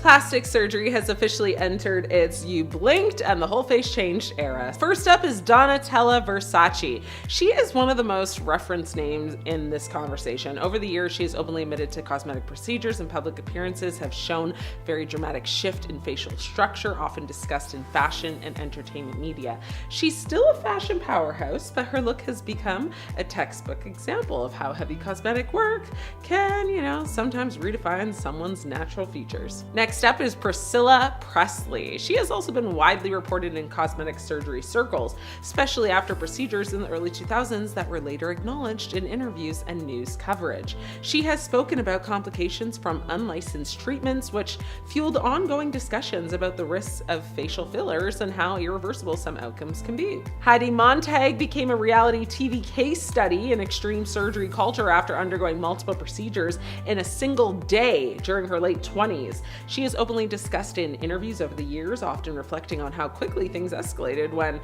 Plastic surgery has officially entered its "you blinked and the whole face changed" era. First up is Donatella Versace. She is one of the most referenced names in this conversation. Over the years, she has openly admitted to cosmetic procedures, and public appearances have shown very dramatic shift in facial structure, often discussed in fashion and entertainment media. She's still a fashion powerhouse, but her look has become a textbook example of how heavy cosmetic work can, sometimes redefine someone's natural features. Next up is Priscilla Presley. She has also been widely reported in cosmetic surgery circles, especially after procedures in the early 2000s that were later acknowledged in interviews and news coverage. She has spoken about complications from unlicensed treatments, which fueled ongoing discussions about the risks of facial fillers and how irreversible some outcomes can be. Heidi Montag became a reality TV case study in extreme surgery culture after undergoing multiple procedures in a single day during her late 20s. She has openly discussed in interviews over the years, often reflecting on how quickly things escalated when,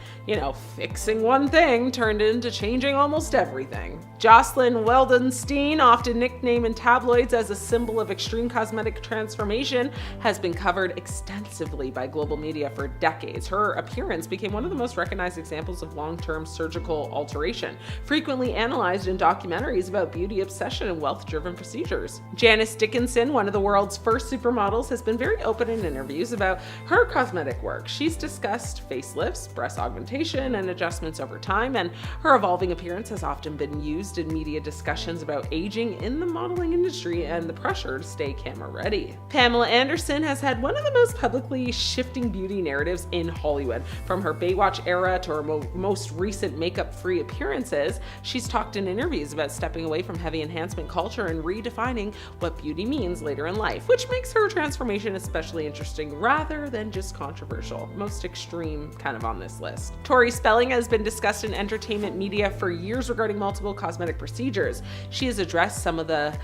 fixing one thing turned into changing almost everything. Jocelyn Wildenstein, often nicknamed in tabloids as a symbol of extreme cosmetic transformation, has been covered extensively by global media for decades. Her appearance became one of the most recognized examples of long-term surgical alteration, frequently analyzed in documentaries about beauty obsession and wealth-driven procedures. Janice Dickinson, one of the world's first supermodels, has been very open in interviews about her cosmetic work. She's discussed facelifts, breast augmentation, and adjustments over time, and her evolving appearance has often been used in media discussions about aging in the modeling industry and the pressure to stay camera ready. Pamela Anderson has had one of the most publicly shifting beauty narratives in Hollywood. From her Baywatch era to her most recent makeup-free appearances, she's talked in interviews about stepping away from heavy enhancement culture and redefining what beauty means later in life, which makes her transformation especially interesting rather than just controversial. Most extreme kind of on this list. Tori Spelling has been discussed in entertainment media for years regarding multiple cosmetic procedures. She has addressed some of the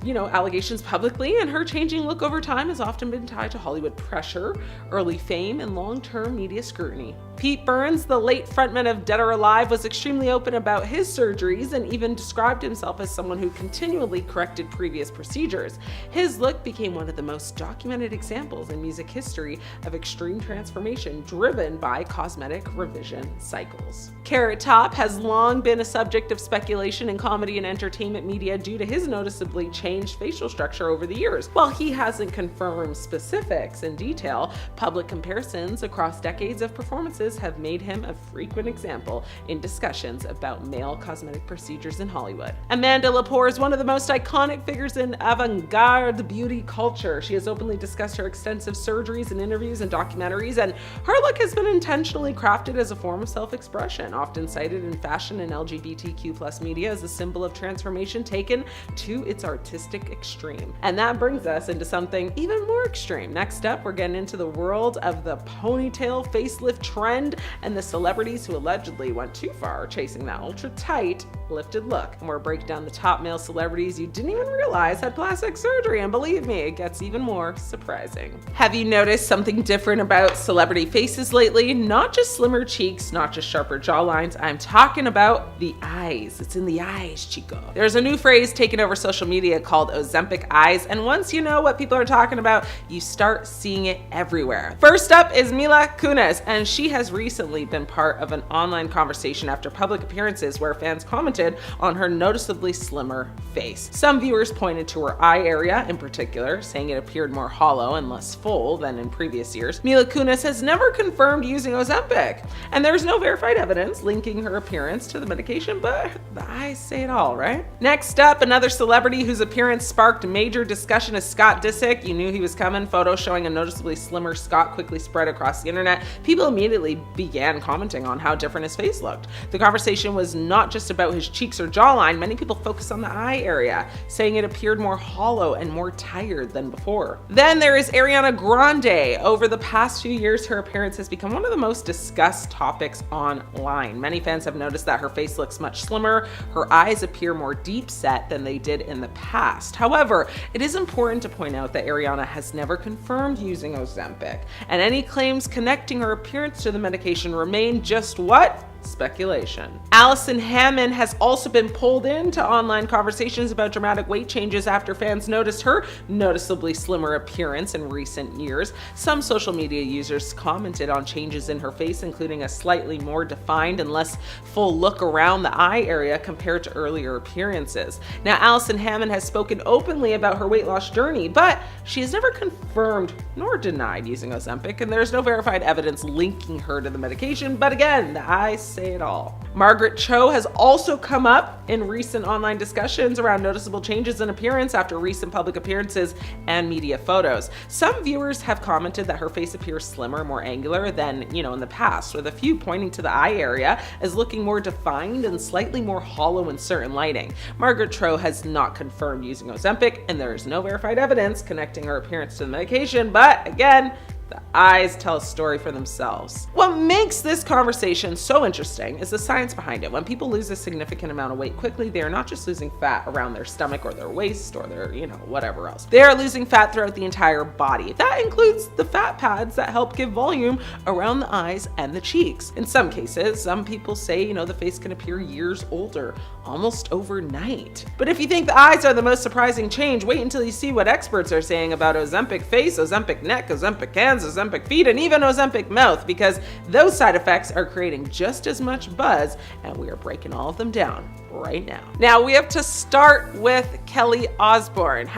allegations publicly, and her changing look over time has often been tied to Hollywood pressure, early fame, and long-term media scrutiny. Pete Burns, the late frontman of Dead or Alive, was extremely open about his surgeries and even described himself as someone who continually corrected previous procedures. His look became one of the most documented examples in music history of extreme transformation driven by cosmetic revision cycles. Carrot Top has long been a subject of speculation in comedy and entertainment media due to his noticeably changed facial structure over the years. While he hasn't confirmed specifics in detail, public comparisons across decades of performances have made him a frequent example in discussions about male cosmetic procedures in Hollywood. Amanda Lepore is one of the most iconic figures in avant-garde beauty culture. She has openly discussed her extensive surgeries in interviews and documentaries, and her look has been intentionally crafted as a form of self-expression, often cited in fashion and LGBTQ+ media as a symbol of transformation taken to its artistic extreme. And that brings us into something even more extreme. Next up, we're getting into the world of the ponytail facelift trend and the celebrities who allegedly went too far chasing that ultra tight lifted look. And we'll break down the top male celebrities you didn't even realize had plastic surgery, and believe me, it gets even more surprising. Have you noticed something different about celebrity faces lately? Not just slimmer cheeks, not just sharper jawlines, I'm talking about the eyes. It's in the eyes, chico. There's a new phrase taken over social media called Ozempic eyes, and once you know what people are talking about, you start seeing it everywhere. First up is Mila Kunis, and she has recently been part of an online conversation after public appearances where fans commented on her noticeably slimmer face. Some viewers pointed to her eye area in particular, saying it appeared more hollow and less full than in previous years. Mila Kunis has never confirmed using Ozempic, and there's no verified evidence linking her appearance to the medication, but the eyes say it all, right? Next up, another celebrity whose appearance sparked major discussion is Scott Disick. You knew he was coming. Photos showing a noticeably slimmer Scott quickly spread across the internet. People immediately began commenting on how different his face looked. The conversation was not just about his cheeks or jawline. Many people focused on the eye area, saying it appeared more hollow and more tired than before. Then there is Ariana Grande. Over the past few years, her appearance has become one of the most discussed topics online. Many fans have noticed that her face looks much slimmer. Her eyes appear more deep set than they did in the past. However, it is important to point out that Ariana has never confirmed using Ozempic, and any claims connecting her appearance to the medication remain just what? speculation. Allison Hammond has also been pulled into online conversations about dramatic weight changes after fans noticed her noticeably slimmer appearance in recent years. Some social media users commented on changes in her face, including a slightly more defined and less full look around the eye area compared to earlier appearances. Now, Allison Hammond has spoken openly about her weight loss journey, but she has never confirmed nor denied using Ozempic, and there's no verified evidence linking her to the medication. But again, the eyes say it all. Margaret Cho has also come up in recent online discussions around noticeable changes in appearance after recent public appearances and media photos. Some viewers have commented that her face appears slimmer, more angular than, in the past, with a few pointing to the eye area as looking more defined and slightly more hollow in certain lighting. Margaret Cho has not confirmed using Ozempic, and there is no verified evidence connecting her appearance to the medication, but again, the eyes tell a story for themselves. What makes this conversation so interesting is the science behind it. When people lose a significant amount of weight quickly, they are not just losing fat around their stomach or their waist or their, whatever else. They are losing fat throughout the entire body. That includes the fat pads that help give volume around the eyes and the cheeks. In some cases, some people say, the face can appear years older, almost overnight. But if you think the eyes are the most surprising change, wait until you see what experts are saying about Ozempic face, Ozempic neck, Ozempic hands, Ozempic feet, and even Ozempic mouth, because those side effects are creating just as much buzz, and we are breaking all of them down right now. Now we have to start with Kelly Osbourne,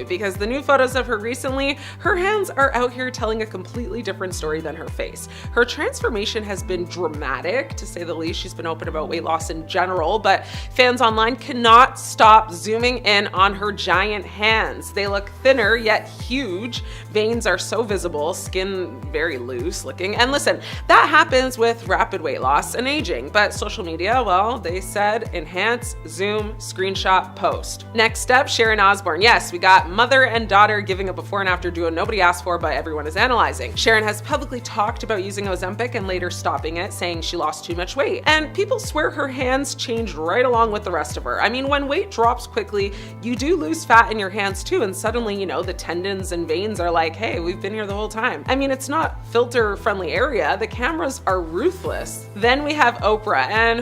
because the new photos of her recently, her hands are out here telling a completely different story than her face. Her transformation has been dramatic, to say the least. She's been open about weight loss in general, but fans online cannot stop zooming in on her giant hands. They look thinner yet huge. Veins are so visible, skin very loose looking. And listen, that happens with rapid weight loss and aging, but social media, well, they said enhance, zoom, screenshot, post. Next up, Sharon Osbourne. Yes, we got mother and daughter giving a before and after duo nobody asked for, but everyone is analyzing. Sharon has publicly talked about using Ozempic and later stopping it, saying she lost too much weight. And people swear her hands changed right along with the rest of her. I mean, when weight drops quickly, you do lose fat in your hands too, and suddenly, the tendons and veins are like, hey, we've been here the whole time. I mean, it's not filter-friendly area. The cameras are ruthless. Then we have Oprah, and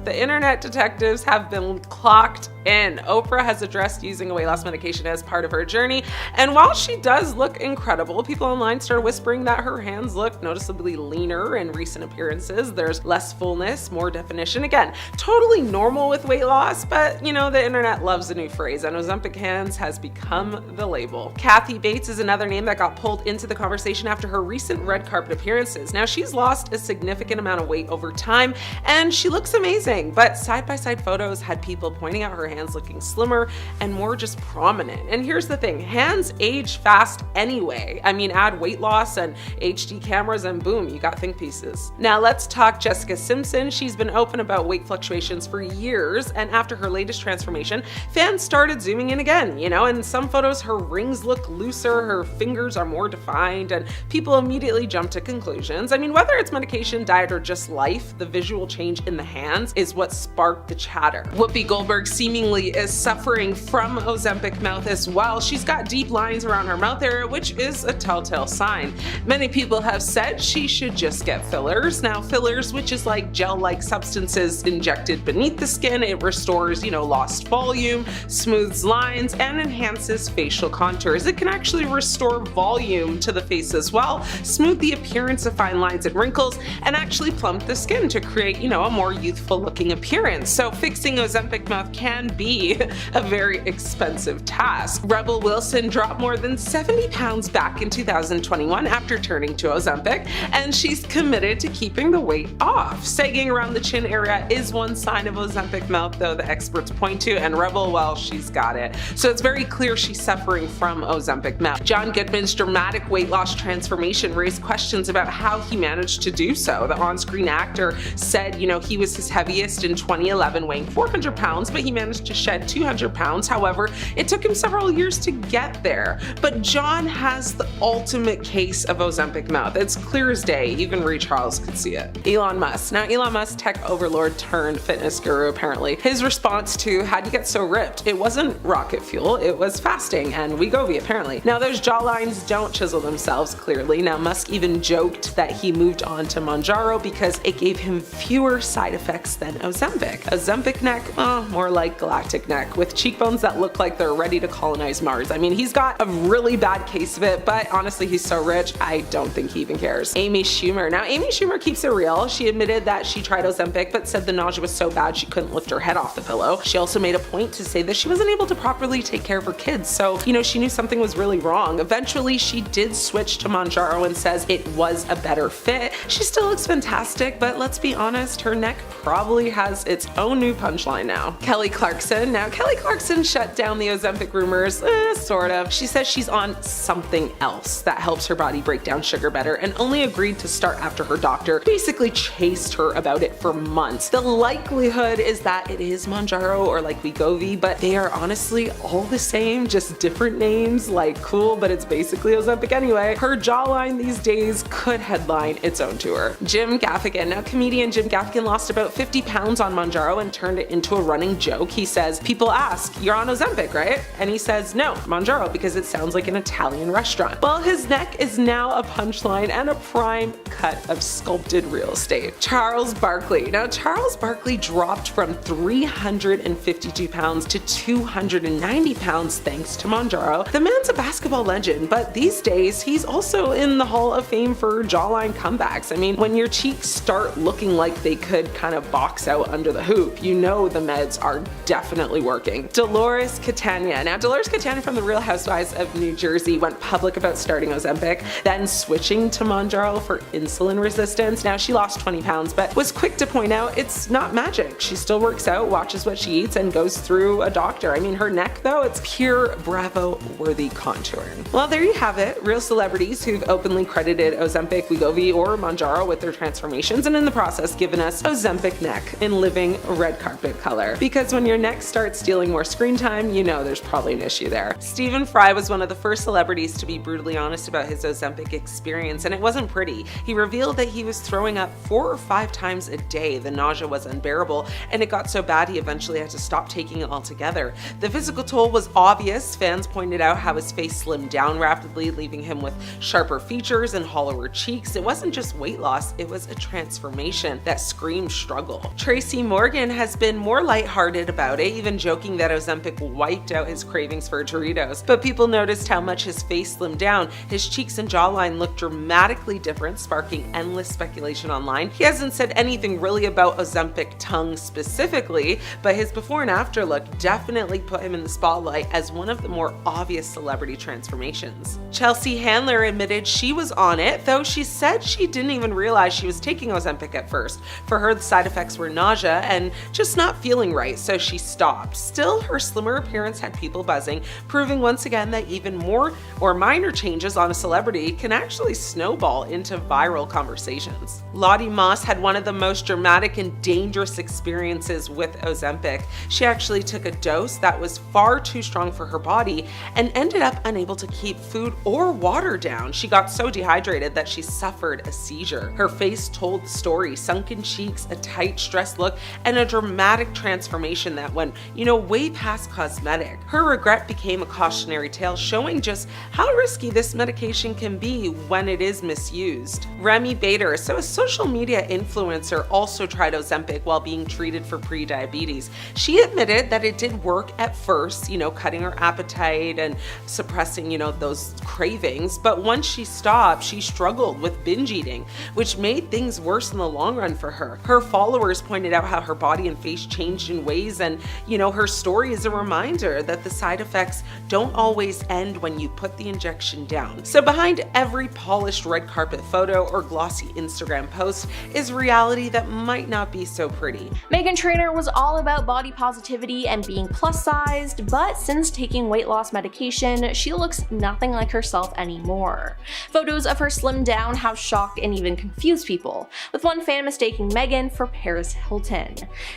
the internet detectives have been clocked in. Oprah has addressed using a weight loss medication as part of her journey, and while she does look incredible, people online started whispering that her hands look noticeably leaner in recent appearances. There's less fullness, more definition. Again, totally normal with weight loss, but the internet loves a new phrase, and Ozempic hands has become the label. Kathy Bates is another name that got pulled into the conversation after her recent red carpet appearances. Now, she's lost a significant amount of weight over time, and she looks amazing, but side-by-side photos had people pointing out her hands looking slimmer and more just prominent. And here's the thing, hands age fast anyway. I mean, add weight loss and HD cameras and boom, you got think pieces. Now let's talk Jessica Simpson. She's been open about weight fluctuations for years, and after her latest transformation, fans started zooming in again, in some photos her rings look looser, her fingers are more defined, and people immediately jump to conclusions. I mean, whether it's medication, diet, or just life, the visual change in the hands is what sparked the chatter. Whoopi Goldberg seemingly is suffering from Ozempic mouth as well. She's got deep lines around her mouth area, which is a telltale sign. Many people have said she should just get fillers. Now, fillers, which is like gel-like substances injected beneath the skin, it restores, lost volume, smooths lines, and enhances facial contours. It can actually restore volume to the face as well, smooth the appearance of fine lines and wrinkles, and actually plump the skin to create, a more youthful looking appearance. So fixing Ozempic mouth can be a very expensive task. Rebel Wilson dropped more than 70 pounds back in 2021 after turning to Ozempic, and she's committed to keeping the weight off. Sagging around the chin area is one sign of Ozempic mouth, though, the experts point to, and Rebel, well, she's got it. So it's very clear she's suffering from Ozempic mouth. John Goodman's dramatic weight loss transformation raised questions about how he managed to do so. The on-screen actor said, he was his heaviest in 2011, weighing gain 400 pounds, but he managed to shed 200 pounds. However, it took him several years to get there. But John has the ultimate case of Ozempic mouth. It's clear as day. Even Ray Charles could see it. Elon Musk. Now, Elon Musk, tech overlord turned fitness guru, apparently. His response to how'd you get so ripped? It wasn't rocket fuel, it was fasting and Wegovy, apparently. Now, those jawlines don't chisel themselves, clearly. Now, Musk even joked that he moved on to Mounjaro because it gave him fewer side effects than Ozempic. Ozempic neck, more like galactic neck, with cheekbones that look like they're ready to colonize Mars. I mean, he's got a really bad case of it, but honestly, he's so rich, I don't think he even cares. Amy Schumer. Now, Amy Schumer keeps it real. She admitted that she tried Ozempic, but said the nausea was so bad she couldn't lift her head off the pillow. She also made a point to say that she wasn't able to properly take care of her kids, so, she knew something was really wrong. Eventually, she did switch to Mounjaro and says it was a better fit. She still looks fantastic, but let's be honest, her neck probably has its own new punchline now. Kelly Clarkson. Now, Kelly Clarkson shut down the Ozempic rumors, sort of. She says she's on something else that helps her body break down sugar better and only agreed to start after her doctor basically chased her about it for months. The likelihood is that it is Mounjaro or like Wegovy, but they are honestly all the same, just different names, like cool, but it's basically Ozempic anyway. Her jawline these days could headline its own tour. Jim Gaffigan. Now, comedian Jim Gaffigan lost about 50 pounds on Mounjaro and turned it into a running joke. He says, people ask, you're on Ozempic, right? And he says, no, Mounjaro, because it sounds like an Italian restaurant. Well, his neck is now a punchline and a prime cut of sculpted real estate. Charles Barkley. Now, Charles Barkley dropped from 352 pounds to 290 pounds thanks to Mounjaro. The man's a basketball legend, but these days he's also in the Hall of Fame for jawline comebacks. I mean, when your cheeks start looking like they could kind of box out under the hoop, you know the meds are definitely working. Dolores Catania. Now, Dolores Catania from the Real Housewives of New Jersey went public about starting Ozempic, then switching to Mounjaro for insulin resistance. Now, she lost 20 pounds, but was quick to point out it's not magic. She still works out, watches what she eats, and goes through a doctor. I mean, her neck, though, it's pure Bravo-worthy contouring. Well, there you have it. Real celebrities who've openly credited Ozempic, Wegovy, or Mounjaro with their transformations, and in the process given us Ozempic neck in living red carpet color. Because when your neck starts stealing more screen time, you know there's probably an issue there. Stephen Fry was one of the first celebrities to be brutally honest about his Ozempic experience, and it wasn't pretty. He revealed that he was throwing up 4 or 5 times a day. The nausea was unbearable, and it got so bad he eventually had to stop taking it altogether. The physical toll was obvious. Fans pointed out how his face slimmed down rapidly, leaving him with sharper features and hollower cheeks. It wasn't just weight loss, it was a transformation that screamed struggle. Tracy Morgan has been more lighthearted about it, even joking that Ozempic wiped out his cravings for Doritos. But people noticed how much his face slimmed down. His cheeks and jawline looked dramatically different, sparking endless speculation online. He hasn't said anything really about Ozempic tongue specifically, but his before and after look definitely put him in the spotlight as one of the more obvious celebrity transformations. Chelsea Handler admitted she was on it, though she said she didn't even realize she was taking Ozempic at first. For her, the side effects were nausea and just not feeling right, so she stopped. Still, her slimmer appearance had people buzzing, proving once again that even more or minor changes on a celebrity can actually snowball into viral conversations. Lottie Moss had one of the most dramatic and dangerous experiences with Ozempic. She actually took a dose that was far too strong for her body and ended up unable to keep food or water down. She got so dehydrated that she suffered a seizure. Her face told the story: sunken cheeks, a tight, stressed look, and a dramatic transformation that went, way past cosmetic. Her regret became a cautionary tale, showing just how risky this medication can be when it is misused. Remy Bader, a social media influencer, also tried Ozempic while being treated for pre-diabetes. She admitted that it did work at first, cutting her appetite and suppressing, those cravings, but once she stopped, she struggled with binge eating, which made things worse in the long run for her. Her followers pointed out how her body and face changed in ways, and her story is a reminder that the side effects don't always end when you put the injection down. So behind every polished red carpet photo or glossy Instagram post is reality that might not be so pretty. Meghan Trainor was all about body positivity and being plus sized, but since taking weight loss medication, she looks nothing like herself anymore. Photos of her slimmed down have shocked and even confused people, with one fan mistaking Meghan for Paris Hilton.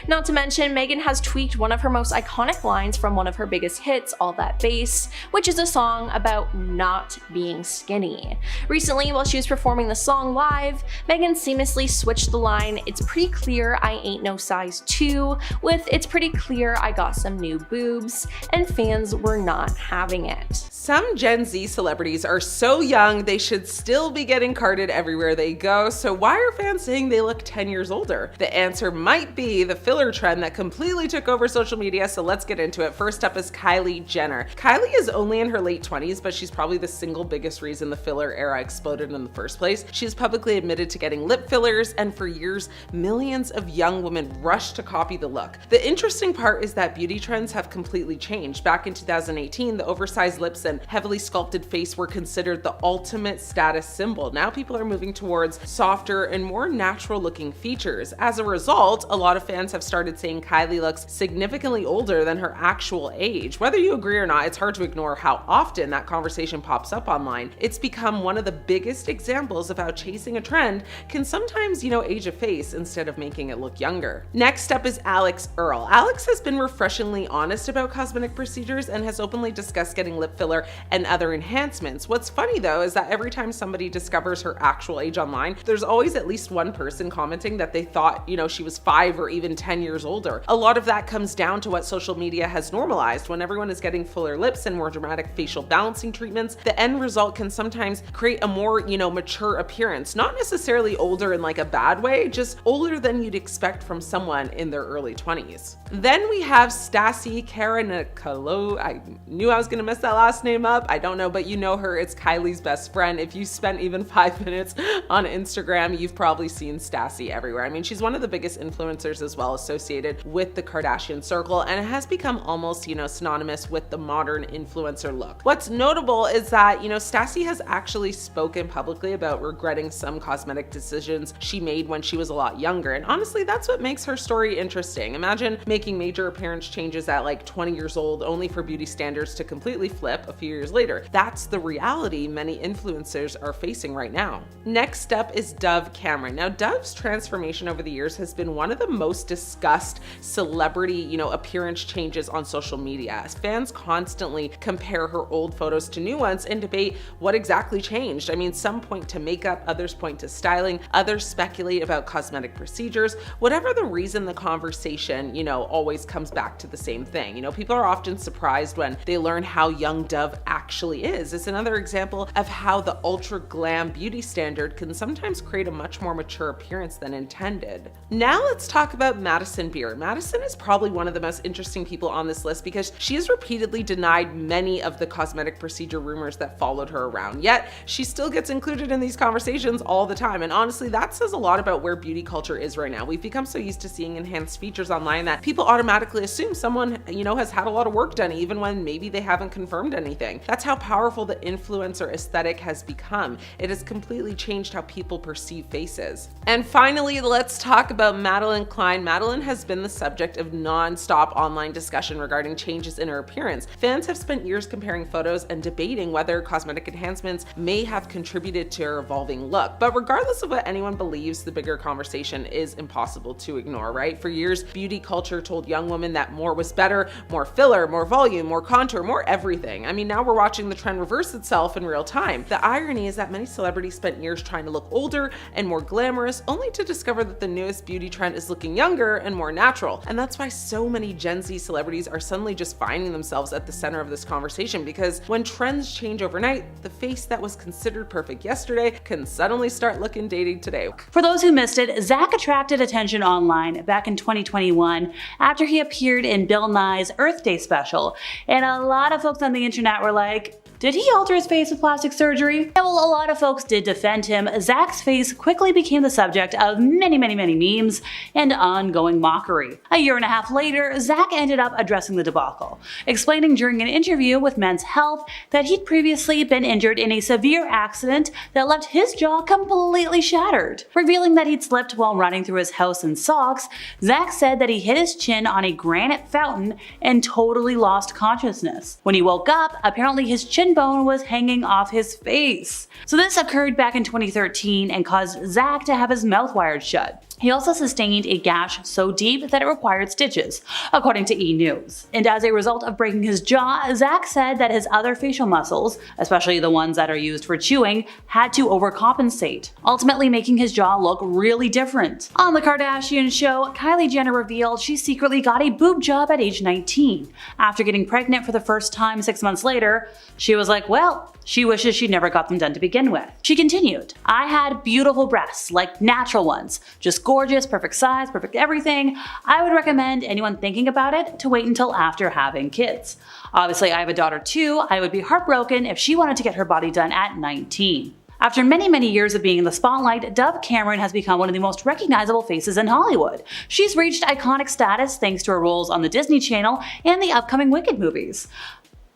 Now, Not to mention, Megan has tweaked one of her most iconic lines from one of her biggest hits, All That Bass, which is a song about not being skinny. Recently, while she was performing the song live, Megan seamlessly switched the line, "It's pretty clear I ain't no size 2, with "It's pretty clear I got some new boobs," and fans were not having it. Some Gen Z celebrities are so young they should still be getting carded everywhere they go, so why are fans saying they look 10 years older? The answer might be the filler trend that completely took over social media, so let's get into it. First up is Kylie Jenner. Kylie is only in her late 20s, but she's probably the single biggest reason the filler era exploded in the first place. She's publicly admitted to getting lip fillers, and for years, millions of young women rushed to copy the look. The interesting part is that beauty trends have completely changed. Back in 2018, the oversized lips and heavily sculpted face were considered the ultimate status symbol. Now people are moving towards softer and more natural looking features. As a result, a lot of fans have started saying Kylie looks significantly older than her actual age. Whether you agree or not, it's hard to ignore how often that conversation pops up online. It's become one of the biggest examples of how chasing a trend can sometimes, age a face instead of making it look younger. Next up is Alex Earle. Alex has been refreshingly honest about cosmetic procedures and has openly discussed getting lip filler and other enhancements. What's funny though is that every time somebody discovers her actual age online, there's always at least one person commenting that they thought, she was 5 or even 10 years older. A lot of that comes down to what social media has normalized. When everyone is getting fuller lips and more dramatic facial balancing treatments, the end result can sometimes create a more, mature appearance. Not necessarily older in like a bad way, just older than you'd expect from someone in their early 20s. Then we have Stassi Karanikolo. I knew I was gonna mess that last name up. I don't know, but you know her. It's Kylie's best friend. If you spent even 5 minutes on Instagram, you've probably seen Stassi everywhere. I mean, she's one of the biggest influencers as well associated with the Kardashian circle, and it has become almost, synonymous with the modern influencer look. What's notable is that, Stassi has actually spoken publicly about regretting some cosmetic decisions she made when she was a lot younger. And honestly, that's what makes her story interesting. Imagine making major appearance changes at like 20 years old, only for beauty standards to completely flip a few years later. That's the reality many influencers are facing right now. Next up is Dove Cameron. Now, Dove's transformation over the years has been one of the most discussed celebrity, appearance changes on social media. As fans constantly compare her old photos to new ones and debate what exactly changed. I mean, some point to makeup, others point to styling, others speculate about cosmetic procedures. Whatever the reason, the conversation, always comes back to the same thing. People are often surprised when they learn how young Dove actually is. It's another example of how the ultra glam beauty standard can sometimes create a much more mature appearance than intended. Now let's talk about Madison Beer. Madison is probably one of the most interesting people on this list because she has repeatedly denied many of the cosmetic procedure rumors that followed her around, yet she still gets included in these conversations all the time. And honestly, that says a lot about where beauty culture is right now. We've become so used to seeing enhanced features online that people automatically assume someone, has had a lot of work done even when maybe they haven't confirmed anything. That's how powerful the influencer aesthetic has become. It has completely changed how people perceive faces. And finally, let's talk about Madeline Klein. Madeline has been the subject of non-stop online discussion regarding changes in her appearance. Fans have spent years comparing photos and debating whether cosmetic enhancements may have contributed to her evolving look. But regardless of what anyone believes, the bigger conversation is impossible to ignore, right? For years, beauty culture told young women that more was better, more filler, more volume, more contour, more everything. I mean, now we're watching the trend reverse itself in real time. The irony is that many celebrities spent years trying to look older and more glamorous, only to discover that the newest beauty trend is looking younger and more natural. And that's why so many Gen Z celebrities are suddenly just finding themselves at the center of this conversation, because when trends change overnight, the face that was considered perfect yesterday can suddenly start looking dated today. For those who missed it, Zach attracted attention online back in 2021 after he appeared in Bill Nye's Earth Day special, and a lot of folks on the internet were like, did he alter his face with plastic surgery? Yeah, well, a lot of folks did defend him. Zach's face quickly became the subject of many memes and ongoing mockery. A year and a half later, Zach ended up addressing the debacle, explaining during an interview with Men's Health that he'd previously been injured in a severe accident that left his jaw completely shattered. Revealing that he'd slipped while running through his house in socks, Zach said that he hit his chin on a granite fountain and totally lost consciousness. When he woke up, apparently his chin bone was hanging off his face. So this occurred back in 2013 and caused Zach to have his mouth wired shut. He also sustained a gash so deep that it required stitches, according to E! News. And as a result of breaking his jaw, Zach said that his other facial muscles, especially the ones that are used for chewing, had to overcompensate, ultimately making his jaw look really different. On The Kardashian Show, Kylie Jenner revealed she secretly got a boob job at age 19. After getting pregnant for the first time 6 months later, she was like, well, she wishes she'd never got them done to begin with. She continued, I had beautiful breasts, like natural ones, just gorgeous, perfect size, perfect everything. I would recommend anyone thinking about it to wait until after having kids. Obviously, I have a daughter too. I would be heartbroken if she wanted to get her body done at 19. After many years of being in the spotlight, Dove Cameron has become one of the most recognizable faces in Hollywood. She's reached iconic status thanks to her roles on the Disney Channel and the upcoming Wicked movies.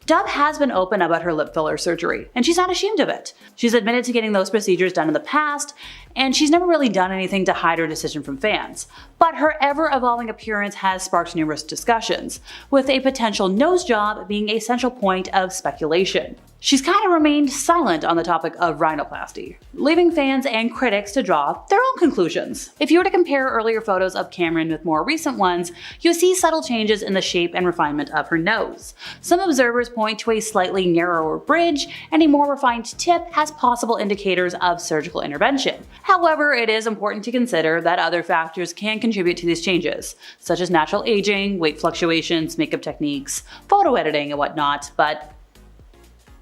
Dove has been open about her lip filler surgery, and she's not ashamed of it. She's admitted to getting those procedures done in the past, and she's never really done anything to hide her decision from fans. But her ever-evolving appearance has sparked numerous discussions, with a potential nose job being a central point of speculation. She's kind of remained silent on the topic of rhinoplasty, leaving fans and critics to draw their own conclusions. If you were to compare earlier photos of Cameron with more recent ones, you'll see subtle changes in the shape and refinement of her nose. Some observers point to a slightly narrower bridge and a more refined tip as possible indicators of surgical intervention. However, it is important to consider that other factors can contribute to these changes, such as natural aging, weight fluctuations, makeup techniques, photo editing, and whatnot, but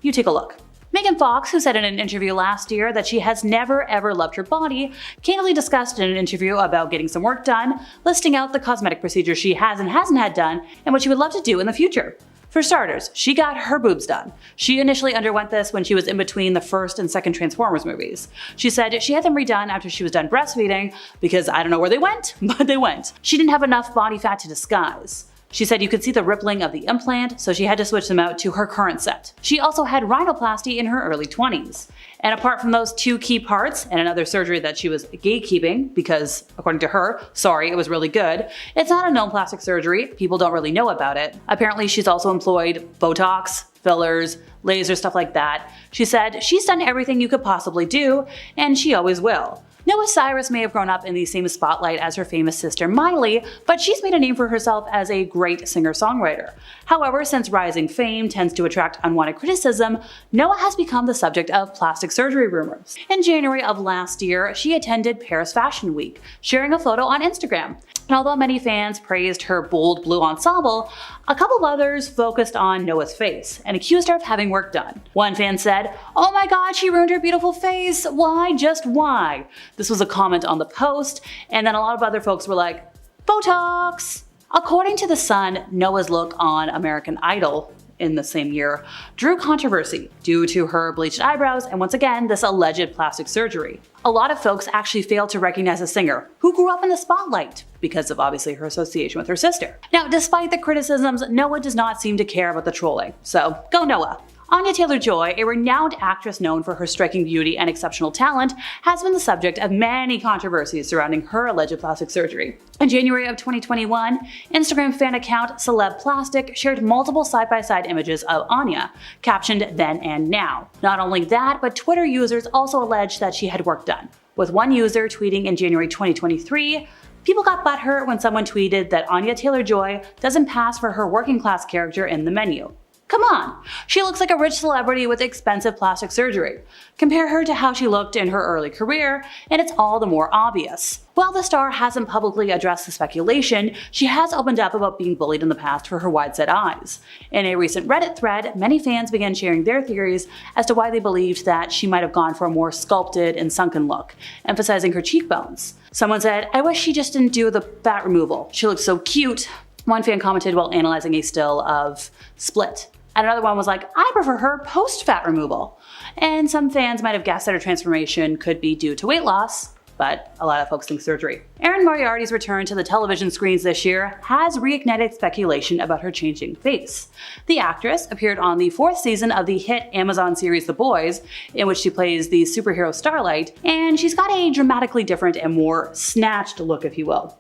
you take a look. Megan Fox, who said in an interview last year that she has never ever loved her body, candidly discussed in an interview about getting some work done, listing out the cosmetic procedures she has and hasn't had done and what she would love to do in the future. For starters, she got her boobs done. She initially underwent this when she was in between the first and second Transformers movies. She said she had them redone after she was done breastfeeding because I don't know where they went, but they went. She didn't have enough body fat to disguise. She said you could see the rippling of the implant, so she had to switch them out to her current set. She also had rhinoplasty in her early 20s. And apart from those two key parts and another surgery that she was gatekeeping because, according to her, sorry, it was really good, it's not a known plastic surgery. People don't really know about it. Apparently, she's also employed Botox, fillers, laser, stuff like that. She said she's done everything you could possibly do, and she always will. Noah Cyrus may have grown up in the same spotlight as her famous sister Miley, but she's made a name for herself as a great singer-songwriter. However, since rising fame tends to attract unwanted criticism, Noah has become the subject of plastic surgery rumors. In January of last year, she attended Paris Fashion Week, sharing a photo on Instagram. And although many fans praised her bold blue ensemble, a couple of others focused on Noah's face and accused her of having work done. One fan said, "Oh my god, she ruined her beautiful face. Why? Just why?" This was a comment on the post, and then a lot of other folks were like, Botox! According to The Sun, Noah's look on American Idol in the same year drew controversy due to her bleached eyebrows and once again this alleged plastic surgery. A lot of folks actually failed to recognize the singer, who grew up in the spotlight because of obviously her association with her sister. Now, despite the criticisms, Noah does not seem to care about the trolling, so go Noah. Anya Taylor-Joy, a renowned actress known for her striking beauty and exceptional talent, has been the subject of many controversies surrounding her alleged plastic surgery. In January of 2021, Instagram fan account Celeb Plastic shared multiple side-by-side images of Anya, captioned then and now. Not only that, but Twitter users also alleged that she had work done, with one user tweeting in January 2023, "People got butthurt when someone tweeted that Anya Taylor-Joy doesn't pass for her working class character in the menu. Come on, she looks like a rich celebrity with expensive plastic surgery. Compare her to how she looked in her early career, and it's all the more obvious." While the star hasn't publicly addressed the speculation, she has opened up about being bullied in the past for her wide-set eyes. In a recent Reddit thread, many fans began sharing their theories as to why they believed that she might have gone for a more sculpted and sunken look, emphasizing her cheekbones. Someone said, "I wish she just didn't do the fat removal. She looks so cute." One fan commented while analyzing a still of Split. And another one was like, "I prefer her post-fat removal." And some fans might have guessed that her transformation could be due to weight loss, but a lot of folks think surgery. Erin Moriarty's return to the television screens this year has reignited speculation about her changing face. The actress appeared on the 4th season of the hit Amazon series The Boys, in which she plays the superhero Starlight, and she's got a dramatically different and more snatched look, if you will.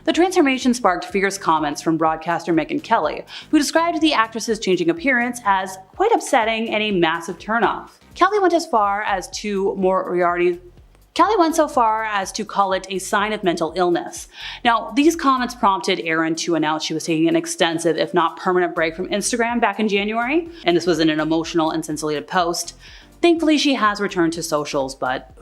The transformation sparked fierce comments from broadcaster Megyn Kelly, who described the actress's changing appearance as quite upsetting and a massive turnoff. Kelly went as far as to Moriarty Kylie went so far as to call it a sign of mental illness. Now, these comments prompted Erin to announce she was taking an extensive, if not permanent, break from Instagram back in January, and this was in an emotional and scintillated post. Thankfully, she has returned to socials, but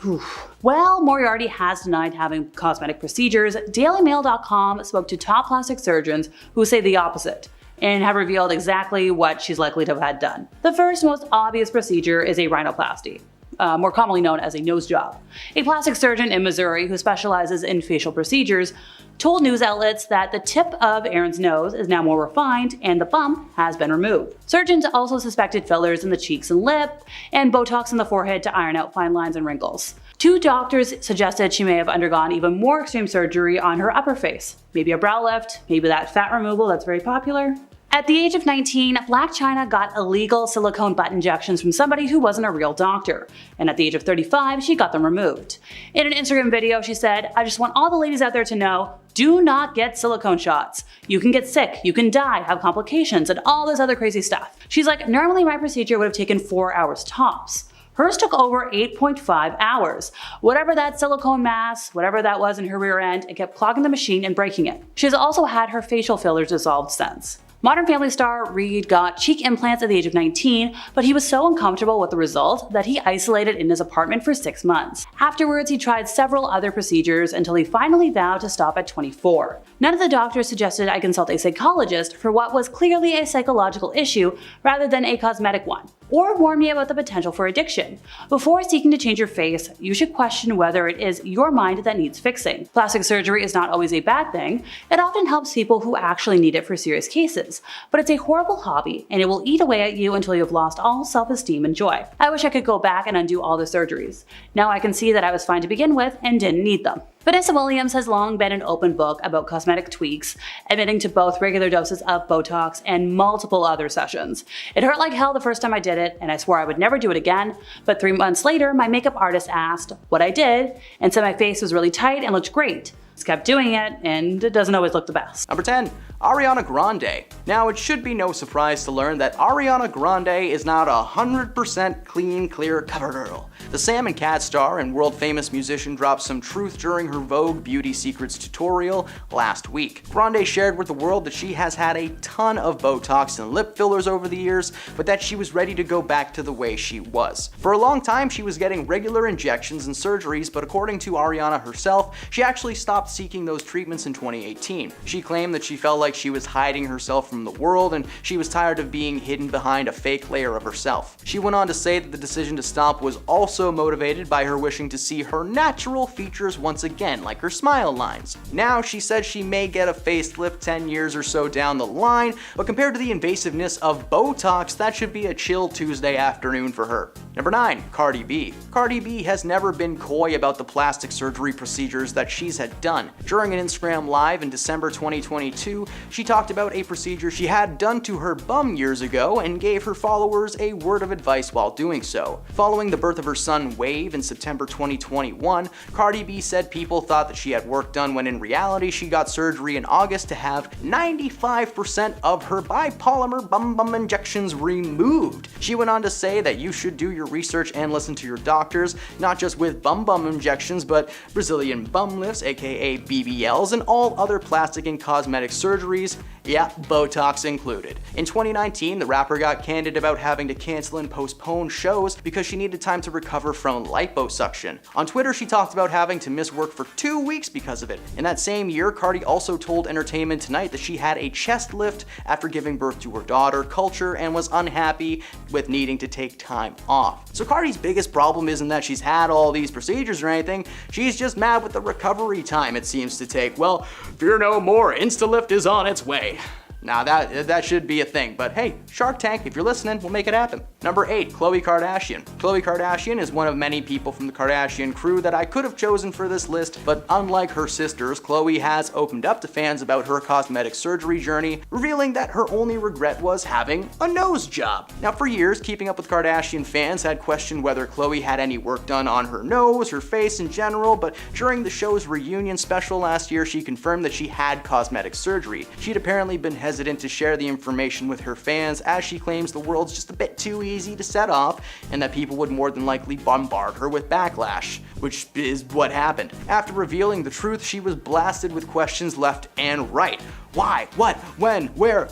Well, Moriarty has denied having cosmetic procedures. DailyMail.com spoke to top plastic surgeons who say the opposite, and have revealed exactly what she's likely to have had done. The first most obvious procedure is a rhinoplasty, more commonly known as a nose job. A plastic surgeon in Missouri who specializes in facial procedures told news outlets that the tip of Erin's nose is now more refined and the bump has been removed. Surgeons also suspected fillers in the cheeks and lip, and Botox in the forehead to iron out fine lines and wrinkles. 2 doctors suggested she may have undergone even more extreme surgery on her upper face. Maybe a brow lift, maybe that fat removal that's very popular. At the age of 19, Blac Chyna got illegal silicone butt injections from somebody who wasn't a real doctor, and at the age of 35, she got them removed. In an Instagram video, she said, "I just want all the ladies out there to know, do not get silicone shots. You can get sick, you can die, have complications, and all this other crazy stuff." She's like, "Normally my procedure would have taken 4 hours tops. Hers took over 8.5 hours. Whatever that silicone mass, whatever that was in her rear end, it kept clogging the machine and breaking it." She's also had her facial fillers dissolved since. Modern Family star Reed got cheek implants at the age of 19, but he was so uncomfortable with the result that he isolated in his apartment for 6 months. Afterwards, he tried several other procedures until he finally vowed to stop at 24. None of the doctors suggested I consult a psychologist for what was clearly a psychological issue rather than a cosmetic one, or warn me about the potential for addiction. Before seeking to change your face, you should question whether it is your mind that needs fixing. Plastic surgery is not always a bad thing. It often helps people who actually need it for serious cases, but it's a horrible hobby and it will eat away at you until you have lost all self-esteem and joy. I wish I could go back and undo all the surgeries. Now I can see that I was fine to begin with and didn't need them. Vanessa Williams has long been an open book about cosmetic tweaks, admitting to both regular doses of Botox and multiple other sessions. It hurt like hell the first time I did it, and I swore I would never do it again, but 3 months later, my makeup artist asked what I did and said my face was really tight and looked great. Just kept doing it, and it doesn't always look the best. Number 10. Ariana Grande. Now, it should be no surprise to learn that Ariana Grande is not 100% clean, clear cover girl. The Sam and Cat star and world-famous musician dropped some truth during her Vogue Beauty Secrets tutorial last week. Grande shared with the world that she has had a ton of Botox and lip fillers over the years, but that she was ready to go back to the way she was. For a long time, she was getting regular injections and surgeries, but according to Ariana herself, she actually stopped seeking those treatments in 2018. She claimed that she felt like she was hiding herself from the world, and she was tired of being hidden behind a fake layer of herself. She went on to say that the decision to stop was also motivated by her wishing to see her natural features once again, like her smile lines. Now, she says she may get a facelift 10 years or so down the line, but compared to the invasiveness of Botox, that should be a chill Tuesday afternoon for her. Number 9. Cardi B. Cardi B has never been coy about the plastic surgery procedures that she's had done. During an Instagram Live in December 2022, she talked about a procedure she had done to her bum years ago and gave her followers a word of advice while doing so. Following the birth of her son Wave in September 2021, Cardi B said people thought that she had work done when in reality she got surgery in August to have 95% of her bipolymer bum injections removed. She went on to say that you should do your research and listen to your doctors, not just with bum injections, but Brazilian bum lifts, aka BBLs, and all other plastic and cosmetic surgeries, yeah, Botox included. In 2019, the rapper got candid about having to cancel and postpone shows because she needed time to recover from liposuction. On Twitter, she talked about having to miss work for 2 weeks because of it. In that same year, Cardi also told Entertainment Tonight that she had a chest lift after giving birth to her daughter, Culture, and was unhappy with needing to take time off. So Cardi's biggest problem isn't that she's had all these procedures or anything, she's just mad with the recovery time it seems to take. Well, fear no more, InstaLift is on its way. Now that should be a thing, but hey, Shark Tank, if you're listening, we'll make it happen. Number 8, Khloe Kardashian. Khloe Kardashian is one of many people from the Kardashian crew that I could have chosen for this list, but unlike her sisters, Khloe has opened up to fans about her cosmetic surgery journey, revealing that her only regret was having a nose job. Now, for years, Keeping Up with Kardashian fans had questioned whether Khloe had any work done on her nose, her face in general, but during the show's reunion special last year, she confirmed that she had cosmetic surgery. She'd apparently been hesitant hesitant to share the information with her fans, as she claims the world's just a bit too easy to set off and that people would more than likely bombard her with backlash, which is what happened. After revealing the truth, she was blasted with questions left and right. Why? What? When? Where?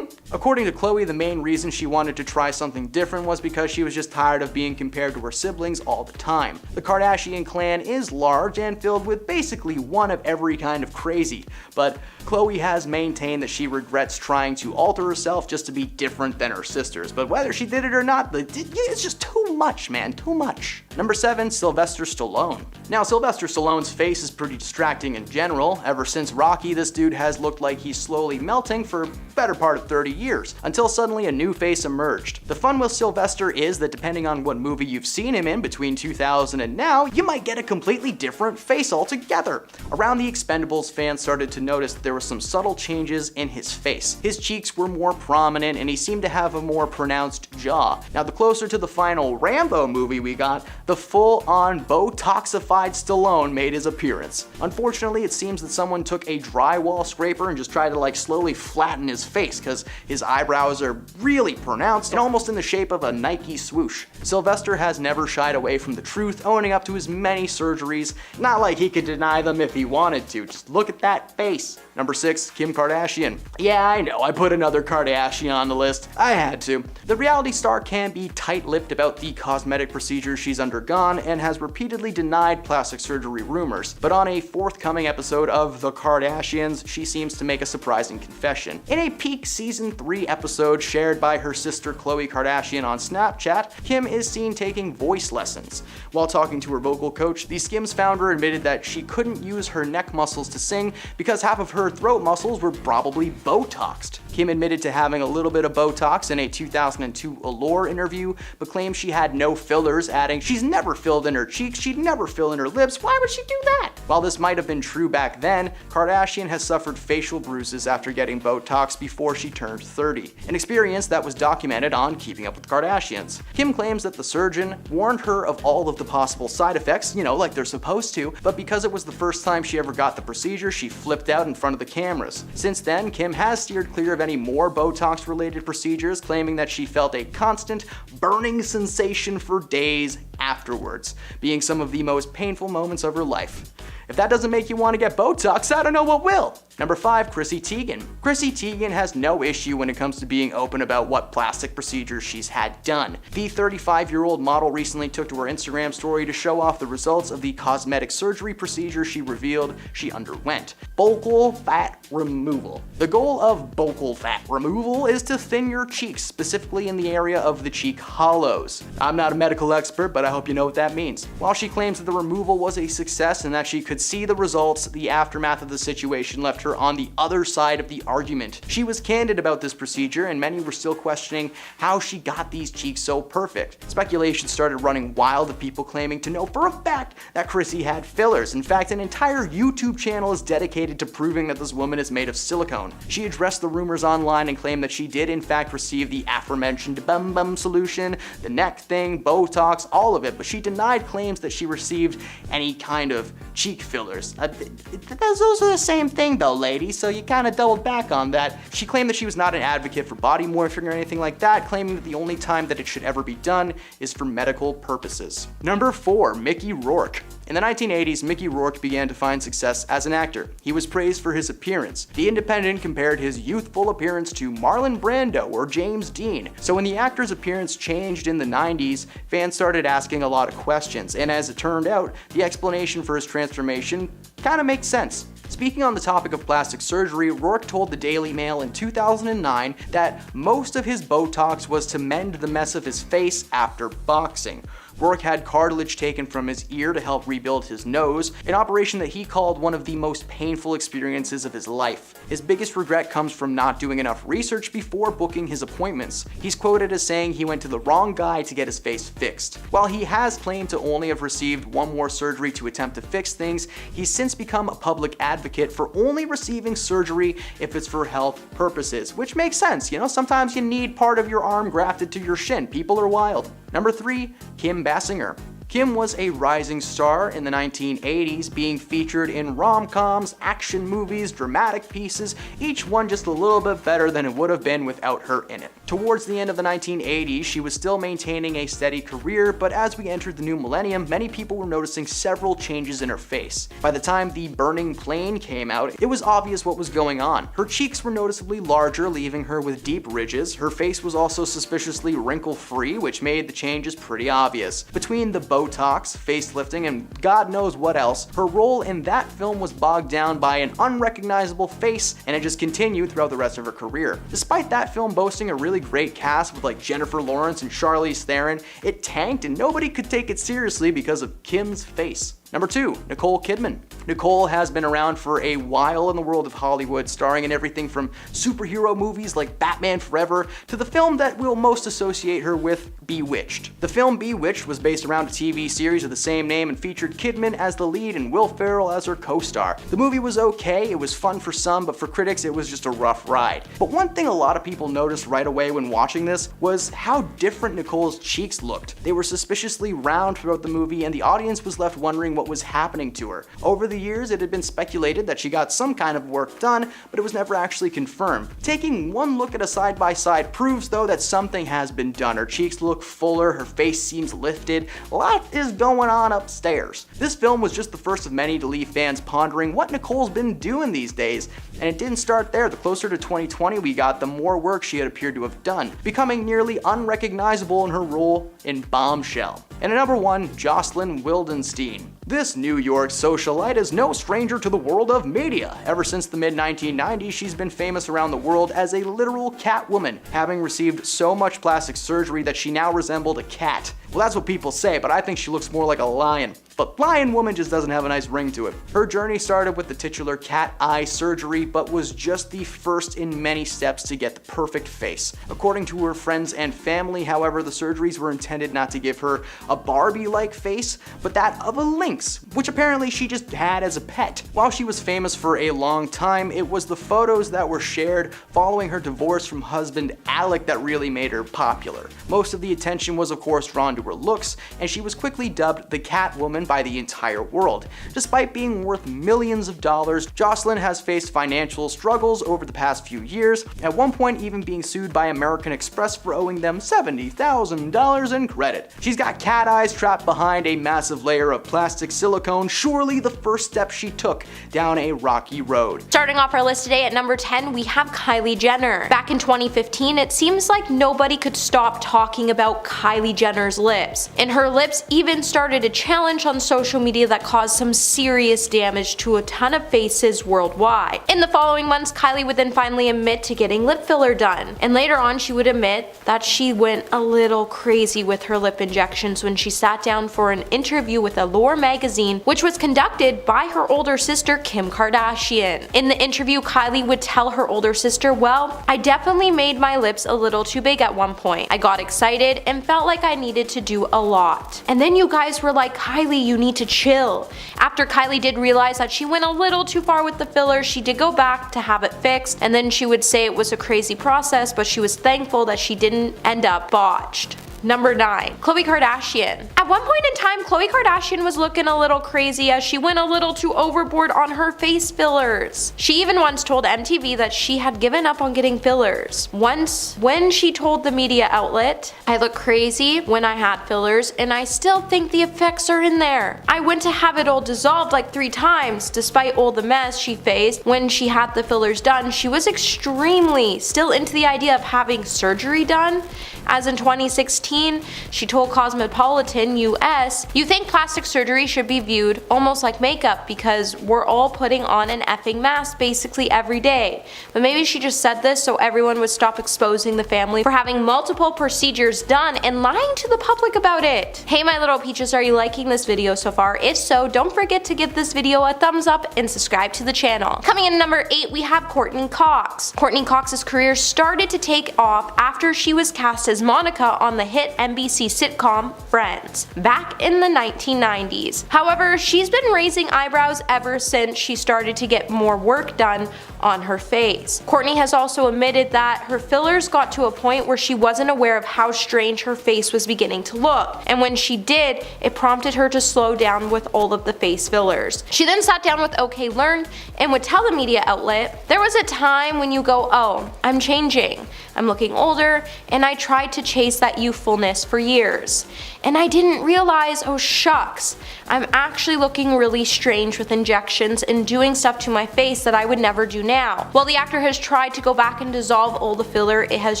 According to Khloe, the main reason she wanted to try something different was because she was just tired of being compared to her siblings all the time. The Kardashian clan is large and filled with basically one of every kind of crazy, but Khloe has maintained that she regrets trying to alter herself just to be different than her sisters. But whether she did it or not, it's just too much, man, too much. Number 7, Sylvester Stallone. Now, Sylvester Stallone's face is pretty distracting in general. Ever since Rocky, this dude has looked like he's slowly melting for the better part of 30 years, until suddenly a new face emerged. The fun with Sylvester is that depending on what movie you've seen him in between 2000 and now, you might get a completely different face altogether. Around The Expendables, fans started to notice that there were some subtle changes in his face. His cheeks were more prominent and he seemed to have a more pronounced jaw. Now, the closer to the final Rambo movie we got, the full-on Botoxified Stallone made his appearance. Unfortunately, it seems that someone took a drywall scraper and just tried to slowly flatten his face because his eyebrows are really pronounced and almost in the shape of a Nike swoosh. Sylvester has never shied away from the truth, owning up to his many surgeries. Not like he could deny them if he wanted to. Just look at that face. Number 6, Kim Kardashian. Yeah, I know, I put another Kardashian on the list. I had to. The reality star can be tight-lipped about the cosmetic procedures she's undergone and has repeatedly denied plastic surgery rumors. But on a forthcoming episode of The Kardashians, she seems to make a surprising confession. In a peak season 3 episode shared by her sister Khloe Kardashian on Snapchat, Kim is seen taking voice lessons. While talking to her vocal coach, the Skims founder admitted that she couldn't use her neck muscles to sing because half of her throat muscles were probably Botoxed. Kim admitted to having a little bit of Botox in a 2002 Allure interview, but claimed she had no fillers, adding she's never filled in her cheeks, she'd never fill in her lips, why would she do that? While this might have been true back then, Kardashian has suffered facial bruises after getting Botox before she turned 30, an experience that was documented on Keeping Up with the Kardashians. Kim claims that the surgeon warned her of all of the possible side effects, like they're supposed to, but because it was the first time she ever got the procedure, she flipped out in front of the cameras. Since then, Kim has steered clear of any more Botox-related procedures, claiming that she felt a constant burning sensation for days afterwards, being some of the most painful moments of her life. If that doesn't make you want to get Botox, I don't know what will. Number 5, Chrissy Teigen. Chrissy Teigen has no issue when it comes to being open about what plastic procedures she's had done. The 35-year-old model recently took to her Instagram story to show off the results of the cosmetic surgery procedure she revealed she underwent: buccal fat removal. The goal of buccal fat removal is to thin your cheeks, specifically in the area of the cheek hollows. I'm not a medical expert, but I hope you know what that means. While she claims that the removal was a success and that she could see the results, the aftermath of the situation left her on the other side of the argument. She was candid about this procedure, and many were still questioning how she got these cheeks so perfect. Speculation started running wild of people claiming to know for a fact that Chrissy had fillers. In fact, an entire YouTube channel is dedicated to proving that this woman is made of silicone. She addressed the rumors online and claimed that she did in fact receive the aforementioned bum solution, the neck thing, Botox, all of it, but she denied claims that she received any kind of cheek fillers. Those are the same thing though, lady, so you kind of doubled back on that. She claimed that she was not an advocate for body morphing or anything like that, claiming that the only time that it should ever be done is for medical purposes. Number 4, Mickey Rourke. In the 1980s, Mickey Rourke began to find success as an actor. He was praised for his appearance. The Independent compared his youthful appearance to Marlon Brando or James Dean. So when the actor's appearance changed in the 90s, fans started asking a lot of questions, and as it turned out, the explanation for his transformation kind of makes sense. Speaking on the topic of plastic surgery, Rourke told the Daily Mail in 2009 that most of his Botox was to mend the mess of his face after boxing. Rourke had cartilage taken from his ear to help rebuild his nose, an operation that he called one of the most painful experiences of his life. His biggest regret comes from not doing enough research before booking his appointments. He's quoted as saying he went to the wrong guy to get his face fixed. While he has claimed to only have received one more surgery to attempt to fix things, he's since become a public advocate for only receiving surgery if it's for health purposes, which makes sense. Sometimes you need part of your arm grafted to your shin. People are wild. Number 3, Kim Basinger. Kim was a rising star in the 1980s, being featured in rom-coms, action movies, dramatic pieces, each one just a little bit better than it would have been without her in it. Towards the end of the 1980s, she was still maintaining a steady career, but as we entered the new millennium, many people were noticing several changes in her face. By the time The Burning Plain came out, it was obvious what was going on. Her cheeks were noticeably larger, leaving her with deep ridges. Her face was also suspiciously wrinkle-free, which made the changes pretty obvious. Between the Botox, facelifting, and God knows what else, her role in that film was bogged down by an unrecognizable face, and it just continued throughout the rest of her career. Despite that film boasting a really great cast with like Jennifer Lawrence and Charlize Theron, it tanked and nobody could take it seriously because of Kim's face. Number 2, Nicole Kidman. Nicole has been around for a while in the world of Hollywood, starring in everything from superhero movies like Batman Forever to the film that we'll most associate her with, Bewitched. The film Bewitched was based around a TV series of the same name and featured Kidman as the lead and Will Ferrell as her co-star. The movie was okay, it was fun for some, but for critics it was just a rough ride. But one thing a lot of people noticed right away when watching this was how different Nicole's cheeks looked. They were suspiciously round throughout the movie, and the audience was left wondering what was happening to her. Over the years, it had been speculated that she got some kind of work done, but it was never actually confirmed. Taking one look at a side-by-side proves though that something has been done. Her cheeks look fuller, her face seems lifted, a lot is going on upstairs. This film was just the first of many to leave fans pondering what Nicole's been doing these days, and it didn't start there. The closer to 2020 we got, the more work she had appeared to have done, becoming nearly unrecognizable in her role in Bombshell. And at number 1, Jocelyn Wildenstein. This New York socialite is no stranger to the world of media. Ever since the mid-1990s, she's been famous around the world as a literal Catwoman, having received so much plastic surgery that she now resembled a cat. Well, that's what people say, but I think she looks more like a lion. But Lion Woman just doesn't have a nice ring to it. Her journey started with the titular cat eye surgery, but was just the first in many steps to get the perfect face. According to her friends and family, however, the surgeries were intended not to give her a Barbie-like face, but that of a lynx, which apparently she just had as a pet. While she was famous for a long time, it was the photos that were shared following her divorce from husband Alec that really made her popular. Most of the attention was of course drawn to her looks, and she was quickly dubbed the Catwoman by the entire world. Despite being worth millions of dollars, Jocelyn has faced financial struggles over the past few years, at one point even being sued by American Express for owing them $70,000 in credit. She's got cat eyes trapped behind a massive layer of plastic silicone, surely the first step she took down a rocky road. Starting off our list today at number 10, we have Kylie Jenner. Back in 2015, it seems like nobody could stop talking about Kylie Jenner's lips, and her lips even started a challenge on social media that caused some serious damage to a ton of faces worldwide. In the following months, Kylie would then finally admit to getting lip filler done, and later on she would admit that she went a little crazy with her lip injections when she sat down for an interview with Allure magazine, which was conducted by her older sister Kim Kardashian. In the interview, Kylie would tell her older sister, "Well, I definitely made my lips a little too big at one point. I got excited and felt like I needed to do a lot. And then you guys were like, Kylie, you need to chill." After Kylie did realize that she went a little too far with the filler, she did go back to have it fixed, and then she would say it was a crazy process, but she was thankful that she didn't end up botched. Number 9, Khloe Kardashian. At one point in time, Khloe Kardashian was looking a little crazy as she went a little too overboard on her face fillers. She even once told MTV that she had given up on getting fillers. Once, when she told the media outlet, "I look crazy when I had fillers, and I still think the effects are in there. I went to have it all dissolved like 3 times." Despite all the mess she faced when she had the fillers done, she was extremely still into the idea of having surgery done. As in 2016, she told Cosmopolitan US, "You think plastic surgery should be viewed almost like makeup because we're all putting on an effing mask basically every day." But maybe she just said this so everyone would stop exposing the family for having multiple procedures done and lying to the public about it. Hey my little peaches, are you liking this video so far? If so, don't forget to give this video a thumbs up and subscribe to the channel. Coming in number 8, we have Courtney Cox. Courtney Cox's career started to take off after she was cast as Monica on the hit NBC sitcom Friends back in the 1990s. However, she's been raising eyebrows ever since she started to get more work done on her face. Kourtney has also admitted that her fillers got to a point where she wasn't aware of how strange her face was beginning to look, and when she did, it prompted her to slow down with all of the face fillers. She then sat down with OK Learned and would tell the media outlet, "There was a time when you go, oh, I'm changing, I'm looking older, and I tried to chase that youthfulness for years. And I didn't realize, oh shucks, I'm actually looking really strange with injections and doing stuff to my face that I would never do now." While the actor has tried to go back and dissolve all the filler, it has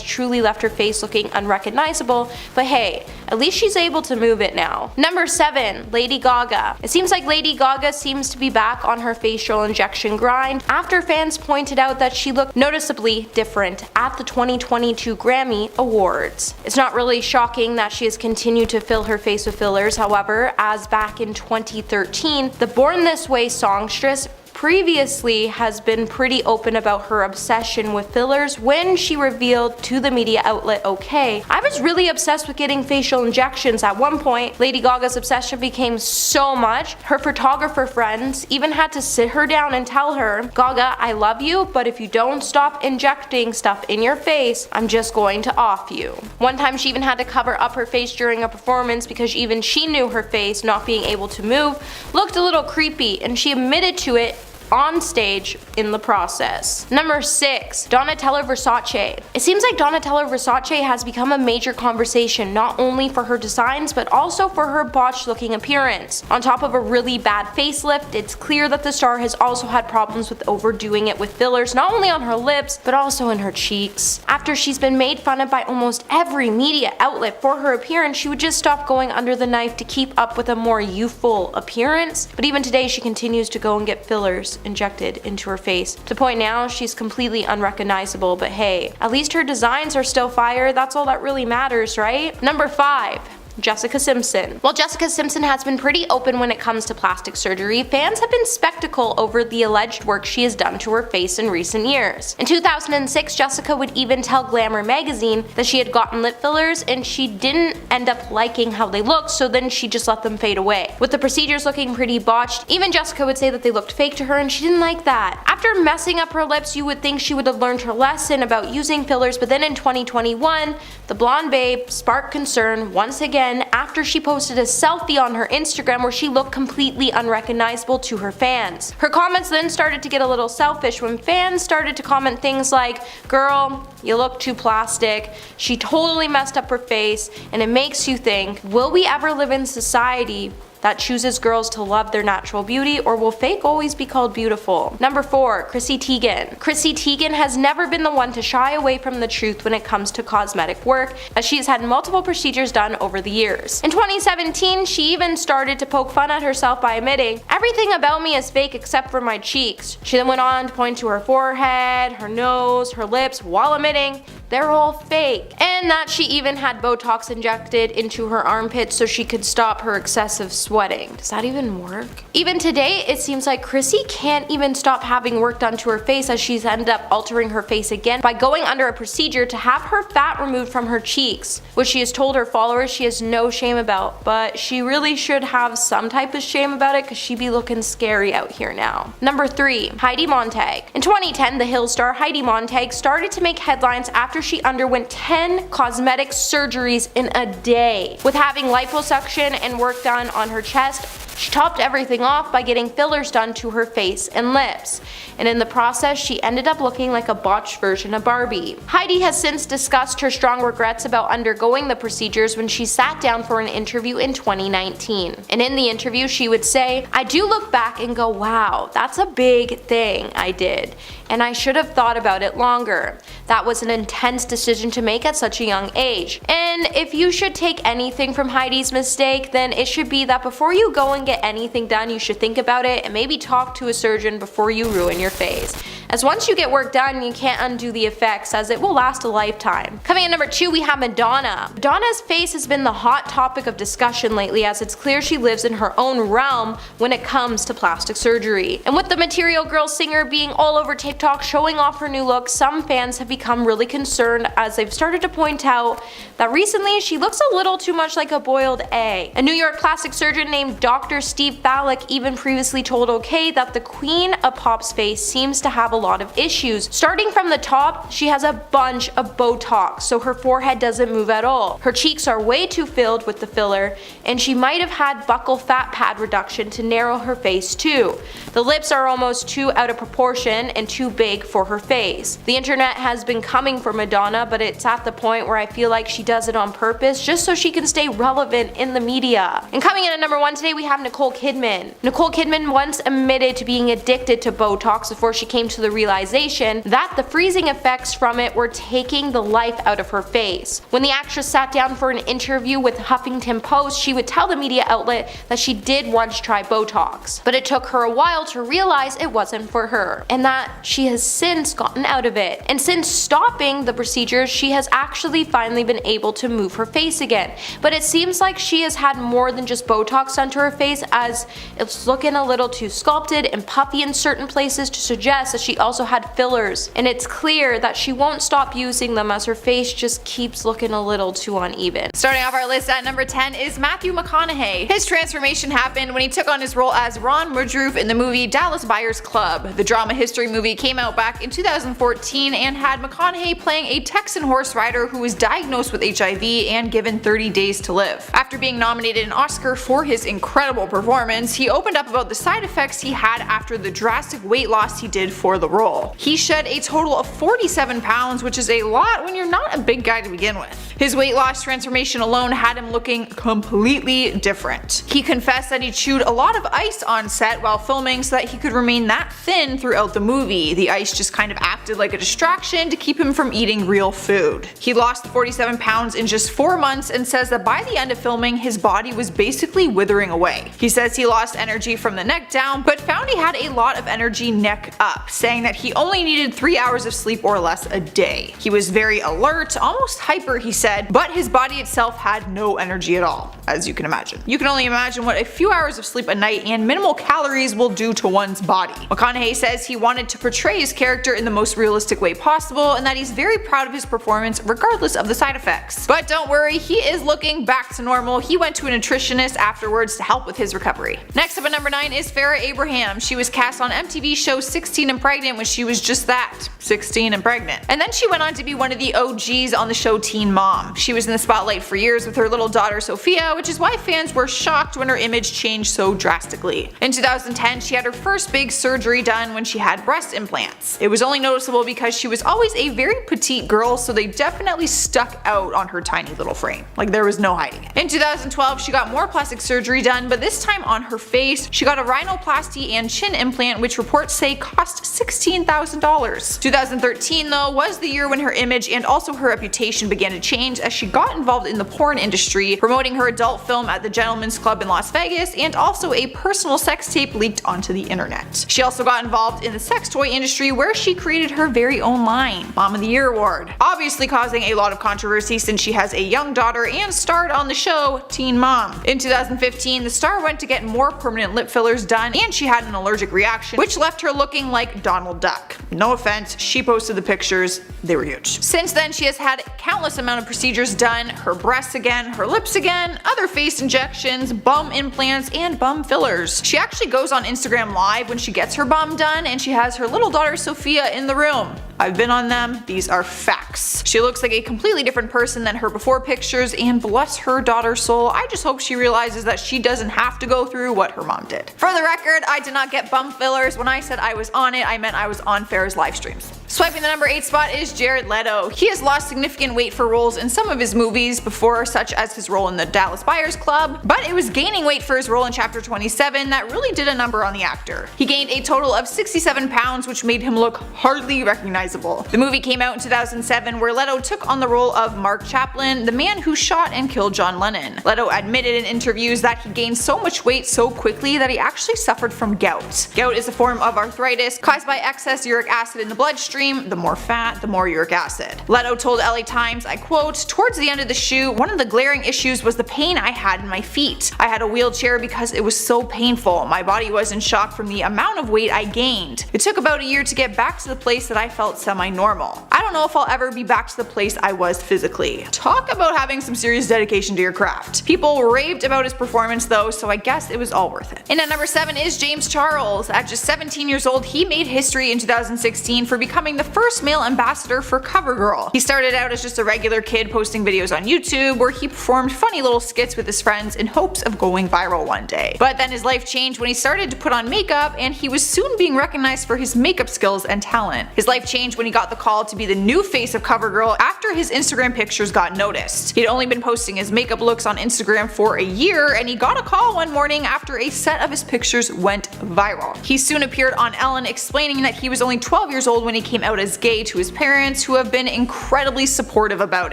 truly left her face looking unrecognizable, but hey, at least she's able to move it now. Number 7. Lady Gaga. It seems like Lady Gaga seems to be back on her facial injection grind after fans pointed out that she looked noticeably different at the 2022 Grammy Awards. It's not really shocking that she has continued to fill her face with fillers, however, as back in 2013, the Born This Way songstress previously has been pretty open about her obsession with fillers when she revealed to the media outlet OK, "I was really obsessed with getting facial injections at one point." Lady Gaga's obsession became so much, her photographer friends even had to sit her down and tell her, "Gaga, I love you, but if you don't stop injecting stuff in your face, I'm just going to off you." One time she even had to cover up her face during a performance because even she knew her face, not being able to move, looked a little creepy, and she admitted to it on stage in the process. Number 6. Donatella Versace. It seems like Donatella Versace has become a major conversation not only for her designs but also for her botched looking appearance. On top of a really bad facelift, it's clear that the star has also had problems with overdoing it with fillers not only on her lips but also in her cheeks. After she's been made fun of by almost every media outlet for her appearance, she would just stop going under the knife to keep up with a more youthful appearance, but even today she continues to go and get fillers injected into her face. To the point now she's completely unrecognizable, but hey, at least her designs are still fire, that's all that really matters, right? Number 5. Jessica Simpson. While Jessica Simpson has been pretty open when it comes to plastic surgery, fans have been skeptical over the alleged work she has done to her face in recent years. In 2006, Jessica would even tell Glamour magazine that she had gotten lip fillers and she didn't end up liking how they looked, so then she just let them fade away. With the procedures looking pretty botched, even Jessica would say that they looked fake to her and she didn't like that. After messing up her lips, you would think she would have learned her lesson about using fillers, but then in 2021, the blonde babe sparked concern once again after she posted a selfie on her Instagram where she looked completely unrecognizable to her fans. Her comments then started to get a little selfish when fans started to comment things like, "Girl, you look too plastic, she totally messed up her face," and it makes you think, will we ever live in society that chooses girls to love their natural beauty, or will fake always be called beautiful? Number 4. Chrissy Teigen. Chrissy Teigen has never been the one to shy away from the truth when it comes to cosmetic work, as she has had multiple procedures done over the years. In 2017, she even started to poke fun at herself by admitting, "Everything about me is fake except for my cheeks." She then went on to point to her forehead, her nose, her lips, while admitting they're all fake, and that she even had Botox injected into her armpits so she could stop her excessive sweating. Does that even work? Even today, it seems like Chrissy can't even stop having work done to her face, as she's ended up altering her face again by going under a procedure to have her fat removed from her cheeks, which she has told her followers she has no shame about, but she really should have some type of shame about it because she be looking scary out here now. Number 3. Heidi Montag. In 2010, the Hill star Heidi Montag started to make headlines after she underwent 10 cosmetic surgeries in a day. With having liposuction and work done on her chest, she topped everything off by getting fillers done to her face and lips, and in the process she ended up looking like a botched version of Barbie. Heidi has since discussed her strong regrets about undergoing the procedures when she sat down for an interview in 2019. And in the interview she would say, "I do look back and go, wow, that's a big thing I did, and I should have thought about it longer. That was an intense decision to make at such a young age." And if you should take anything from Heidi's mistake, then it should be that before you go and get anything done, you should think about it and maybe talk to a surgeon before you ruin your face, as once you get work done you can't undo the effects, as it will last a lifetime. Coming in number 2, we have Madonna. Madonna's face has been the hot topic of discussion lately, as it's clear she lives in her own realm when it comes to plastic surgery. And with the Material Girl singer being all over TikTok showing off her new look, some fans have become really concerned, as they've started to point out that recently she looks a little too much like a boiled egg. A New York plastic surgeon named Dr. Steve Falick even previously told OK that the Queen of Pop's face seems to have a lot of issues. Starting from the top, she has a bunch of Botox, so her forehead doesn't move at all. Her cheeks are way too filled with the filler, and she might have had buccal fat pad reduction to narrow her face too. The lips are almost too out of proportion and too big for her face. The internet has been coming for Madonna, but it's at the point where I feel like she does it on purpose just so she can stay relevant in the media. And coming in at number 1 today, we have Nicole Kidman. Nicole Kidman once admitted to being addicted to Botox before she came to the realization that the freezing effects from it were taking the life out of her face. When the actress sat down for an interview with Huffington Post, she would tell the media outlet that she did once try Botox, but it took her a while to realize it wasn't for her, and that she has since gotten out of it. And since stopping the procedures, she has actually finally been able to move her face again. But it seems like she has had more than just Botox done to her face, as it's looking a little too sculpted and puffy in certain places to suggest that she also had fillers. And it's clear that she won't stop using them as her face just keeps looking a little too uneven. Starting off our list at number 10 is Matthew McConaughey. His transformation happened when he took on his role as Ron Woodruff in the movie Dallas Buyers Club. The drama history movie came out back in 2014 and had McConaughey playing a Texan horse rider who was diagnosed with HIV and given 30 days to live. After being nominated an Oscar for his incredible performance, he opened up about the side effects he had after the drastic weight loss he did for the role. He shed a total of 47 pounds, which is a lot when you're not a big guy to begin with. His weight loss transformation alone had him looking completely different. He confessed that he chewed a lot of ice on set while filming so that he could remain that thin throughout the movie. The ice just kind of acted like a distraction to keep him from eating real food. He lost 47 pounds in just 4 months and says that by the end of filming, his body was basically withering away. He says he lost energy from the neck down, but found he had a lot of energy neck up, saying that he only needed 3 hours of sleep or less a day. He was very alert, almost hyper, he said, but his body itself had no energy at all, as you can imagine. You can only imagine what a few hours of sleep a night and minimal calories will do to one's body. McConaughey says he wanted to portray his character in the most realistic way possible and that he's very proud of his performance regardless of the side effects. But don't worry, he is looking back to normal. He went to a nutritionist afterwards to help with his recovery. Next up at number 9 is Farrah Abraham. She was cast on MTV show 16 and Pregnant when she was just that, 16 and pregnant. And then she went on to be one of the OGs on the show Teen Mom. She was in the spotlight for years with her little daughter Sophia, which is why fans were shocked when her image changed so drastically. In 2010, she had her first big surgery done when she had breast implants. It was only noticeable because she was always a very petite girl, so they definitely stuck out on her tiny little frame. Like there was no hiding it. In 2012, she got more plastic surgery done, but this time on her face. She got a rhinoplasty and chin implant, which reports say cost $16,000. 2013 though was the year when her image and also her reputation began to change as she got involved in the porn industry, promoting her adult film at the Gentleman's Club in Las Vegas and also a personal sex tape leaked onto the internet. She also got involved in the sex toy industry where she created her very own line, Mom of the Year award, obviously causing a lot of controversy since she has a young daughter and starred on the show Teen Mom. In 2015, the star went to get more permanent lip fillers done and she had an allergic reaction which left her looking like Donald Duck. No offense, she posted the pictures, they were huge. Since then, she has had countless amount of procedures done, her breasts again, her lips again, other face injections, bum implants, and bum fillers. She actually goes on Instagram Live when she gets her bum done and she has her little daughter Sophia in the room. I've been on them, these are facts. She looks like a completely different person than her before pictures, and bless her daughter's soul, I just hope she realizes that she doesn't have to go through what her mom did. For the record, I did not get bum fillers. When I said I was on it, I meant I was on Farrah's live streams. Swiping the number 8 spot is Jared Leto. He has lost significant weight for roles in some of his movies before, such as his role in the Dallas Buyers Club, but it was gaining weight for his role in Chapter 27 that really did a number on the actor. He gained a total of 67 pounds, which made him look hardly recognizable. The movie came out in 2007 where Leto took on the role of Mark Chaplin, the man who shot and killed John Lennon. Leto admitted in interviews that he gained so much weight so quickly that he actually suffered from gout. Gout is a form of arthritis caused by excess uric acid in the bloodstream cream, the more fat, the more uric acid. Leto told LA Times, I quote, "Towards the end of the shoot, one of the glaring issues was the pain I had in my feet. I had a wheelchair because it was so painful. My body was in shock from the amount of weight I gained. It took about a year to get back to the place that I felt semi-normal. I don't know if I'll ever be back to the place I was physically." Talk about having some serious dedication to your craft. People raved about his performance though, so I guess it was all worth it. And at number 7 is James Charles. At just 17 years old, he made history in 2016 for becoming the first male ambassador for CoverGirl. He started out as just a regular kid posting videos on YouTube where he performed funny little skits with his friends in hopes of going viral one day. But then his life changed when he started to put on makeup, and he was soon being recognized for his makeup skills and talent. His life changed when he got the call to be the new face of CoverGirl after his Instagram pictures got noticed. He'd only been posting his makeup looks on Instagram for a year, and he got a call one morning after a set of his pictures went viral. He soon appeared on Ellen explaining that he was only 12 years old when he came out as gay to his parents, who have been incredibly supportive about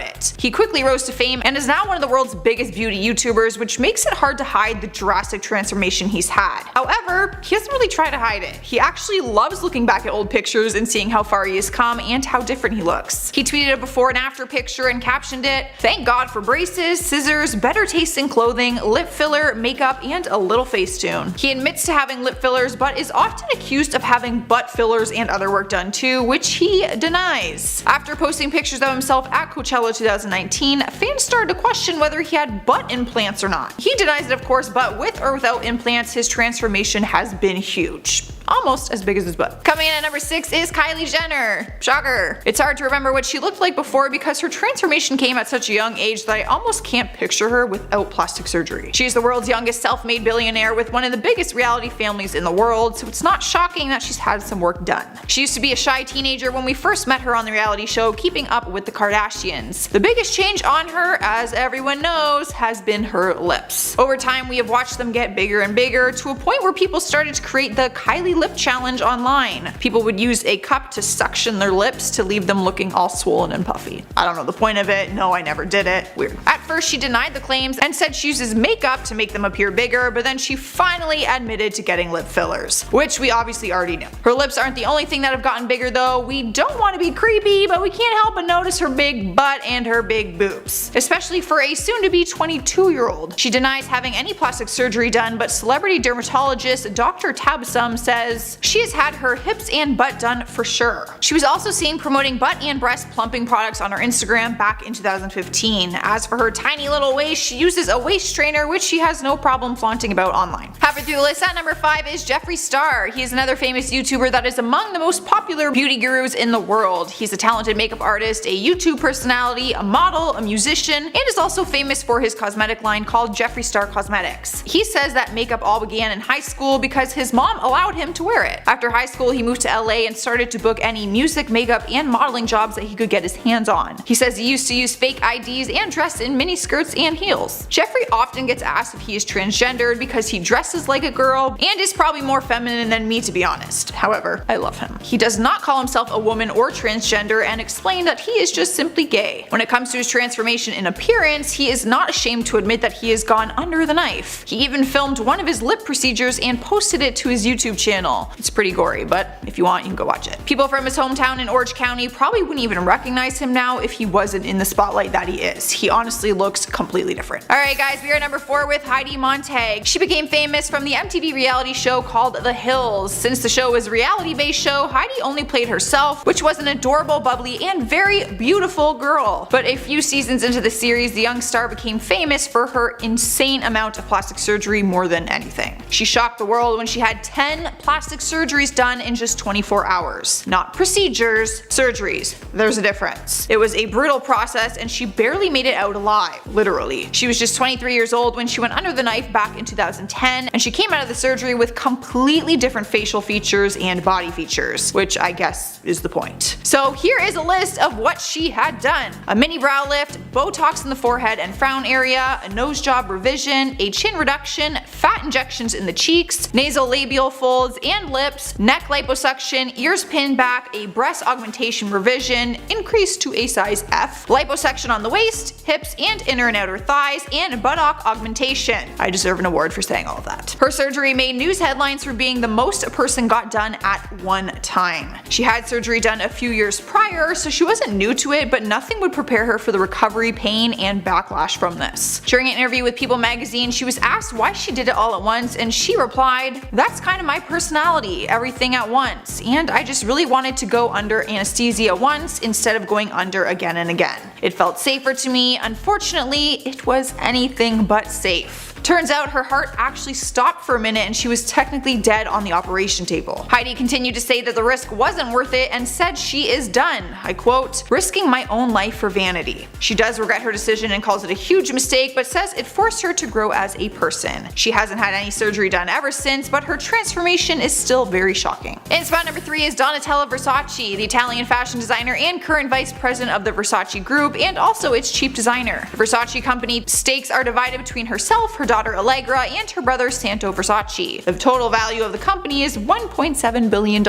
it. He quickly rose to fame and is now one of the world's biggest beauty YouTubers, which makes it hard to hide the drastic transformation he's had. However, he doesn't really try to hide it. He actually loves looking back at old pictures and seeing how far he has come and how different he looks. He tweeted a before and after picture and captioned it, "Thank God for braces, scissors, better taste in clothing, lip filler, makeup, and a little Facetune." He admits to having lip fillers but is often accused of having butt fillers and other work done too, which he denies. After posting pictures of himself at Coachella 2019, fans started to question whether he had butt implants or not. He denies it of course, but with or without implants, his transformation has been huge. Almost as big as his butt. Coming in at number 6 is Kylie Jenner. Shocker. It's hard to remember what she looked like before because her transformation came at such a young age that I almost can't picture her without plastic surgery. She is the world's youngest self-made billionaire with one of the biggest reality families in the world, so it's not shocking that she's had some work done. She used to be a shy teenager when we first met her on the reality show Keeping Up with the Kardashians. The biggest change on her, as everyone knows, has been her lips. Over time, we have watched them get bigger and bigger to a point where people started to create the Kylie lip challenge online. People would use a cup to suction their lips to leave them looking all swollen and puffy. I don't know the point of it. No, I never did it. Weird. At first, she denied the claims and said she uses makeup to make them appear bigger, but then she finally admitted to getting lip fillers, which we obviously already knew. Her lips aren't the only thing that have gotten bigger though. We don't want to be creepy, but we can't help but notice her big butt and her big boobs, especially for a soon-to-be 22-year-old. She denies having any plastic surgery done, but celebrity dermatologist Dr. Tabsum says she has had her hips and butt done for sure. She was also seen promoting butt and breast plumping products on her Instagram back in 2015. As for her tiny little waist, she uses a waist trainer, which she has no problem flaunting about online. Halfway through the list at number 5 is Jeffree Star. He is another famous YouTuber that is among the most popular beauty gurus in the world. He's a talented makeup artist, a YouTube personality, a model, a musician, and is also famous for his cosmetic line called Jeffree Star Cosmetics. He says that makeup all began in high school because his mom allowed him to wear it. After high school, he moved to LA and started to book any music, makeup, and modeling jobs that he could get his hands on. He says he used to use fake IDs and dress in mini skirts and heels. Jeffree often gets asked if he is transgendered because he dresses like a girl and is probably more feminine than me, to be honest. However, I love him. He does not call himself a woman or transgender and explain that he is just simply gay. When it comes to his transformation in appearance, he is not ashamed to admit that he has gone under the knife. He even filmed one of his lip procedures and posted it to his YouTube channel. It's pretty gory, but if you want, you can go watch it. People from his hometown in Orange County probably wouldn't even recognize him now if he wasn't in the spotlight that he is. He honestly looks completely different. Alright guys, we are at number 4 with Heidi Montag. She became famous from the MTV reality show called The Hills. Since the show was a reality-based show, Heidi only played herself, which was an adorable, bubbly, and very beautiful girl. But a few seasons into the series, the young star became famous for her insane amount of plastic surgery more than anything. She shocked the world when she had 10 plastic surgeries done in just 24 hours. Not procedures, surgeries. There's a difference. It was a brutal process and she barely made it out alive, literally. She was just 23 years old when she went under the knife back in 2010, and she came out of the surgery with completely different facial features and body features, which I guess is the point. So here is a list of what she had done. A mini brow lift, Botox in the forehead and frown area, a nose job revision, a chin reduction, fat injections in the cheeks, nasal labial folds, and lips, neck liposuction, ears pinned back, a breast augmentation revision, increased to a size F, liposuction on the waist, hips and inner and outer thighs, and buttock augmentation. I deserve an award for saying all of that. Her surgery made news headlines for being the most a person got done at one time. She had surgery done a few years prior, so she wasn't new to it, but nothing would prepare her for the recovery, pain, and backlash from this. During an interview with People magazine, she was asked why she did it all at once, and she replied, "That's kind of my personality, everything at once, and I just really wanted to go under anesthesia once instead of going under again and again. It felt safer to me. Unfortunately, it was anything but safe." Turns out her heart actually stopped for a minute and she was technically dead on the operation table. Heidi continued to say that the risk wasn't worth it and said she is done. I quote, "Risking my own life for vanity." She does regret her decision and calls it a huge mistake, but says it forced her to grow as a person. She hasn't had any surgery done ever since, but her transformation is still very shocking. In spot number 3 is Donatella Versace, the Italian fashion designer and current vice president of the Versace group and also its chief designer. The Versace company stakes are divided between herself, her daughter Allegra, and her brother Santo Versace. The total value of the company is $1.7 billion,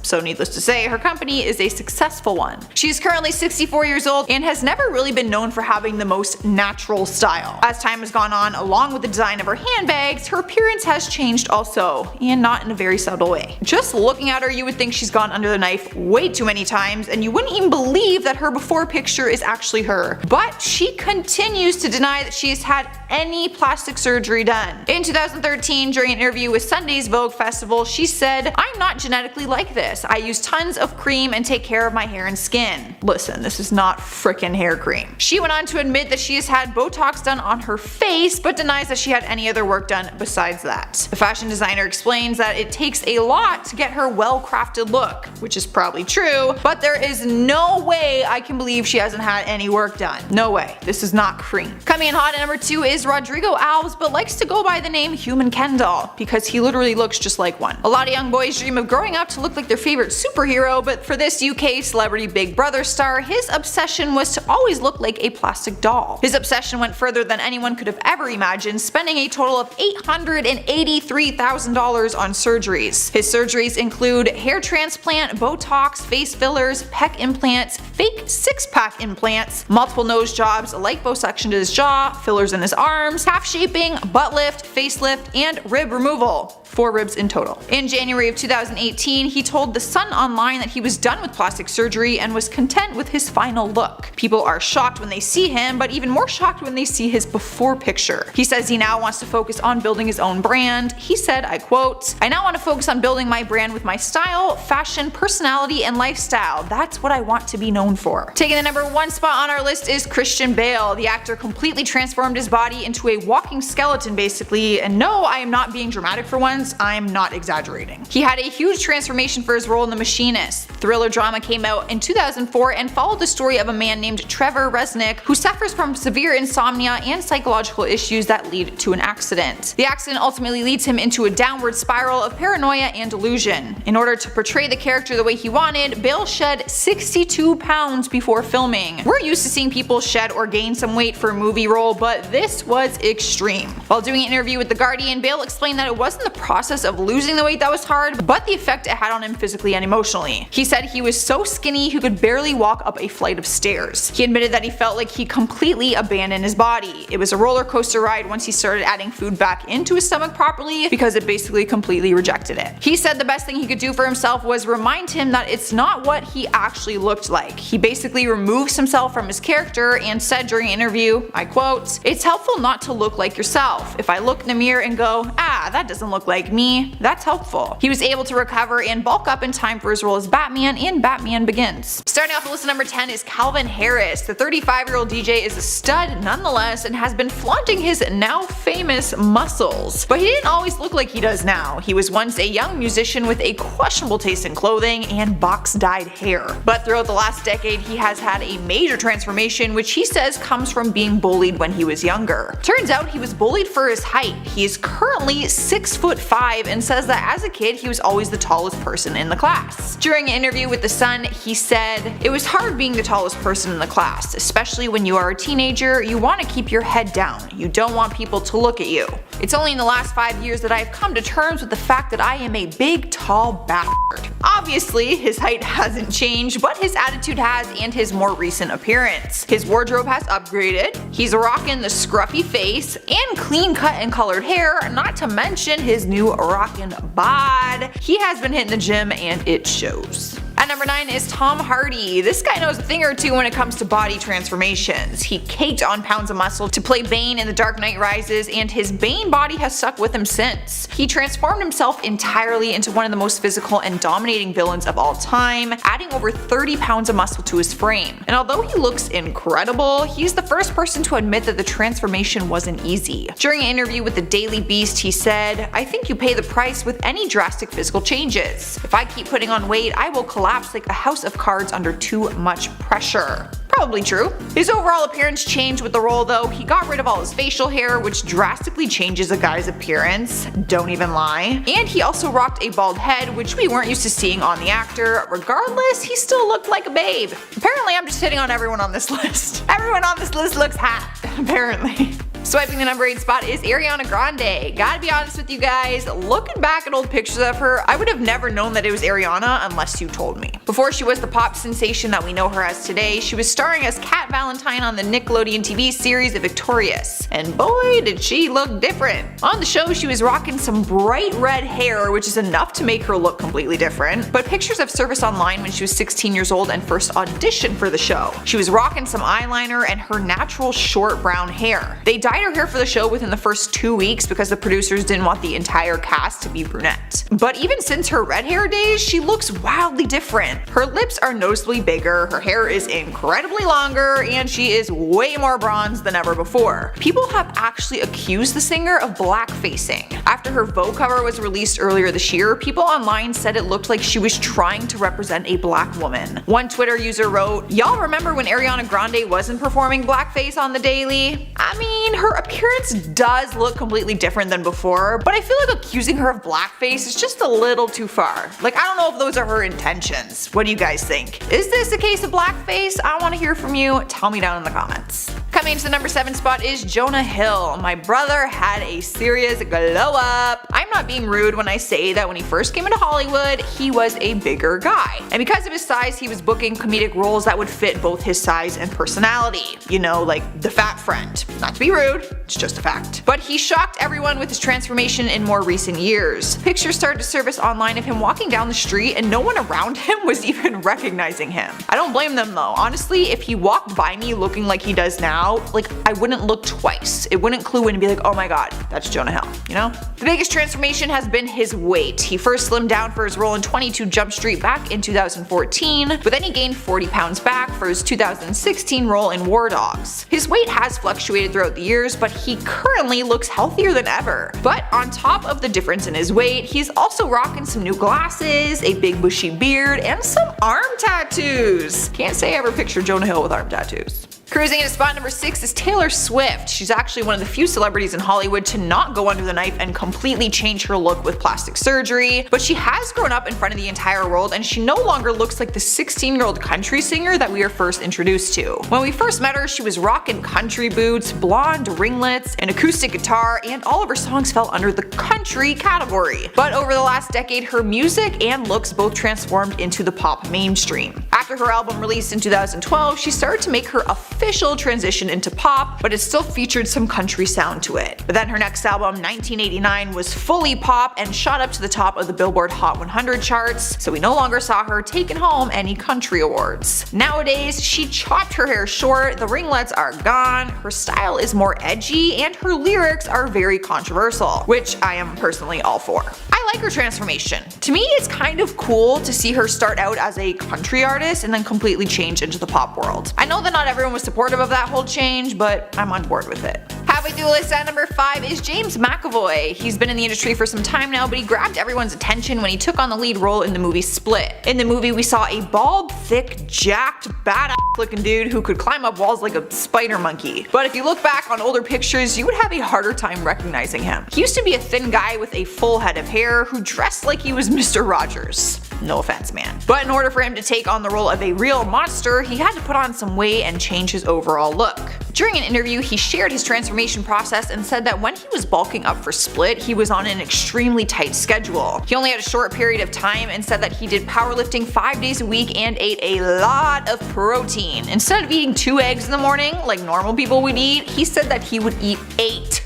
so needless to say, her company is a successful one. She is currently 64 years old and has never really been known for having the most natural style. As time has gone on, along with the design of her handbags, her appearance has changed also, and not in a very subtle way. Just looking at her, you would think she's gone under the knife way too many times, and you wouldn't even believe that her before picture is actually her. But she continues to deny that she has had any plastic surgery done. In 2013, during an interview with Sunday's Vogue Festival, she said, "I'm not genetically like this. I use tons of cream and take care of my hair and skin." Listen, this is not frickin' hair cream. She went on to admit that she has had Botox done on her face, but denies that she had any other work done besides that. The fashion designer explains that it takes a lot to get her well-crafted look, which is probably true, but there is no way I can believe she hasn't had any work done. No way. This is not cream. Coming in hot at number 2 is Rodrigo Alves, but likes to go by the name Human Ken doll because he literally looks just like one. A lot of young boys dream of growing up to look like their favorite superhero, but for this UK celebrity Big Brother star, his obsession was to always look like a plastic doll. His obsession went further than anyone could have ever imagined, spending a total of $883,000 on surgeries. His surgeries include hair transplant, Botox, face fillers, pec implants, fake six-pack implants, multiple nose jobs, liposuction to his jaw, fillers in his arms, half shaping, butt lift, facelift, and rib removal. 4 ribs in total. In January of 2018, he told The Sun online that he was done with plastic surgery and was content with his final look. People are shocked when they see him, but even more shocked when they see his before picture. He says he now wants to focus on building his own brand. He said, I quote, "I now want to focus on building my brand with my style, fashion, personality, and lifestyle. That's what I want to be known for." Taking the number 1 spot on our list is Christian Bale. The actor completely transformed his body into a walking skeleton basically, and no, I am not being dramatic for once. I'm not exaggerating. He had a huge transformation for his role in The Machinist. Thriller drama came out in 2004 and followed the story of a man named Trevor Resnick who suffers from severe insomnia and psychological issues that lead to an accident. The accident ultimately leads him into a downward spiral of paranoia and delusion. In order to portray the character the way he wanted, Bale shed 62 pounds before filming. We're used to seeing people shed or gain some weight for a movie role, but this was extreme. While doing an interview with The Guardian, Bale explained that it wasn't the process of losing the weight that was hard, but the effect it had on him physically and emotionally. He said he was so skinny he could barely walk up a flight of stairs. He admitted that he felt like he completely abandoned his body. It was a roller coaster ride once he started adding food back into his stomach properly because it basically completely rejected it. He said the best thing he could do for himself was remind him that it's not what he actually looked like. He basically removes himself from his character and said during an interview, I quote, "It's helpful not to look like yourself. If I look in the mirror and go, that doesn't look like me, that's helpful." He was able to recover and bulk up in time for his role as Batman in Batman Begins. Starting off the list at number 10 is Calvin Harris. The 35-year-old DJ is a stud nonetheless and has been flaunting his now famous muscles. But he didn't always look like he does now. He was once a young musician with a questionable taste in clothing and box-dyed hair. But throughout the last decade, he has had a major transformation, which he says comes from being bullied when he was younger. Turns out he was bullied for his height. He is currently 6'5" and says that as a kid he was always the tallest person in the class. During an interview with The Sun, he said, "It was hard being the tallest person in the class, especially when you are a teenager. You want to keep your head down. You don't want people to look at you." It's only in the last 5 years that I have come to terms with the fact that I am a big, tall bastard. Obviously, his height hasn't changed, but his attitude has, and his more recent appearance. His wardrobe has upgraded, he's rocking the scruffy face, and clean cut and colored hair, not to mention his new rockin' bod. He has been hitting the gym and it shows. At number 9 is Tom Hardy. This guy knows a thing or two when it comes to body transformations. He caked on pounds of muscle to play Bane in The Dark Knight Rises, and his Bane body has stuck with him since. He transformed himself entirely into one of the most physical and dominating villains of all time, adding over 30 pounds of muscle to his frame. And although he looks incredible, he's the first person to admit that the transformation wasn't easy. During an interview with the Daily Beast, he said, "I think you pay the price with any drastic physical changes. If I keep putting on weight, I will collapse like a house of cards under too much pressure." Probably true. His overall appearance changed with the role though. He got rid of all his facial hair, which drastically changes a guy's appearance. Don't even lie. And he also rocked a bald head, which we weren't used to seeing on the actor. Regardless, he still looked like a babe. Apparently I'm just hitting on everyone on this list. Everyone on this list looks hot, apparently. Swiping the number 8 spot is Ariana Grande. Gotta be honest with you guys, looking back at old pictures of her, I would have never known that it was Ariana unless you told me. Before she was the pop sensation that we know her as today, she was starring as Kat Valentine on the Nickelodeon TV series The Victorious. And boy, did she look different. On the show, she was rocking some bright red hair, which is enough to make her look completely different. But pictures have surfaced online when she was 16 years old and first auditioned for the show. She was rocking some eyeliner and her natural short brown hair. They dyed her hair for the show within the first 2 weeks because the producers didn't want the entire cast to be brunette. But even since her red hair days, she looks wildly different. Her lips are noticeably bigger, her hair is incredibly longer, and she is way more bronzed than ever before. People have actually accused the singer of blackfacing. After her Vogue cover was released earlier this year, people online said it looked like she was trying to represent a black woman. One Twitter user wrote, "Y'all remember when Ariana Grande wasn't performing blackface on The Daily? I mean, her appearance does look completely different than before, but I feel like accusing her of blackface is just a little too far. Like, I don't know if those are her intentions. What do you guys think? Is this a case of blackface? I want to hear from you. Tell me down in the comments." Coming to the number 7 spot is Jonah Hill. My brother had a serious glow up. I'm not being rude when I say that when he first came into Hollywood, he was a bigger guy. And because of his size, he was booking comedic roles that would fit both his size and personality. You know, like the fat friend. Not to be rude, it's just a fact. But he shocked everyone with his transformation in more recent years. Pictures started to surface online of him walking down the street and no one around him was even recognizing him. I don't blame them though. Honestly, if he walked by me looking like he does now, like I wouldn't look twice. It wouldn't clue in and be like, oh my god, that's Jonah Hill, you know? The biggest transformation has been his weight. He first slimmed down for his role in 22 Jump Street back in 2014, but then he gained 40 pounds back for his 2016 role in War Dogs. His weight has fluctuated throughout the years, but he currently looks healthier than ever. But on top of the difference in his weight, he's also rocking some new glasses, a big bushy beard, and some arm tattoos. Can't say I ever pictured Jonah Hill with arm tattoos. Cruising into spot number 6 is Taylor Swift. She's actually one of the few celebrities in Hollywood to not go under the knife and completely change her look with plastic surgery, but she has grown up in front of the entire world and she no longer looks like the 16-year-old country singer that we were first introduced to. When we first met her, she was rocking country boots, blonde ringlets, an acoustic guitar, and all of her songs fell under the country category. But over the last decade, her music and looks both transformed into the pop mainstream. After her album released in 2012, she started to make her official transition into pop, but it still featured some country sound to it. But then her next album, 1989, was fully pop and shot up to the top of the Billboard Hot 100 charts, so we no longer saw her taking home any country awards. Nowadays, she chopped her hair short, the ringlets are gone, her style is more edgy, and her lyrics are very controversial, which I am personally all for. I like her transformation. To me, it's kind of cool to see her start out as a country artist and then completely change into the pop world. I know that not everyone was supportive of that whole change, but I'm on board with it. Halfway through the list at number 5 is James McAvoy. He's been in the industry for some time now, but he grabbed everyone's attention when he took on the lead role in the movie Split. In the movie, we saw a bald, thick, jacked, badass looking dude who could climb up walls like a spider monkey. But if you look back on older pictures, you would have a harder time recognizing him. He used to be a thin guy with a full head of hair who dressed like he was Mr. Rogers. No offense, man. But in order for him to take on the role of a real monster, he had to put on some weight and change his overall look. During an interview, he shared his transformation process and said that when he was bulking up for Split, he was on an extremely tight schedule. He only had a short period of time and said that he did powerlifting 5 days a week and ate a lot of protein. Instead of eating 2 eggs in the morning like normal people would eat, he said that he would eat 8.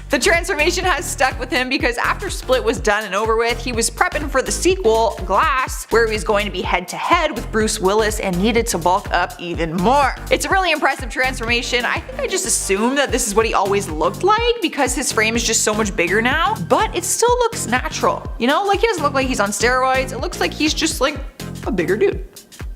The transformation has stuck with him because after Split was done and over with, he was prepping for the sequel, Glass, where he was going to be head to head with Bruce Willis and needed to bulk up even more. It's a really impressive transformation. I think I just assumed that this is what he always looked like because his frame is just so much bigger now, but it still looks natural. You know, like he doesn't look like he's on steroids, it looks like he's just like a bigger dude.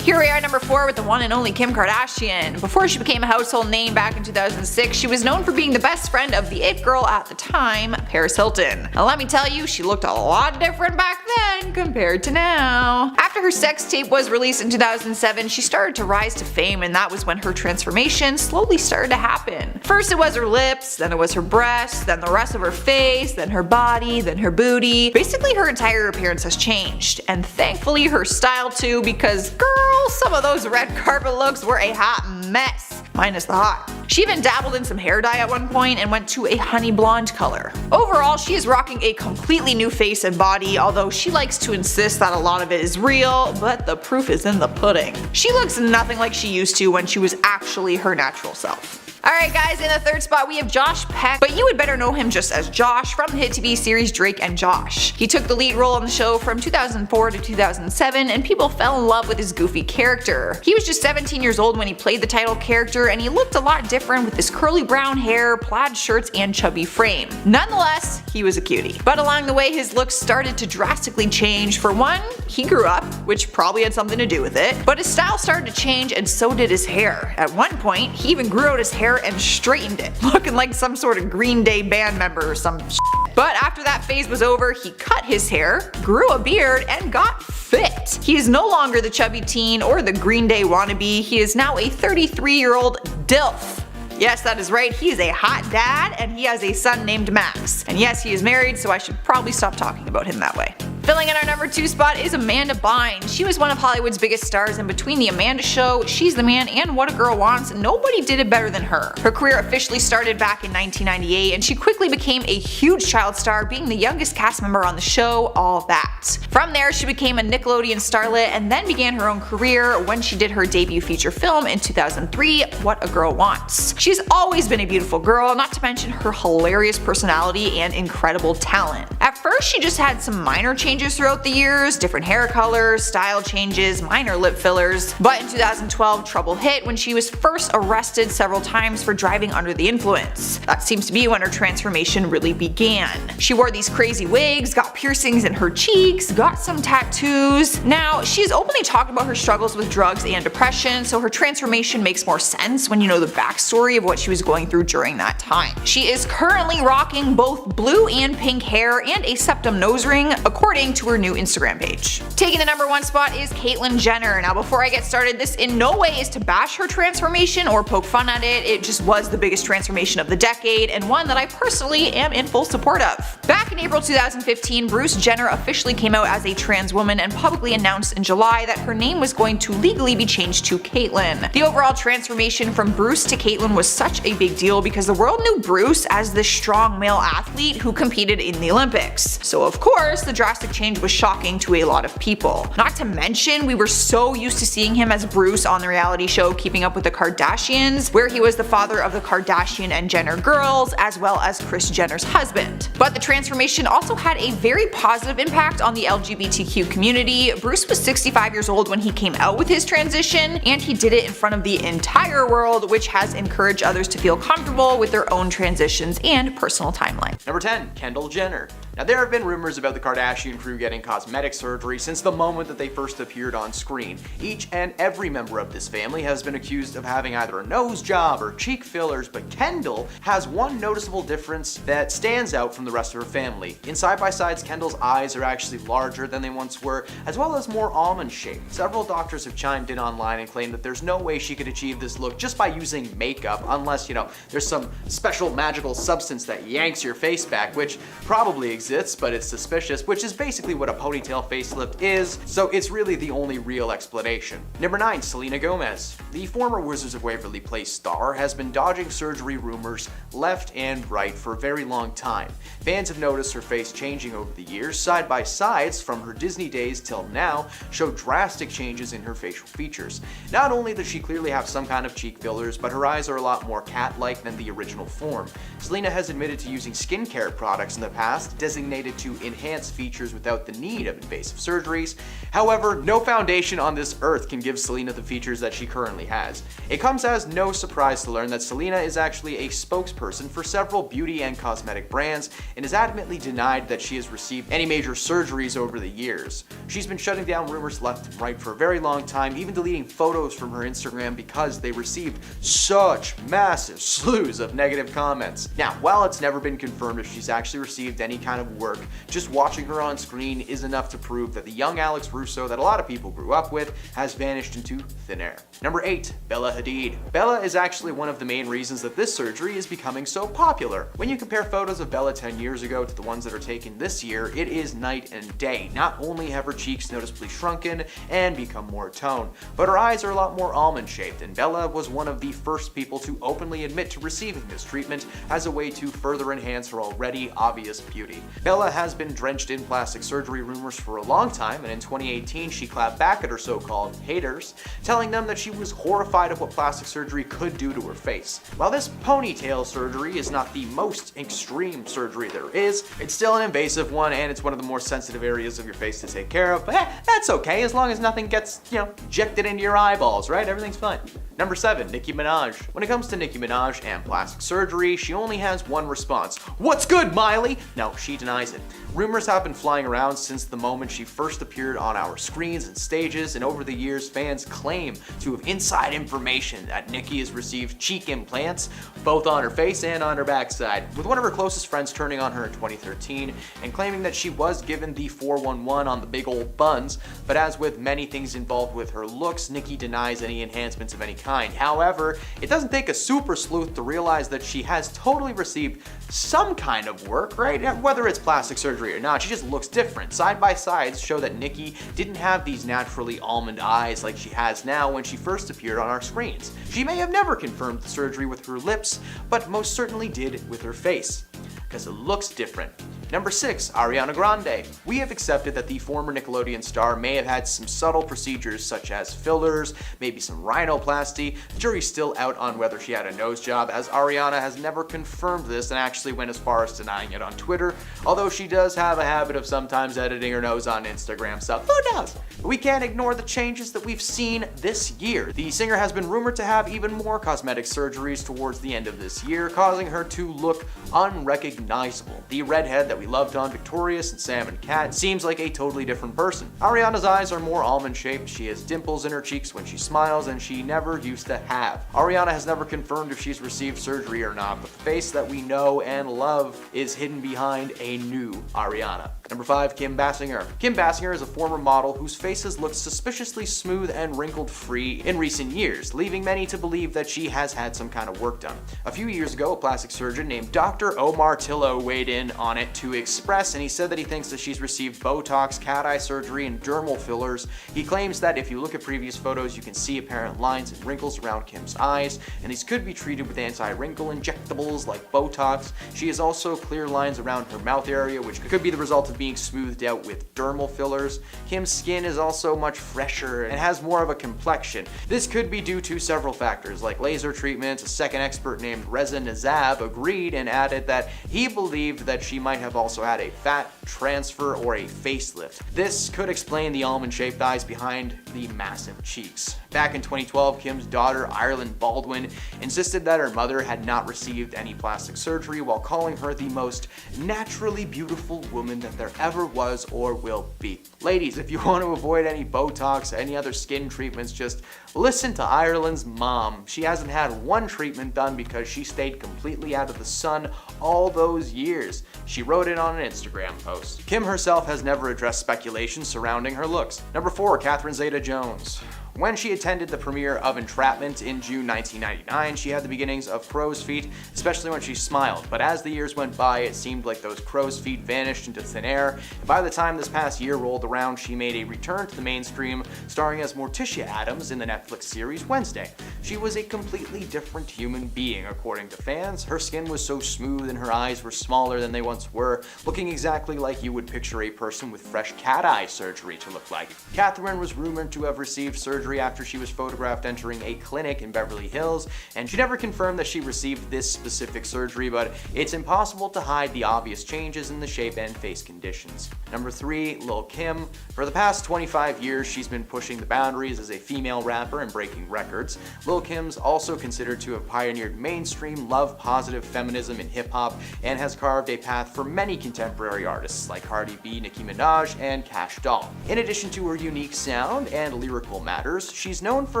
Here we are at number 4 with the one and only Kim Kardashian. Before she became a household name back in 2006, she was known for being the best friend of the it girl at the time, Paris Hilton. Now let me tell you, she looked a lot different back then compared to now. After her sex tape was released in 2007, she started to rise to fame, and that was when her transformation slowly started to happen. First it was her lips, then it was her breasts, then the rest of her face, then her body, then her booty. Basically her entire appearance has changed, and thankfully her style too, because girl, some of those red carpet looks were a hot mess, minus the hot. She even dabbled in some hair dye at one point and went to a honey blonde color. Overall, she is rocking a completely new face and body, although she likes to insist that a lot of it is real, but the proof is in the pudding. She looks nothing like she used to when she was actually her natural self. Alright guys, in the 3rd spot we have Josh Peck, but you would better know him just as Josh from the hit TV series Drake and Josh. He took the lead role on the show from 2004 to 2007 and people fell in love with his goofy character. He was just 17 years old when he played the title character and he looked a lot different with his curly brown hair, plaid shirts, and chubby frame. Nonetheless, he was a cutie. But along the way his looks started to drastically change. For one, he grew up, which probably had something to do with it, but his style started to change and so did his hair. At one point, he even grew out his hair and straightened it, looking like some sort of Green Day band member or some shit. But after that phase was over, he cut his hair, grew a beard, and got fit. He is no longer the chubby teen or the Green Day wannabe, he is now a 33-year-old DILF. Yes, that is right, he is a hot dad and he has a son named Max. And yes, he is married, so I should probably stop talking about him that way. Filling in our number 2 spot is Amanda Bynes. She was one of Hollywood's biggest stars, and between The Amanda Show, She's the Man, and What a Girl Wants, nobody did it better than her. Her career officially started back in 1998, and she quickly became a huge child star, being the youngest cast member on the show, All That. From there, she became a Nickelodeon starlet, and then began her own career when she did her debut feature film in 2003, What a Girl Wants. She's always been a beautiful girl, not to mention her hilarious personality and incredible talent. At first, she just had some minor changes throughout the years, different hair colors, style changes, minor lip fillers, but in 2012 trouble hit when she was first arrested several times for driving under the influence. That seems to be when her transformation really began. She wore these crazy wigs, got piercings in her cheeks, got some tattoos. Now, she's openly talked about her struggles with drugs and depression, so her transformation makes more sense when you know the backstory of what she was going through during that time. She is currently rocking both blue and pink hair and a septum nose ring, according to her new Instagram page. Taking the number 1 spot is Caitlyn Jenner. Now before I get started, this in no way is to bash her transformation or poke fun at it, it just was the biggest transformation of the decade and one that I personally am in full support of. Back in April 2015, Bruce Jenner officially came out as a trans woman and publicly announced in July that her name was going to legally be changed to Caitlyn. The overall transformation from Bruce to Caitlyn was such a big deal because the world knew Bruce as the strong male athlete who competed in the Olympics. So of course, the drastic change was shocking to a lot of people. Not to mention, we were so used to seeing him as Bruce on the reality show Keeping Up with the Kardashians, where he was the father of the Kardashian and Jenner girls, as well as Kris Jenner's husband. But the transformation also had a very positive impact on the LGBTQ community. Bruce was 65 years old when he came out with his transition, and he did it in front of the entire world, which has encouraged others to feel comfortable with their own transitions and personal timeline. Number 10, Kendall Jenner. Now there have been rumors about the Kardashian crew getting cosmetic surgery since the moment that they first appeared on screen. Each and every member of this family has been accused of having either a nose job or cheek fillers, but Kendall has one noticeable difference that stands out from the rest of her family. In side-by-sides, Kendall's eyes are actually larger than they once were, as well as more almond-shaped. Several doctors have chimed in online and claimed that there's no way she could achieve this look just by using makeup, unless, there's some special magical substance that yanks your face back, which probably exists exists, but it's suspicious, which is basically what a ponytail facelift is, so it's really the only real explanation. Number 9, Selena Gomez. The former Wizards of Waverly Place star has been dodging surgery rumors left and right for a very long time. Fans have noticed her face changing over the years. Side-by-sides from her Disney days till now show drastic changes in her facial features. Not only does she clearly have some kind of cheek fillers, but her eyes are a lot more cat-like than the original form. Selena has admitted to using skincare products in the past designated to enhance features without the need of invasive surgeries. However, no foundation on this earth can give Selena the features that she currently has. It comes as no surprise to learn that Selena is actually a spokesperson for several beauty and cosmetic brands and has adamantly denied that she has received any major surgeries over the years. She's been shutting down rumors left and right for a very long time, even deleting photos from her Instagram because they received such massive slews of negative comments. Now, while it's never been confirmed if she's actually received any kind of work, just watching her on screen is enough to prove that the young Alex Russo that a lot of people grew up with has vanished into thin air. Number 8, Bella Hadid. Bella is actually one of the main reasons that this surgery is becoming so popular. When you compare photos of Bella 10 years ago to the ones that are taken this year, it is night and day. Not only have her cheeks noticeably shrunken and become more toned, but her eyes are a lot more almond shaped, and Bella was one of the first people to openly admit to receiving this treatment as a way to further enhance her already obvious beauty. Bella has been drenched in plastic surgery rumors for a long time, and in 2018 she clapped back at her so-called haters, telling them that she was horrified of what plastic surgery could do to her face. While this ponytail surgery is not the most extreme surgery there is, it's still an invasive one, and it's one of the more sensitive areas of your face to take care of, but that's okay as long as nothing gets, injected into your eyeballs, right? Everything's fine. Number 7, Nicki Minaj. When it comes to Nicki Minaj and plastic surgery, she only has one response. What's good, Miley? No, she denies it. Rumors have been flying around since the moment she first appeared on our screens and stages, and over the years, fans claim to have inside information that Nicki has received cheek implants, both on her face and on her backside, with one of her closest friends turning on her in 2013 and claiming that she was given the 411 on the big old buns, but as with many things involved with her looks, Nicki denies any enhancements of any kind. However, it doesn't take a super sleuth to realize that she has totally received some kind of work, right? Whether it's plastic surgery or not, she just looks different. Side-by-sides show that Nicki didn't have these naturally almond eyes like she has now when she first appeared on our screens. She may have never confirmed the surgery with her lips, but most certainly did with her face, because it looks different. Number 6, Ariana Grande. We have accepted that the former Nickelodeon star may have had some subtle procedures such as fillers, maybe some rhinoplasty. The jury's still out on whether she had a nose job, as Ariana has never confirmed this and actually went as far as denying it on Twitter, although she does have a habit of sometimes editing her nose on Instagram, so who knows? But we can't ignore the changes that we've seen this year. The singer has been rumored to have even more cosmetic surgeries towards the end of this year, causing her to look unrecognizable. The redhead that we loved on Victorious and Sam and Cat seems like a totally different person. Ariana's eyes are more almond shaped, she has dimples in her cheeks when she smiles, and she never used to have. Ariana has never confirmed if she's received surgery or not, but the face that we know and love is hidden behind a new Ariana. Number 5, Kim Basinger. Kim Basinger is a former model whose face has looked suspiciously smooth and wrinkled free in recent years, leaving many to believe that she has had some kind of work done. A few years ago, a plastic surgeon named Dr. Omar Tillo weighed in on it to express, and he said that he thinks that she's received Botox, cat eye surgery, and dermal fillers. He claims that if you look at previous photos, you can see apparent lines and wrinkles around Kim's eyes, and these could be treated with anti-wrinkle injectables like Botox. She has also clear lines around her mouth area, which could be the result of being smoothed out with dermal fillers. Kim's skin is also much fresher and has more of a complexion. This could be due to several factors like laser treatments. A second expert named Reza Nazab agreed and added that he believed that she might have also had a fat transfer or a facelift. This could explain the almond-shaped eyes behind the massive cheeks. Back in 2012, Kim's daughter, Ireland Baldwin, insisted that her mother had not received any plastic surgery while calling her the most naturally beautiful woman that there ever was or will be. Ladies, if you want to avoid any Botox, any other skin treatments, just listen to Ireland's mom. She hasn't had one treatment done because she stayed completely out of the sun all those years. She wrote it on an Instagram post. Kim herself has never addressed speculation surrounding her looks. Number 4, Catherine Zeta-Jones. When she attended the premiere of Entrapment in June 1999, she had the beginnings of crow's feet, especially when she smiled, but as the years went by, it seemed like those crow's feet vanished into thin air, and by the time this past year rolled around, she made a return to the mainstream, starring as Morticia Addams in the Netflix series Wednesday. She was a completely different human being, according to fans. Her skin was so smooth and her eyes were smaller than they once were, looking exactly like you would picture a person with fresh cat eye surgery to look like. Catherine was rumored to have received surgery after she was photographed entering a clinic in Beverly Hills, and she never confirmed that she received this specific surgery, but it's impossible to hide the obvious changes in the shape and face conditions. Number 3, Lil' Kim. For the past 25 years, she's been pushing the boundaries as a female rapper and breaking records. Lil' Kim's also considered to have pioneered mainstream love-positive feminism in hip-hop and has carved a path for many contemporary artists like Cardi B, Nicki Minaj, and Cash Doll. In addition to her unique sound and lyrical matters, she's known for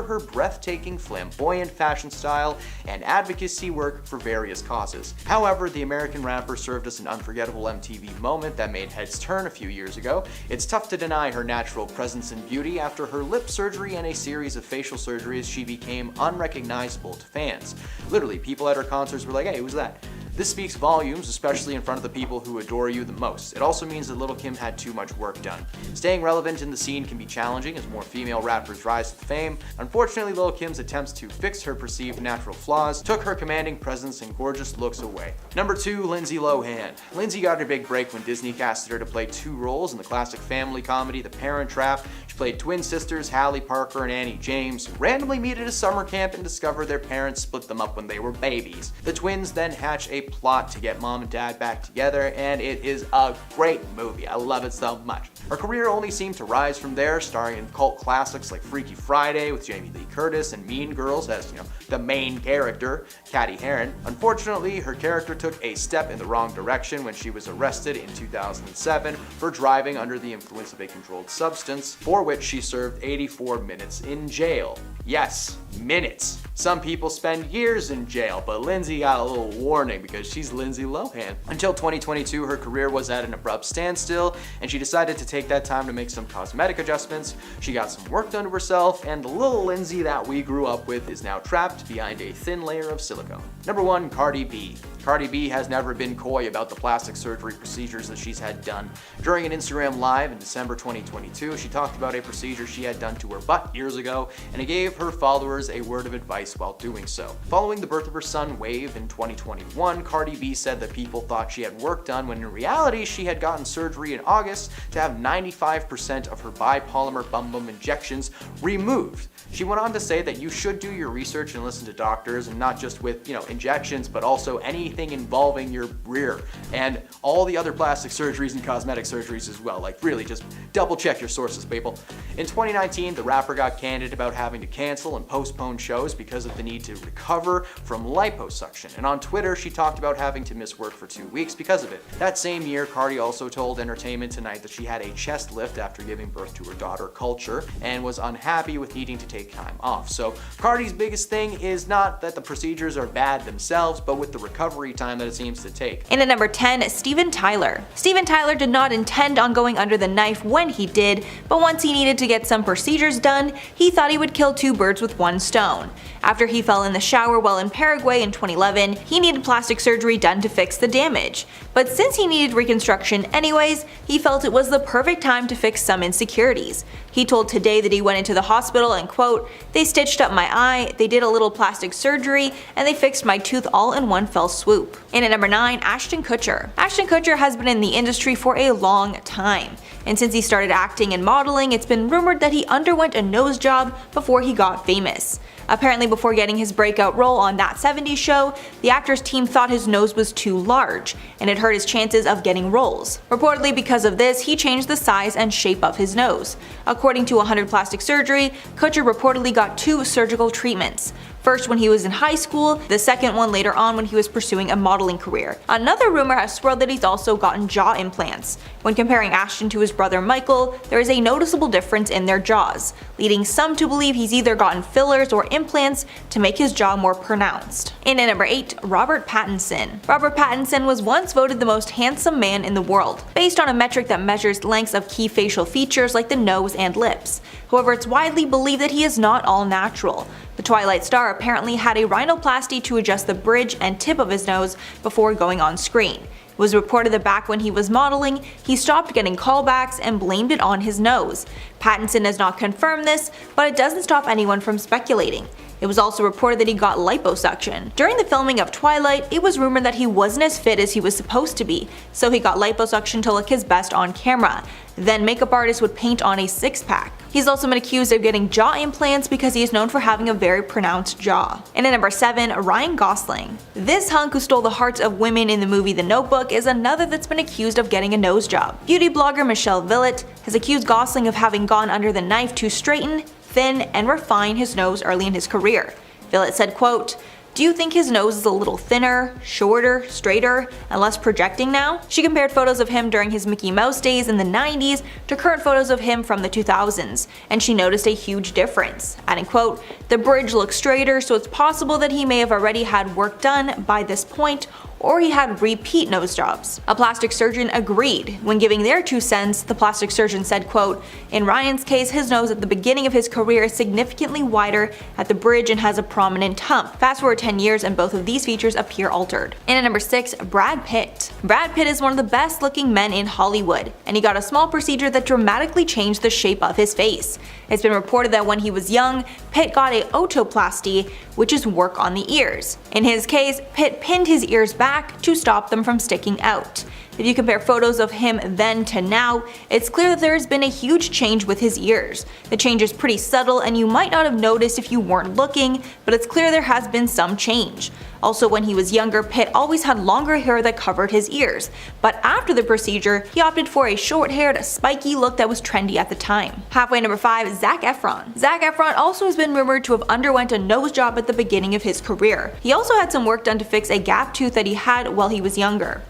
her breathtaking, flamboyant fashion style and advocacy work for various causes. However, the American rapper served as an unforgettable MTV moment that made heads turn a few years ago. It's tough to deny her natural presence and beauty. After her lip surgery and a series of facial surgeries, she became unrecognizable to fans. Literally, people at her concerts were like, "Hey, who's that?" This speaks volumes, especially in front of the people who adore you the most. It also means that Lil' Kim had too much work done. Staying relevant in the scene can be challenging as more female rappers rise to fame. Unfortunately, Lil' Kim's attempts to fix her perceived natural flaws took her commanding presence and gorgeous looks away. Number 2, Lindsay Lohan. Lindsay got her big break when Disney casted her to play 2 roles in the classic family comedy The Parent Trap. She played twin sisters Hallie Parker and Annie James, who randomly meet at a summer camp and discover their parents split them up when they were babies. The twins then hatch a plot to get mom and dad back together, and it is a great movie. I love it so much. Her career only seemed to rise from there, starring in cult classics like Freaky Friday with Jamie Lee Curtis and Mean Girls as, the main character, Cathy Heron. Unfortunately, her character took a step in the wrong direction when she was arrested in 2007 for driving under the influence of a controlled substance, for which she served 84 minutes in jail. Yes, minutes. Some people spend years in jail, but Lindsay got a little warning because she's Lindsay Lohan. Until 2022, her career was at an abrupt standstill, and she decided to take that time to make some cosmetic adjustments. She got some work done to herself, and the little Lindsay that we grew up with is now trapped behind a thin layer of silicone. Number 1, Cardi B. Cardi B has never been coy about the plastic surgery procedures that she's had done. During an Instagram Live in December 2022, she talked about a procedure she had done to her butt years ago, and it gave her followers a word of advice while doing so. Following the birth of her son, Wave, in 2021, Cardi B said that people thought she had work done when in reality she had gotten surgery in August to have 95% of her bipolymer bum injections removed. She went on to say that you should do your research and listen to doctors, and not just with, injections, but also anything involving your rear and all the other plastic surgeries and cosmetic surgeries as well. Like, really, just double check your sources, people. In 2019, the rapper got candid about having to cancel and postpone shows because of the need to recover from liposuction. And on Twitter, she talked about having to miss work for 2 weeks because of it. That same year, Cardi also told Entertainment Tonight that she had a chest lift after giving birth to her daughter, Culture, and was unhappy with needing to take time off. So Cardi's biggest thing is not that the procedures are bad themselves, but with the recovery time that it seems to take. And at number 10, Steven Tyler. Steven Tyler did not intend on going under the knife when he did, but once he needed to get some procedures done, he thought he would kill 2 birds with 1 stone. After he fell in the shower while in Paraguay in 2011, he needed plastic surgery done to fix the damage. But since he needed reconstruction anyways, he felt it was the perfect time to fix some insecurities. He told Today that he went into the hospital and, quote, "They stitched up my eye, they did a little plastic surgery, and they fixed my tooth all in one fell swoop." And at number 9, Ashton Kutcher. Ashton Kutcher has been in the industry for a long time. And since he started acting and modeling, it's been rumored that he underwent a nose job before he got famous. Apparently, before getting his breakout role on That 70s Show, the actor's team thought his nose was too large, and it hurt his chances of getting roles. Reportedly, because of this, he changed the size and shape of his nose. According to 100 Plastic Surgery, Kutcher reportedly got 2 surgical treatments. first when he was in high school, the second one later on when he was pursuing a modeling career. Another rumor has swirled that he's also gotten jaw implants. When comparing Ashton to his brother Michael, there is a noticeable difference in their jaws, leading some to believe he's either gotten fillers or implants to make his jaw more pronounced. And at number 8, Robert Pattinson. Robert Pattinson was once voted the most handsome man in the world, based on a metric that measures lengths of key facial features like the nose and lips. However, it's widely believed that he is not all natural. The Twilight star apparently had a rhinoplasty to adjust the bridge and tip of his nose before going on screen. It was reported that back when he was modeling, he stopped getting callbacks and blamed it on his nose. Pattinson has not confirmed this, but it doesn't stop anyone from speculating. It was also reported that he got liposuction. During the filming of Twilight, it was rumored that he wasn't as fit as he was supposed to be, so he got liposuction to look his best on camera. Then makeup artists would paint on a six-pack. He's also been accused of getting jaw implants because he is known for having a very pronounced jaw. And at number 7, Ryan Gosling. This hunk who stole the hearts of women in the movie The Notebook is another that's been accused of getting a nose job. Beauty blogger Michelle Villett has accused Gosling of having gone under the knife to straighten, thin, and refine his nose early in his career. Villett said, quote, "Do you think his nose is a little thinner, shorter, straighter, and less projecting now?" She compared photos of him during his Mickey Mouse days in the 90s to current photos of him from the 2000s, and she noticed a huge difference, adding, quote, "The bridge looks straighter, so it's possible that he may have already had work done by this point, or he had repeat nose jobs." A plastic surgeon agreed. When giving their 2 cents, the plastic surgeon said, quote, "In Ryan's case, his nose at the beginning of his career is significantly wider at the bridge and has a prominent hump. Fast forward 10 years and both of these features appear altered." And at number 6, Brad Pitt. Brad Pitt is one of the best looking men in Hollywood, and he got a small procedure that dramatically changed the shape of his face. It's been reported that when he was young, Pitt got a otoplasty, which is work on the ears. In his case, Pitt pinned his ears back to stop them from sticking out. If you compare photos of him then to now, it's clear that there has been a huge change with his ears. The change is pretty subtle and you might not have noticed if you weren't looking, but it's clear there has been some change. Also, when he was younger, Pitt always had longer hair that covered his ears, but after the procedure, he opted for a short-haired, spiky look that was trendy at the time. Halfway number 5, Zac Efron. Zac Efron also has been rumored to have underwent a nose job at the beginning of his career. He also had some work done to fix a gap tooth that he had while he was younger.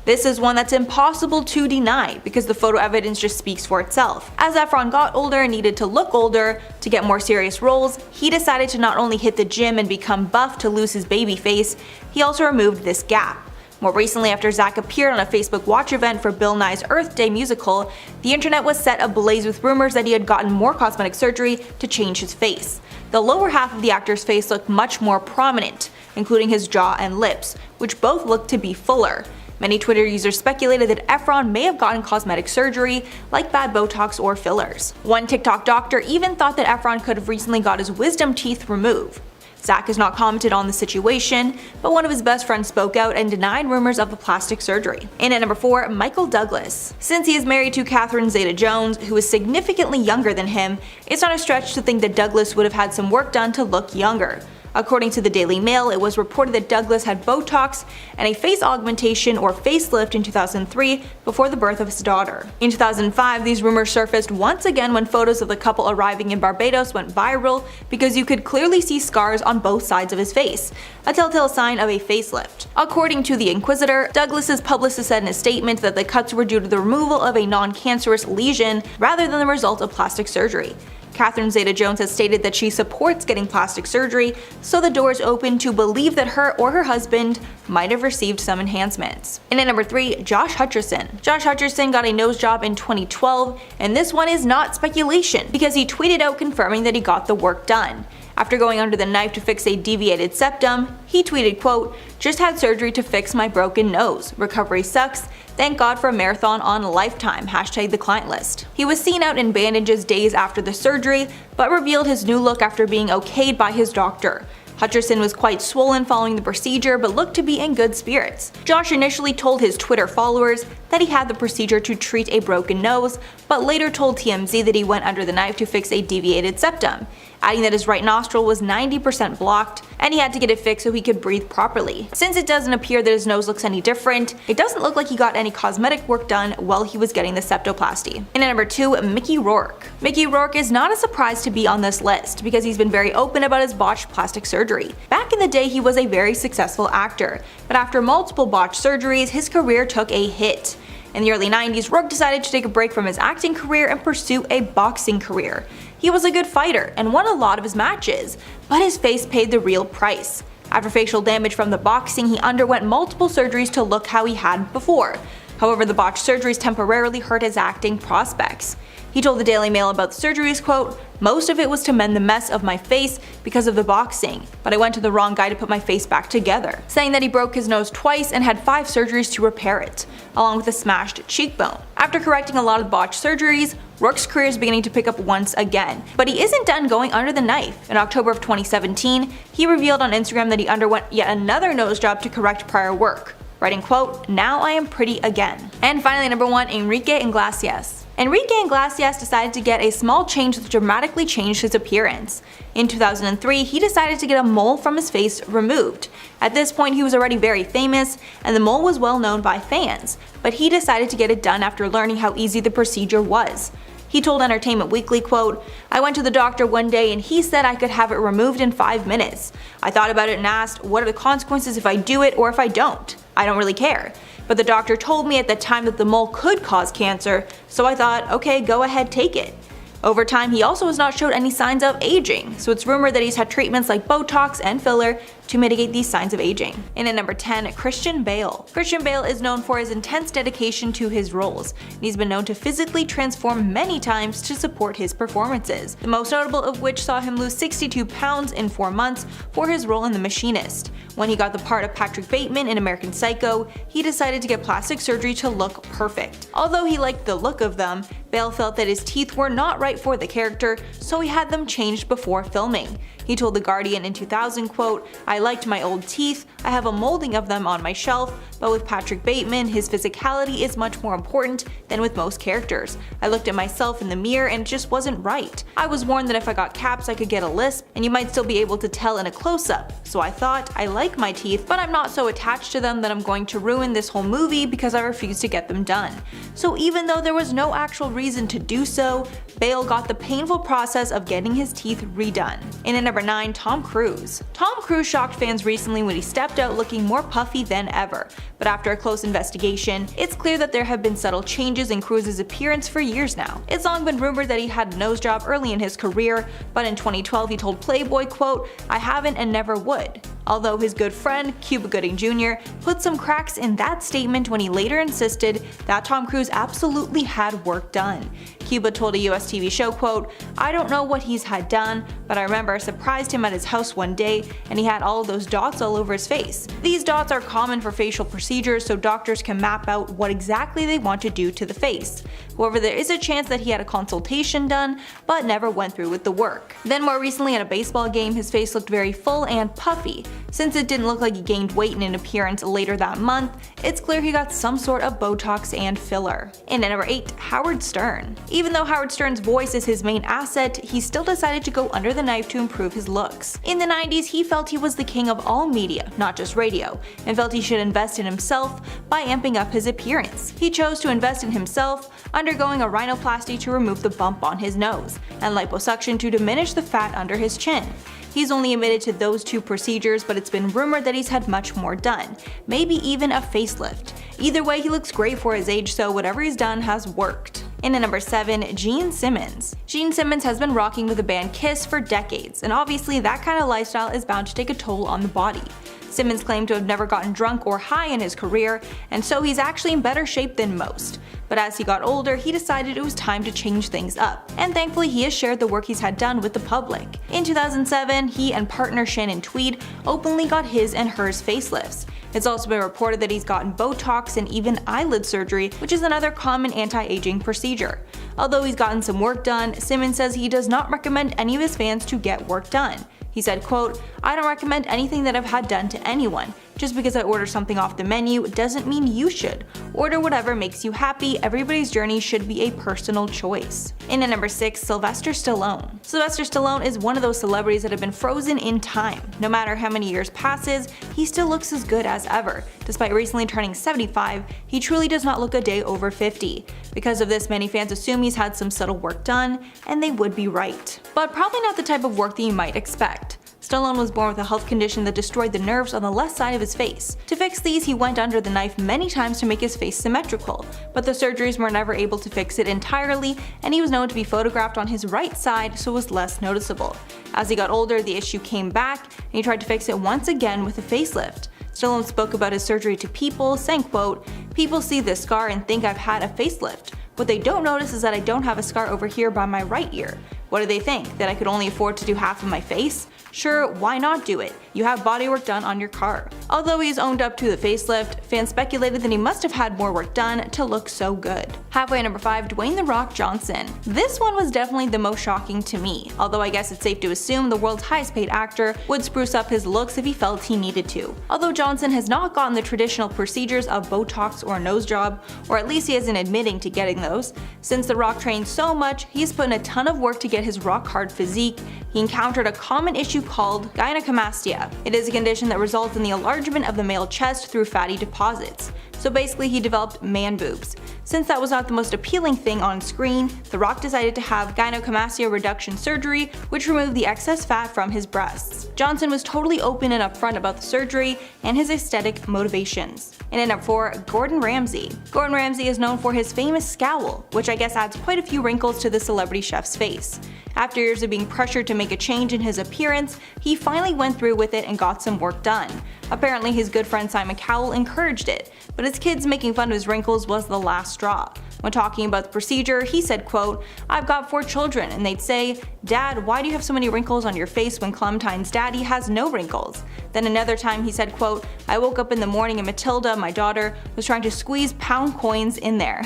This is one that's impossible to deny because the photo evidence just speaks for itself. As Efron got older and needed to look older to get more serious roles, he decided to not only hit the gym and become buff to lose his baby face, he also removed this gap. More recently, after Zac appeared on a Facebook Watch event for Bill Nye's Earth Day musical, the internet was set ablaze with rumors that he had gotten more cosmetic surgery to change his face. The lower half of the actor's face looked much more prominent, including his jaw and lips, which both looked to be fuller. Many Twitter users speculated that Efron may have gotten cosmetic surgery, like bad Botox or fillers. One TikTok doctor even thought that Efron could have recently got his wisdom teeth removed. Zac has not commented on the situation, but one of his best friends spoke out and denied rumors of the plastic surgery. And at number 4, Michael Douglas. Since he is married to Catherine Zeta-Jones, who is significantly younger than him, it's not a stretch to think that Douglas would have had some work done to look younger. According to the Daily Mail, it was reported that Douglas had Botox and a face augmentation or facelift in 2003 before the birth of his daughter. In 2005, these rumors surfaced once again when photos of the couple arriving in Barbados went viral because you could clearly see scars on both sides of his face, a telltale sign of a facelift. According to the Inquisitor, Douglas's publicist said in a statement that the cuts were due to the removal of a non-cancerous lesion rather than the result of plastic surgery. Catherine Zeta-Jones has stated that she supports getting plastic surgery, so the door is open to believe that her or her husband might have received some enhancements. And at number 3, Josh Hutcherson. Josh Hutcherson got a nose job in 2012, and this one is not speculation because he tweeted out confirming that he got the work done. After going under the knife to fix a deviated septum, he tweeted, quote, "Just had surgery to fix my broken nose. Recovery sucks. Thank God for a marathon on Lifetime. # the client list." He was seen out in bandages days after the surgery, but revealed his new look after being okayed by his doctor. Hutcherson was quite swollen following the procedure but looked to be in good spirits. Josh initially told his Twitter followers that he had the procedure to treat a broken nose, but later told TMZ that he went under the knife to fix a deviated septum. adding that his right nostril was 90% blocked and he had to get it fixed so he could breathe properly. Since it doesn't appear that his nose looks any different, it doesn't look like he got any cosmetic work done while he was getting the septoplasty. And at number 2, Mickey Rourke. Mickey Rourke is not a surprise to be on this list because he's been very open about his botched plastic surgery. Back in the day, he was a very successful actor, but after multiple botched surgeries, his career took a hit. In the early 90s, Rourke decided to take a break from his acting career and pursue a boxing career. He was a good fighter and won a lot of his matches, but his face paid the real price. After facial damage from the boxing, he underwent multiple surgeries to look how he had before. However, the botched surgeries temporarily hurt his acting prospects. He told the Daily Mail about the surgeries, quote, "Most of it was to mend the mess of my face because of the boxing, but I went to the wrong guy to put my face back together," saying that he broke his nose twice and had 5 surgeries to repair it, along with a smashed cheekbone. After correcting a lot of botched surgeries, Rourke's career is beginning to pick up once again, but he isn't done going under the knife. In October of 2017, he revealed on Instagram that he underwent yet another nose job to correct prior work, writing, quote, "Now I am pretty again." And finally, number 1, Enrique Iglesias. Enrique Iglesias decided to get a small change that dramatically changed his appearance. In 2003, he decided to get a mole from his face removed. At this point, he was already very famous, and the mole was well known by fans, but he decided to get it done after learning how easy the procedure was. He told Entertainment Weekly, quote, "I went to the doctor one day and he said I could have it removed in 5 minutes. I thought about it and asked, what are the consequences if I do it or if I don't? I don't really care. But the doctor told me at the time that the mole could cause cancer, so I thought, okay, go ahead, take it." Over time, he also has not showed any signs of aging, so it's rumored that he's had treatments like Botox and filler to mitigate these signs of aging. And at number 10, Christian Bale. Christian Bale is known for his intense dedication to his roles, and he's been known to physically transform many times to support his performances, the most notable of which saw him lose 62 pounds in 4 months for his role in The Machinist. When he got the part of Patrick Bateman in American Psycho, he decided to get plastic surgery to look perfect. Although he liked the look of them, Bale felt that his teeth were not right for the character, so he had them changed before filming. He told The Guardian in 2000, quote, "I liked my old teeth, I have a molding of them on my shelf, but with Patrick Bateman, his physicality is much more important than with most characters. I looked at myself in the mirror and it just wasn't right. I was warned that if I got caps I could get a lisp, and you might still be able to tell in a close-up. So I thought, I like my teeth, but I'm not so attached to them that I'm going to ruin this whole movie because I refuse to get them done." So even though there was no actual reason to do so, Bale got the painful process of getting his teeth redone. And at number 9, Tom Cruise. Tom Cruise shocked fans recently when he stepped out looking more puffy than ever, but after a close investigation, it's clear that there have been subtle changes in Cruise's appearance for years now. It's long been rumored that he had a nose job early in his career, but in 2012 he told Playboy, quote, "I haven't and never would." Although his good friend, Cuba Gooding Jr., put some cracks in that statement when he later insisted that Tom Cruise absolutely had work done. Cuba told a US TV show, quote, "I don't know what he's had done, but I remember I surprised him at his house one day and he had all of those dots all over his face. These dots are common for facial procedures so doctors can map out what exactly they want to do to the face. However, there is a chance that he had a consultation done, but never went through with the work." Then more recently at a baseball game, his face looked very full and puffy. Since it didn't look like he gained weight in an appearance later that month, it's clear he got some sort of Botox and filler. And at number 8, Howard Stern. Even though Howard Stern's voice is his main asset, he still decided to go under the knife to improve his looks. In the 90s, he felt he was the king of all media, not just radio, and felt he should invest in himself by amping up his appearance. He chose to invest in himself, undergoing a rhinoplasty to remove the bump on his nose, and liposuction to diminish the fat under his chin. He's only admitted to those 2 procedures, but it's been rumored that he's had much more done, maybe even a facelift. Either way, he looks great for his age, so whatever he's done has worked. And at number 7, Gene Simmons. Gene Simmons has been rocking with the band Kiss for decades, and obviously that kind of lifestyle is bound to take a toll on the body. Simmons claimed to have never gotten drunk or high in his career, and so he's actually in better shape than most. But as he got older, he decided it was time to change things up, and thankfully he has shared the work he's had done with the public. In 2007, he and partner Shannon Tweed openly got his and hers facelifts. It's also been reported that he's gotten Botox and even eyelid surgery, which is another common anti-aging procedure. Although he's gotten some work done, Simmons says he does not recommend any of his fans to get work done. He said, quote, "I don't recommend anything that I've had done to anyone. Just because I order something off the menu doesn't mean you should. Order whatever makes you happy. Everybody's journey should be a personal choice. In at number 6, Sylvester Stallone. Sylvester Stallone is one of those celebrities that have been frozen in time. No matter how many years passes, he still looks as good as ever. Despite recently turning 75, he truly does not look a day over 50. Because of this, many fans assume he's had some subtle work done, and they would be right. But probably not the type of work that you might expect. Stallone was born with a health condition that destroyed the nerves on the left side of his face. To fix these, he went under the knife many times to make his face symmetrical, but the surgeries were never able to fix it entirely, and he was known to be photographed on his right side so it was less noticeable. As he got older, the issue came back, and he tried to fix it once again with a facelift. Stallone spoke about his surgery to People, saying, quote, "People see this scar and think I've had a facelift. What they don't notice is that I don't have a scar over here by my right ear. What do they think? That I could only afford to do half of my face? Sure, why not do it? You have bodywork done on your car." Although he's owned up to the facelift, fans speculated that he must have had more work done to look so good. Halfway at number 5, Dwayne "The Rock" Johnson. This one was definitely the most shocking to me, although I guess it's safe to assume the world's highest paid actor would spruce up his looks if he felt he needed to. Although Johnson has not gotten the traditional procedures of Botox or a nose job, or at least he isn't admitting to getting those, since The Rock trained so much, he's put in a ton of work to get his rock-hard physique. He encountered a common issue called gynecomastia. It is a condition that results in the enlargement of the male chest through fatty deposits. So basically he developed man boobs. Since that was not the most appealing thing on screen, The Rock decided to have gynecomastia reduction surgery, which removed the excess fat from his breasts. Johnson was totally open and upfront about the surgery and his aesthetic motivations. And at number 4, Gordon Ramsay. Gordon Ramsay is known for his famous scowl, which I guess adds quite a few wrinkles to the celebrity chef's face. After years of being pressured to make a change in his appearance, he finally went through with it and got some work done. Apparently his good friend Simon Cowell encouraged it, but his kids making fun of his wrinkles was the last straw. When talking about the procedure, he said, quote, "I've got 4 children, and they'd say, 'Dad, why do you have so many wrinkles on your face when Clementine's daddy has no wrinkles?' Then another time he said, quote, 'I woke up in the morning and Matilda, my daughter, was trying to squeeze pound coins in there.'"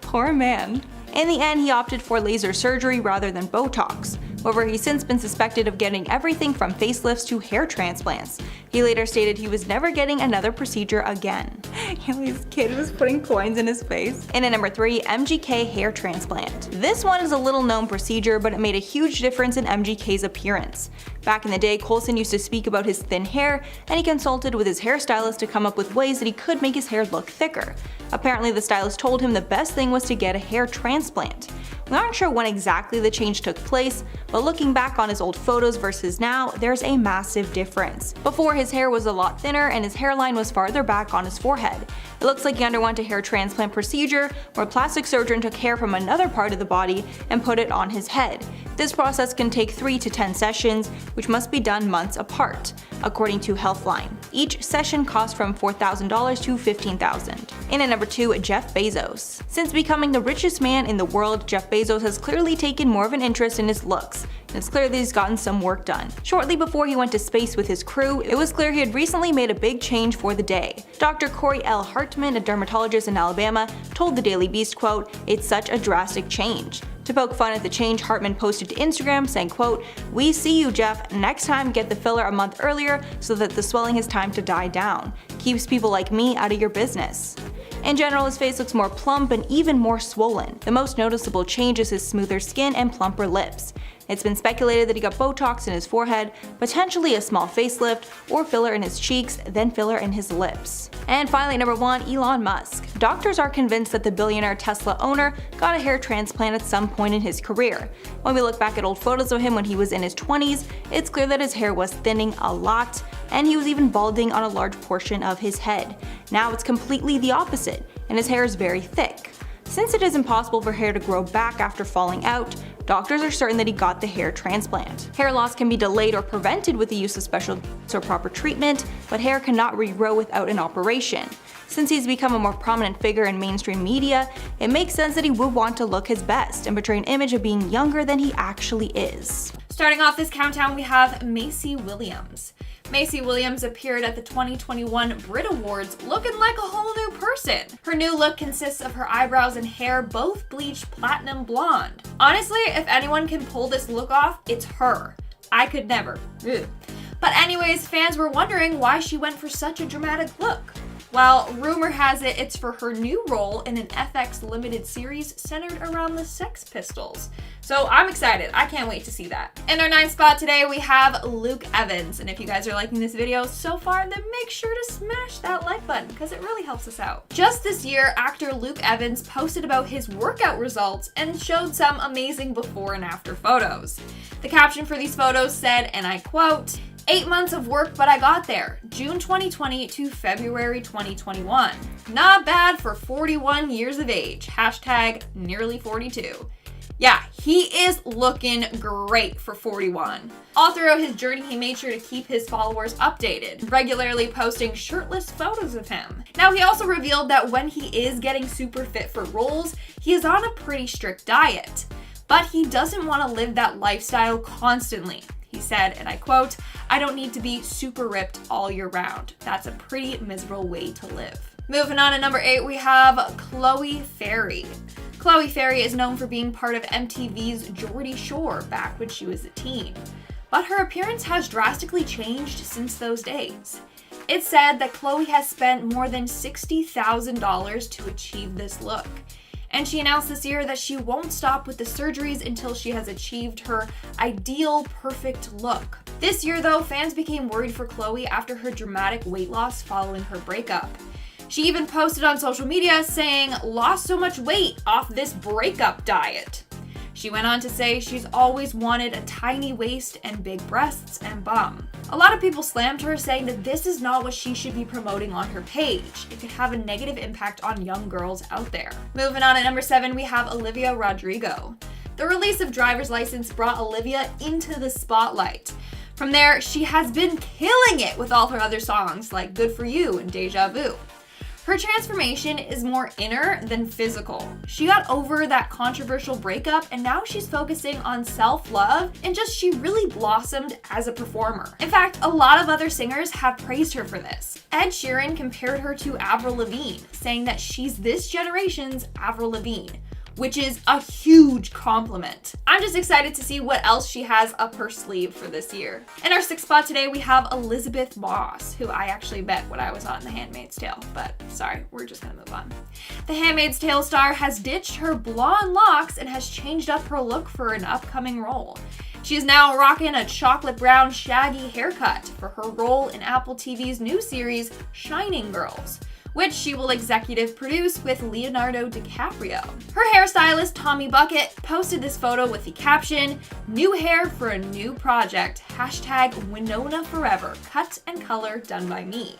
Poor man. In the end, he opted for laser surgery rather than Botox. However, he's since been suspected of getting everything from facelifts to hair transplants. He later stated he was never getting another procedure again. His kid was putting coins in his face. And at number 3, MGK hair transplant. This one is a little known procedure, but it made a huge difference in MGK's appearance. Back in the day, Coulson used to speak about his thin hair, and he consulted with his hairstylist to come up with ways that he could make his hair look thicker. Apparently, the stylist told him the best thing was to get a hair transplant. We aren't sure when exactly the change took place, but looking back on his old photos versus now, there's a massive difference. Before, his hair was a lot thinner and his hairline was farther back on his forehead. It looks like he underwent a hair transplant procedure where a plastic surgeon took hair from another part of the body and put it on his head. This process can take 3 to 10 sessions, which must be done months apart, according to Healthline. Each session costs from $4,000 to $15,000. And at number 2, Jeff Bezos. Since becoming the richest man in the world, Jeff Bezos has clearly taken more of an interest in his looks, and it's clear that he's gotten some work done. Shortly before he went to space with his crew, it was clear he had recently made a big change for the day. Dr. Corey L. Hartman, a dermatologist in Alabama, told the Daily Beast, quote, "It's such a drastic change." To poke fun at the change, Hartman posted to Instagram saying, quote, "We see you, Jeff. Next time, get the filler a month earlier so that the swelling has time to die down. Keeps people like me out of your business." In general, his face looks more plump and even more swollen. The most noticeable change is his smoother skin and plumper lips. It's been speculated that he got Botox in his forehead, potentially a small facelift, or filler in his cheeks, then filler in his lips. And finally, number 1, Elon Musk. Doctors are convinced that the billionaire Tesla owner got a hair transplant at some point in his career. When we look back at old photos of him when he was in his 20s, it's clear that his hair was thinning a lot, and he was even balding on a large portion of his head. Now it's completely the opposite, and his hair is very thick. Since it is impossible for hair to grow back after falling out, doctors are certain that he got the hair transplant. Hair loss can be delayed or prevented with the use of special or proper treatment, but hair cannot regrow without an operation. Since he's become a more prominent figure in mainstream media, it makes sense that he would want to look his best and portray an image of being younger than he actually is. Starting off this countdown, we have Macy Williams. Macy Williams appeared at the 2021 Brit Awards looking like a whole new person. Her new look consists of her eyebrows and hair both bleached platinum blonde. Honestly, if anyone can pull this look off, it's her. I could never. Ugh. But anyways, fans were wondering why she went for such a dramatic look. Well, rumor has it it's for her new role in an FX limited series centered around the Sex Pistols. So I'm excited. I can't wait to see that. In our 9th spot today, we have Luke Evans. And if you guys are liking this video so far, then make sure to smash that like button because it really helps us out. Just this year, actor Luke Evans posted about his workout results and showed some amazing before and after photos. The caption for these photos said, and I quote, 8 months of work, but I got there. June 2020 to February 2021. Not bad for 41 years of age. Hashtag nearly 42. Yeah, he is looking great for 41. All throughout his journey, he made sure to keep his followers updated, regularly posting shirtless photos of him. Now, he also revealed that when he is getting super fit for roles, he is on a pretty strict diet. But he doesn't want to live that lifestyle constantly. He said, and I quote, I don't need to be super ripped all year round. That's a pretty miserable way to live. Moving on to number 8, we have Chloe Ferry. Chloe Ferry is known for being part of MTV's Geordie Shore back when she was a teen. But her appearance has drastically changed since those days. It's said that Chloe has spent more than $60,000 to achieve this look. And she announced this year that she won't stop with the surgeries until she has achieved her ideal perfect look. This year though, fans became worried for Chloe after her dramatic weight loss following her breakup. She even posted on social media saying, lost so much weight off this breakup diet. She went on to say she's always wanted a tiny waist and big breasts and bum. A lot of people slammed her, saying that this is not what she should be promoting on her page. It could have a negative impact on young girls out there. Moving on at number 7, we have Olivia Rodrigo. The release of Driver's License brought Olivia into the spotlight. From there, she has been killing it with all her other songs like Good For You and Deja Vu. Her transformation is more inner than physical. She got over that controversial breakup and now she's focusing on self-love and she really blossomed as a performer. In fact, a lot of other singers have praised her for this. Ed Sheeran compared her to Avril Lavigne, saying that she's this generation's Avril Lavigne, which is a huge compliment. I'm just excited to see what else she has up her sleeve for this year. In our 6th spot today, we have Elizabeth Moss, who I actually met when I was on The Handmaid's Tale, but sorry, we're just gonna move on. The Handmaid's Tale star has ditched her blonde locks and has changed up her look for an upcoming role. She is now rocking a chocolate brown shaggy haircut for her role in Apple TV's new series, Shining Girls, which she will executive produce with Leonardo DiCaprio. Her hairstylist, Tommy Bucket, posted this photo with the caption, new hair for a new project, hashtag Winona Forever, cut and color done by me.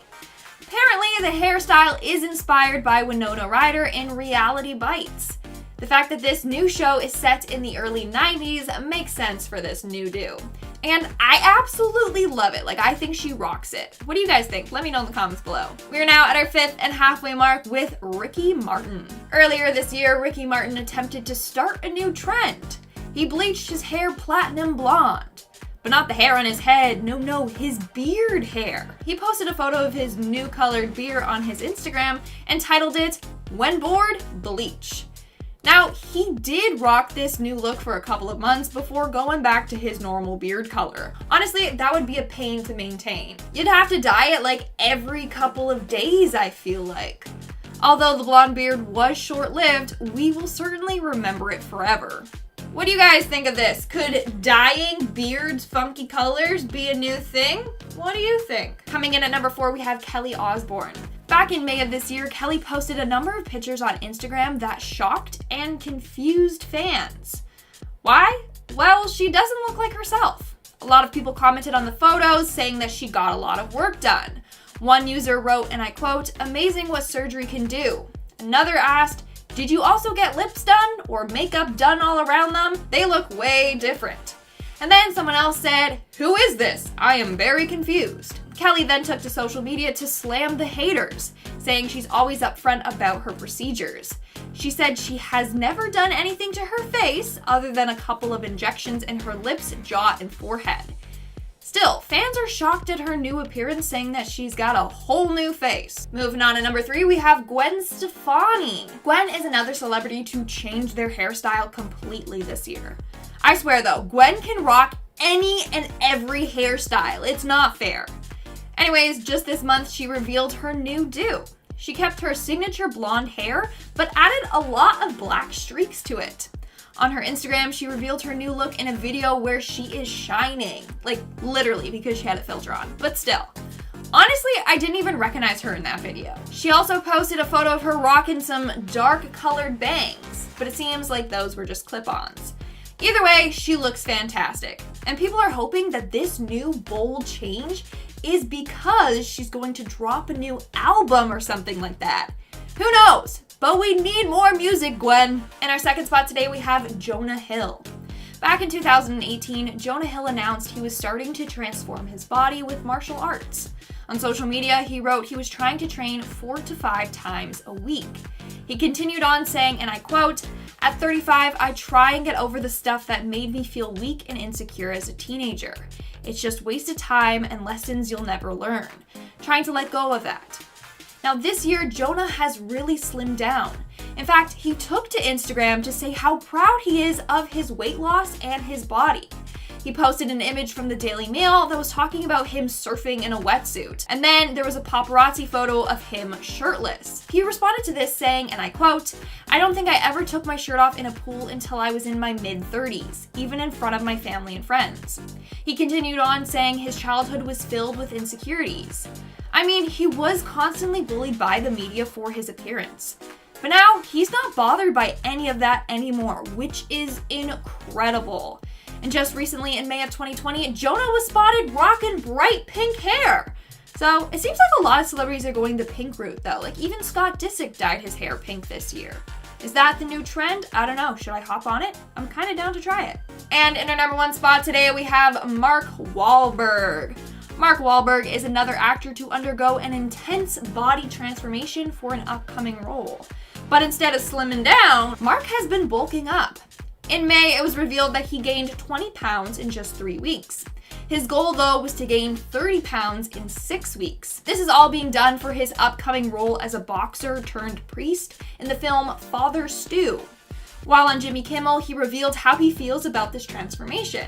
Apparently, the hairstyle is inspired by Winona Ryder in Reality Bites. The fact that this new show is set in the early 90s makes sense for this new do. And I absolutely love it. I think she rocks it. What do you guys think? Let me know in the comments below. We are now at our 5th and halfway mark with Ricky Martin. Earlier this year, Ricky Martin attempted to start a new trend. He bleached his hair platinum blonde. But not the hair on his head, no, his beard hair. He posted a photo of his new colored beard on his Instagram and titled it, When Bored, Bleach. Now, he did rock this new look for a couple of months before going back to his normal beard color. Honestly, that would be a pain to maintain. You'd have to dye it every couple of days, I feel like. Although the blonde beard was short-lived, we will certainly remember it forever. What do you guys think of this? Could dyeing beards funky colors be a new thing? What do you think? Coming in at number 4, we have Kelly Osbourne. Back in May of this year, Kelly posted a number of pictures on Instagram that shocked and confused fans. Why? Well, she doesn't look like herself. A lot of people commented on the photos saying that she got a lot of work done. One user wrote, and I quote, amazing what surgery can do. Another asked, did you also get lips done or makeup done all around them? They look way different. And then someone else said, who is this? I am very confused. Kelly then took to social media to slam the haters, saying she's always upfront about her procedures. She said she has never done anything to her face other than a couple of injections in her lips, jaw, and forehead. Still, fans are shocked at her new appearance, saying that she's got a whole new face. Moving on to number 3, we have Gwen Stefani. Gwen is another celebrity to change their hairstyle completely this year. I swear though, Gwen can rock any and every hairstyle. It's not fair. Anyways, just this month she revealed her new do. She kept her signature blonde hair, but added a lot of black streaks to it. On her Instagram, she revealed her new look in a video where she is shining. Like, literally, because she had a filter on. But still. Honestly, I didn't even recognize her in that video. She also posted a photo of her rocking some dark colored bangs, but it seems like those were just clip-ons. Either way, she looks fantastic. And people are hoping that this new bold change is because she's going to drop a new album or something like that. Who knows? But we need more music, Gwen. In our second spot today, we have Jonah Hill. Back in 2018, Jonah Hill announced he was starting to transform his body with martial arts. On social media, he wrote he was trying to train 4 to 5 times a week. He continued on saying, and I quote, "At 35, I try and get over the stuff that made me feel weak and insecure as a teenager. It's just wasted time and lessons you'll never learn. Trying to let go of that." Now this year, Jonah has really slimmed down. In fact, he took to Instagram to say how proud he is of his weight loss and his body. He posted an image from the Daily Mail that was talking about him surfing in a wetsuit. And then there was a paparazzi photo of him shirtless. He responded to this saying, and I quote, "I don't think I ever took my shirt off in a pool until I was in my mid-30s, even in front of my family and friends." He continued on saying his childhood was filled with insecurities. I mean, he was constantly bullied by the media for his appearance. But now, he's not bothered by any of that anymore, which is incredible. And just recently, in May of 2020, Jonah was spotted rocking bright pink hair. So, it seems like a lot of celebrities are going the pink route though. Like, even Scott Disick dyed his hair pink this year. Is that the new trend? I don't know. Should I hop on it? I'm kind of down to try it. And in our number 1 spot today, we have Mark Wahlberg. Mark Wahlberg is another actor to undergo an intense body transformation for an upcoming role. But instead of slimming down, Mark has been bulking up. In May, it was revealed that he gained 20 pounds in just 3 weeks. His goal, though, was to gain 30 pounds in 6 weeks. This is all being done for his upcoming role as a boxer turned priest in the film Father Stu. While on Jimmy Kimmel, he revealed how he feels about this transformation.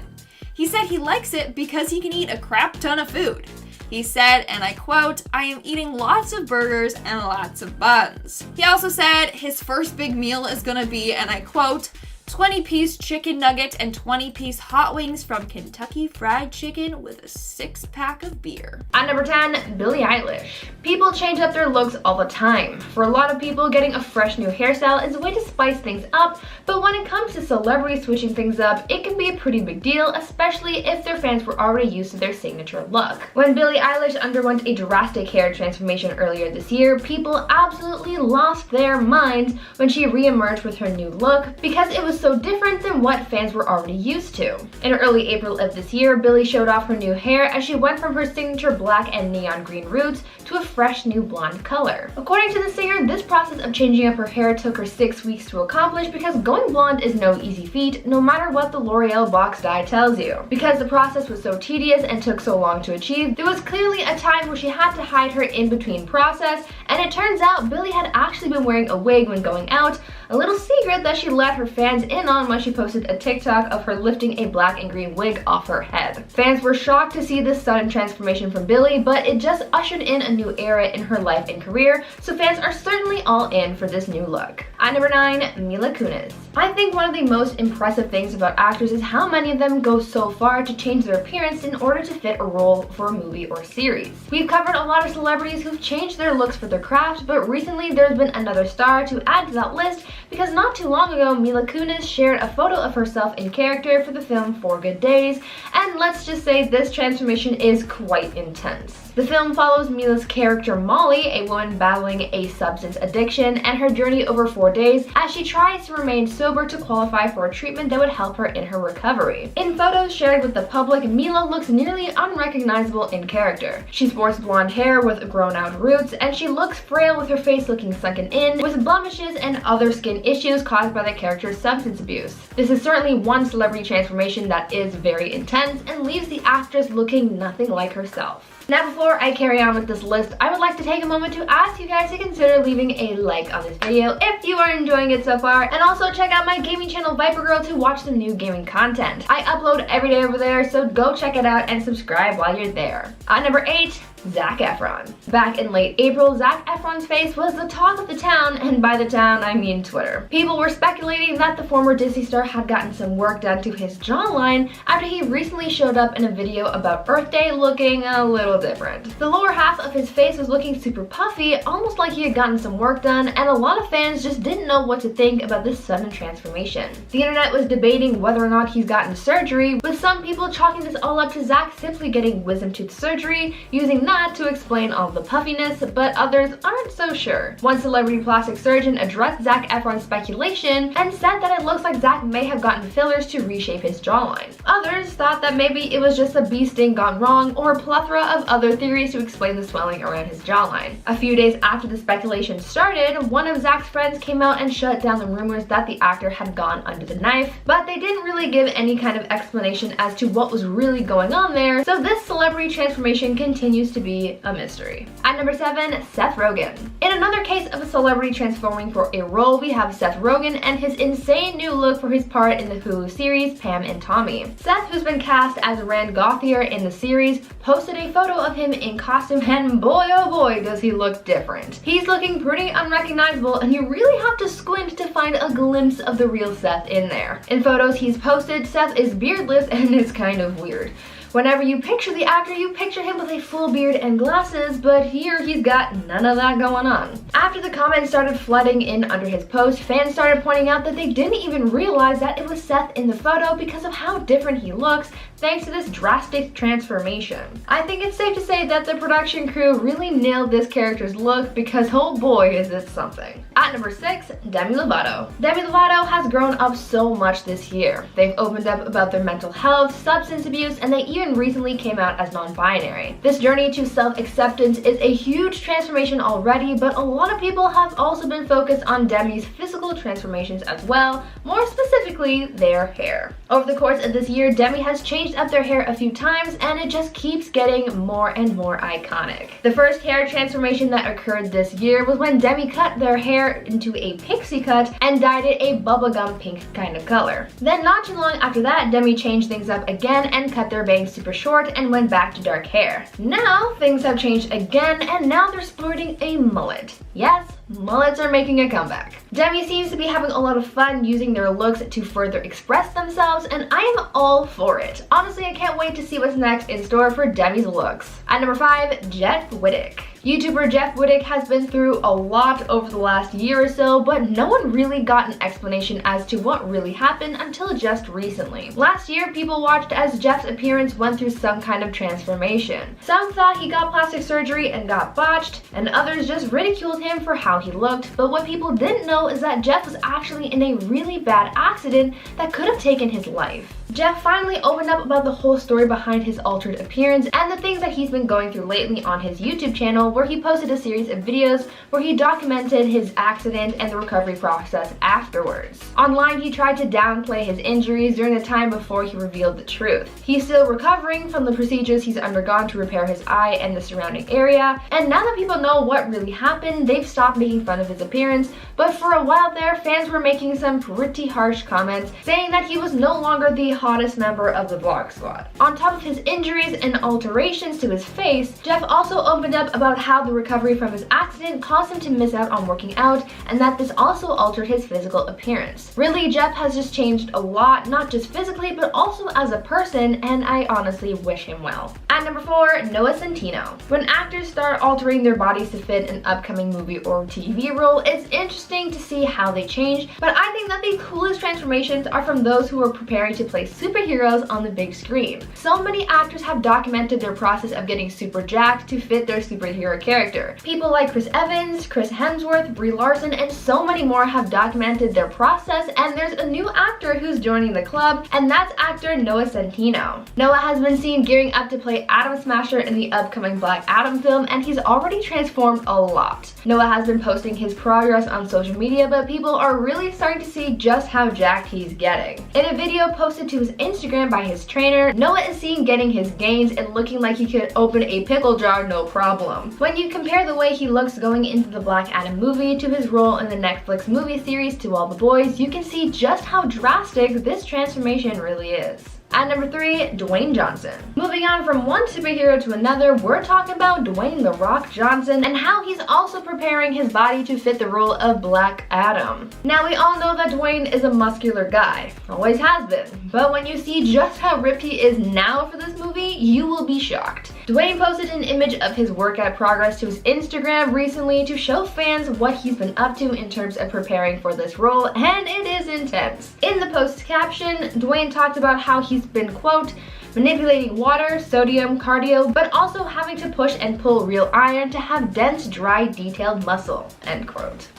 He said he likes it because he can eat a crap ton of food. He said, and I quote, "I am eating lots of burgers and lots of buns." He also said his first big meal is gonna be, and I quote, 20-piece chicken nugget and 20-piece hot wings from Kentucky Fried Chicken with a 6-pack of beer. At number 10, Billie Eilish. People change up their looks all the time. For a lot of people, getting a fresh new hairstyle is a way to spice things up, but when it comes to celebrities switching things up, it can be a pretty big deal, especially if their fans were already used to their signature look. When Billie Eilish underwent a drastic hair transformation earlier this year, people absolutely lost their minds when she re-emerged with her new look because it was so different than what fans were already used to. In early April of this year, Billie showed off her new hair as she went from her signature black and neon green roots to a fresh new blonde color. According to the singer, this process of changing up her hair took her 6 weeks to accomplish because going blonde is no easy feat, no matter what the L'Oreal box dye tells you. Because the process was so tedious and took so long to achieve, there was clearly a time where she had to hide her in-between process, and it turns out Billie had actually been wearing a wig when going out, a little secret that she let her fans in on when she posted a TikTok of her lifting a black and green wig off her head. Fans were shocked to see this sudden transformation from Billie, but it just ushered in a new era in her life and career, so fans are certainly all in for this new look. At number 9, Mila Kunis. I think one of the most impressive things about actors is how many of them go so far to change their appearance in order to fit a role for a movie or series. We've covered a lot of celebrities who've changed their looks for their craft, but recently there's been another star to add to that list because not too long ago, Mila Kunis shared a photo of herself in character for the film 4 Good Days, and let's just say this transformation is quite intense. The film follows Mila's character Molly, a woman battling a substance addiction, and her journey over 4 days as she tries to remain sober to qualify for a treatment that would help her in her recovery. In photos shared with the public, Mila looks nearly unrecognizable in character. She sports blonde hair with grown-out roots, and she looks frail with her face looking sunken in, with blemishes and other skin issues caused by the character's substance abuse. This is certainly one celebrity transformation that is very intense and leaves the actress looking nothing like herself. Now before I carry on with this list, I would like to take a moment to ask you guys to consider leaving a like on this video if you are enjoying it so far, and also check out my gaming channel Viper Girl to watch some new gaming content. I upload every day over there, so go check it out and subscribe while you're there. At number 8, Zac Efron. Back in late April, Zac Efron's face was the talk of the town, and by the town I mean Twitter. People were speculating that the former Disney star had gotten some work done to his jawline after he recently showed up in a video about Earth Day looking a little different. The lower half of his face was looking super puffy, almost like he had gotten some work done, and a lot of fans just didn't know what to think about this sudden transformation. The internet was debating whether or not he's gotten surgery, with some people chalking this all up to Zac simply getting wisdom tooth surgery, using that to explain all the puffiness, but others aren't so sure. One celebrity plastic surgeon addressed Zac Efron's speculation and said that it looks like Zac may have gotten fillers to reshape his jawline. Others thought that maybe it was just a bee sting gone wrong, or a plethora of other theories to explain the swelling around his jawline. A few days after the speculation started, one of Zac's friends came out and shut down the rumors that the actor had gone under the knife, but they didn't really give any kind of explanation as to what was really going on there, so this celebrity transformation continues to be a mystery. At number 7, Seth Rogen. In another case of a celebrity transforming for a role, we have Seth Rogen and his insane new look for his part in the Hulu series Pam and Tommy. Seth, who's been cast as Rand Gauthier in the series, posted a photo of him in costume, and boy oh boy does he look different. He's looking pretty unrecognizable, and you really have to squint to find a glimpse of the real Seth in there. In photos he's posted, Seth is beardless and it's kind of weird. Whenever you picture the actor, you picture him with a full beard and glasses, but here he's got none of that going on. After the comments started flooding in under his post, fans started pointing out that they didn't even realize that it was Seth in the photo because of how different he looks thanks to this drastic transformation. I think it's safe to say that the production crew really nailed this character's look because oh boy is it something. At number 6, Demi Lovato. Demi Lovato has grown up so much this year. They've opened up about their mental health, substance abuse, and they even recently came out as non-binary. This journey to self-acceptance is a huge transformation already, but a lot of people have also been focused on Demi's physical transformations as well, more specifically their hair. Over the course of this year, Demi has changed up their hair a few times, and it just keeps getting more and more iconic. The first hair transformation that occurred this year was when Demi cut their hair into a pixie cut and dyed it a bubblegum pink kind of color. Then not too long after that, Demi changed things up again and cut their bangs super short and went back to dark hair. Now things have changed again, and now they're sporting a mullet. Yes, mullets are making a comeback. Demi seems to be having a lot of fun using their looks to further express themselves, and I am all for it. Honestly, I can't wait to see what's next in store for Demi's looks. At number 5, Jeff Wittek. YouTuber Jeff Wittek has been through a lot over the last year or so, but no one really got an explanation as to what really happened until just recently. Last year, people watched as Jeff's appearance went through some kind of transformation. Some thought he got plastic surgery and got botched, and others just ridiculed him for how he looked, but what people didn't know is that Jeff was actually in a really bad accident that could have taken his life. Jeff finally opened up about the whole story behind his altered appearance and the things that he's been going through lately on his YouTube channel, where he posted a series of videos where he documented his accident and the recovery process afterwards. Online, he tried to downplay his injuries during the time before he revealed the truth. He's still recovering from the procedures he's undergone to repair his eye and the surrounding area, and now that people know what really happened, they've stopped making fun of his appearance, but for a while there, fans were making some pretty harsh comments, saying that he was no longer the hottest member of the Vlog Squad. On top of his injuries and alterations to his face, Jeff also opened up about how the recovery from his accident caused him to miss out on working out, and that this also altered his physical appearance. Really, Jeff has just changed a lot, not just physically, but also as a person, and I honestly wish him well. At number 4, Noah Centineo. When actors start altering their bodies to fit an upcoming movie or TV role, it's interesting to see how they change, but I think that the coolest transformations are from those who are preparing to play superheroes on the big screen. So many actors have documented their process of getting super jacked to fit their superhero character. People like Chris Evans, Chris Hemsworth, Brie Larson, and so many more have documented their process, and there's a new actor who's joining the club, and that's actor Noah Centineo. Noah has been seen gearing up to play Atom Smasher in the upcoming Black Adam film, and he's already transformed a lot. Noah has been posting his progress on social media, but people are really starting to see just how jacked he's getting. In a video posted to his Instagram by his trainer, Noah is seen getting his gains and looking like he could open a pickle jar no problem. When you compare the way he looks going into the Black Adam movie to his role in the Netflix movie series To All the Boys, you can see just how drastic this transformation really is. At number 3, Dwayne Johnson. Moving on from one superhero to another, we're talking about Dwayne "The Rock" Johnson and how he's also preparing his body to fit the role of Black Adam. Now, we all know that Dwayne is a muscular guy, always has been, but when you see just how ripped he is now for this movie, you will be shocked. Dwayne posted an image of his workout progress to his Instagram recently to show fans what he's been up to in terms of preparing for this role, and it is intense. In the post's caption, Dwayne talked about how he's been, quote, manipulating water, sodium, cardio, but also having to push and pull real iron to have dense, dry, detailed muscle, end quote.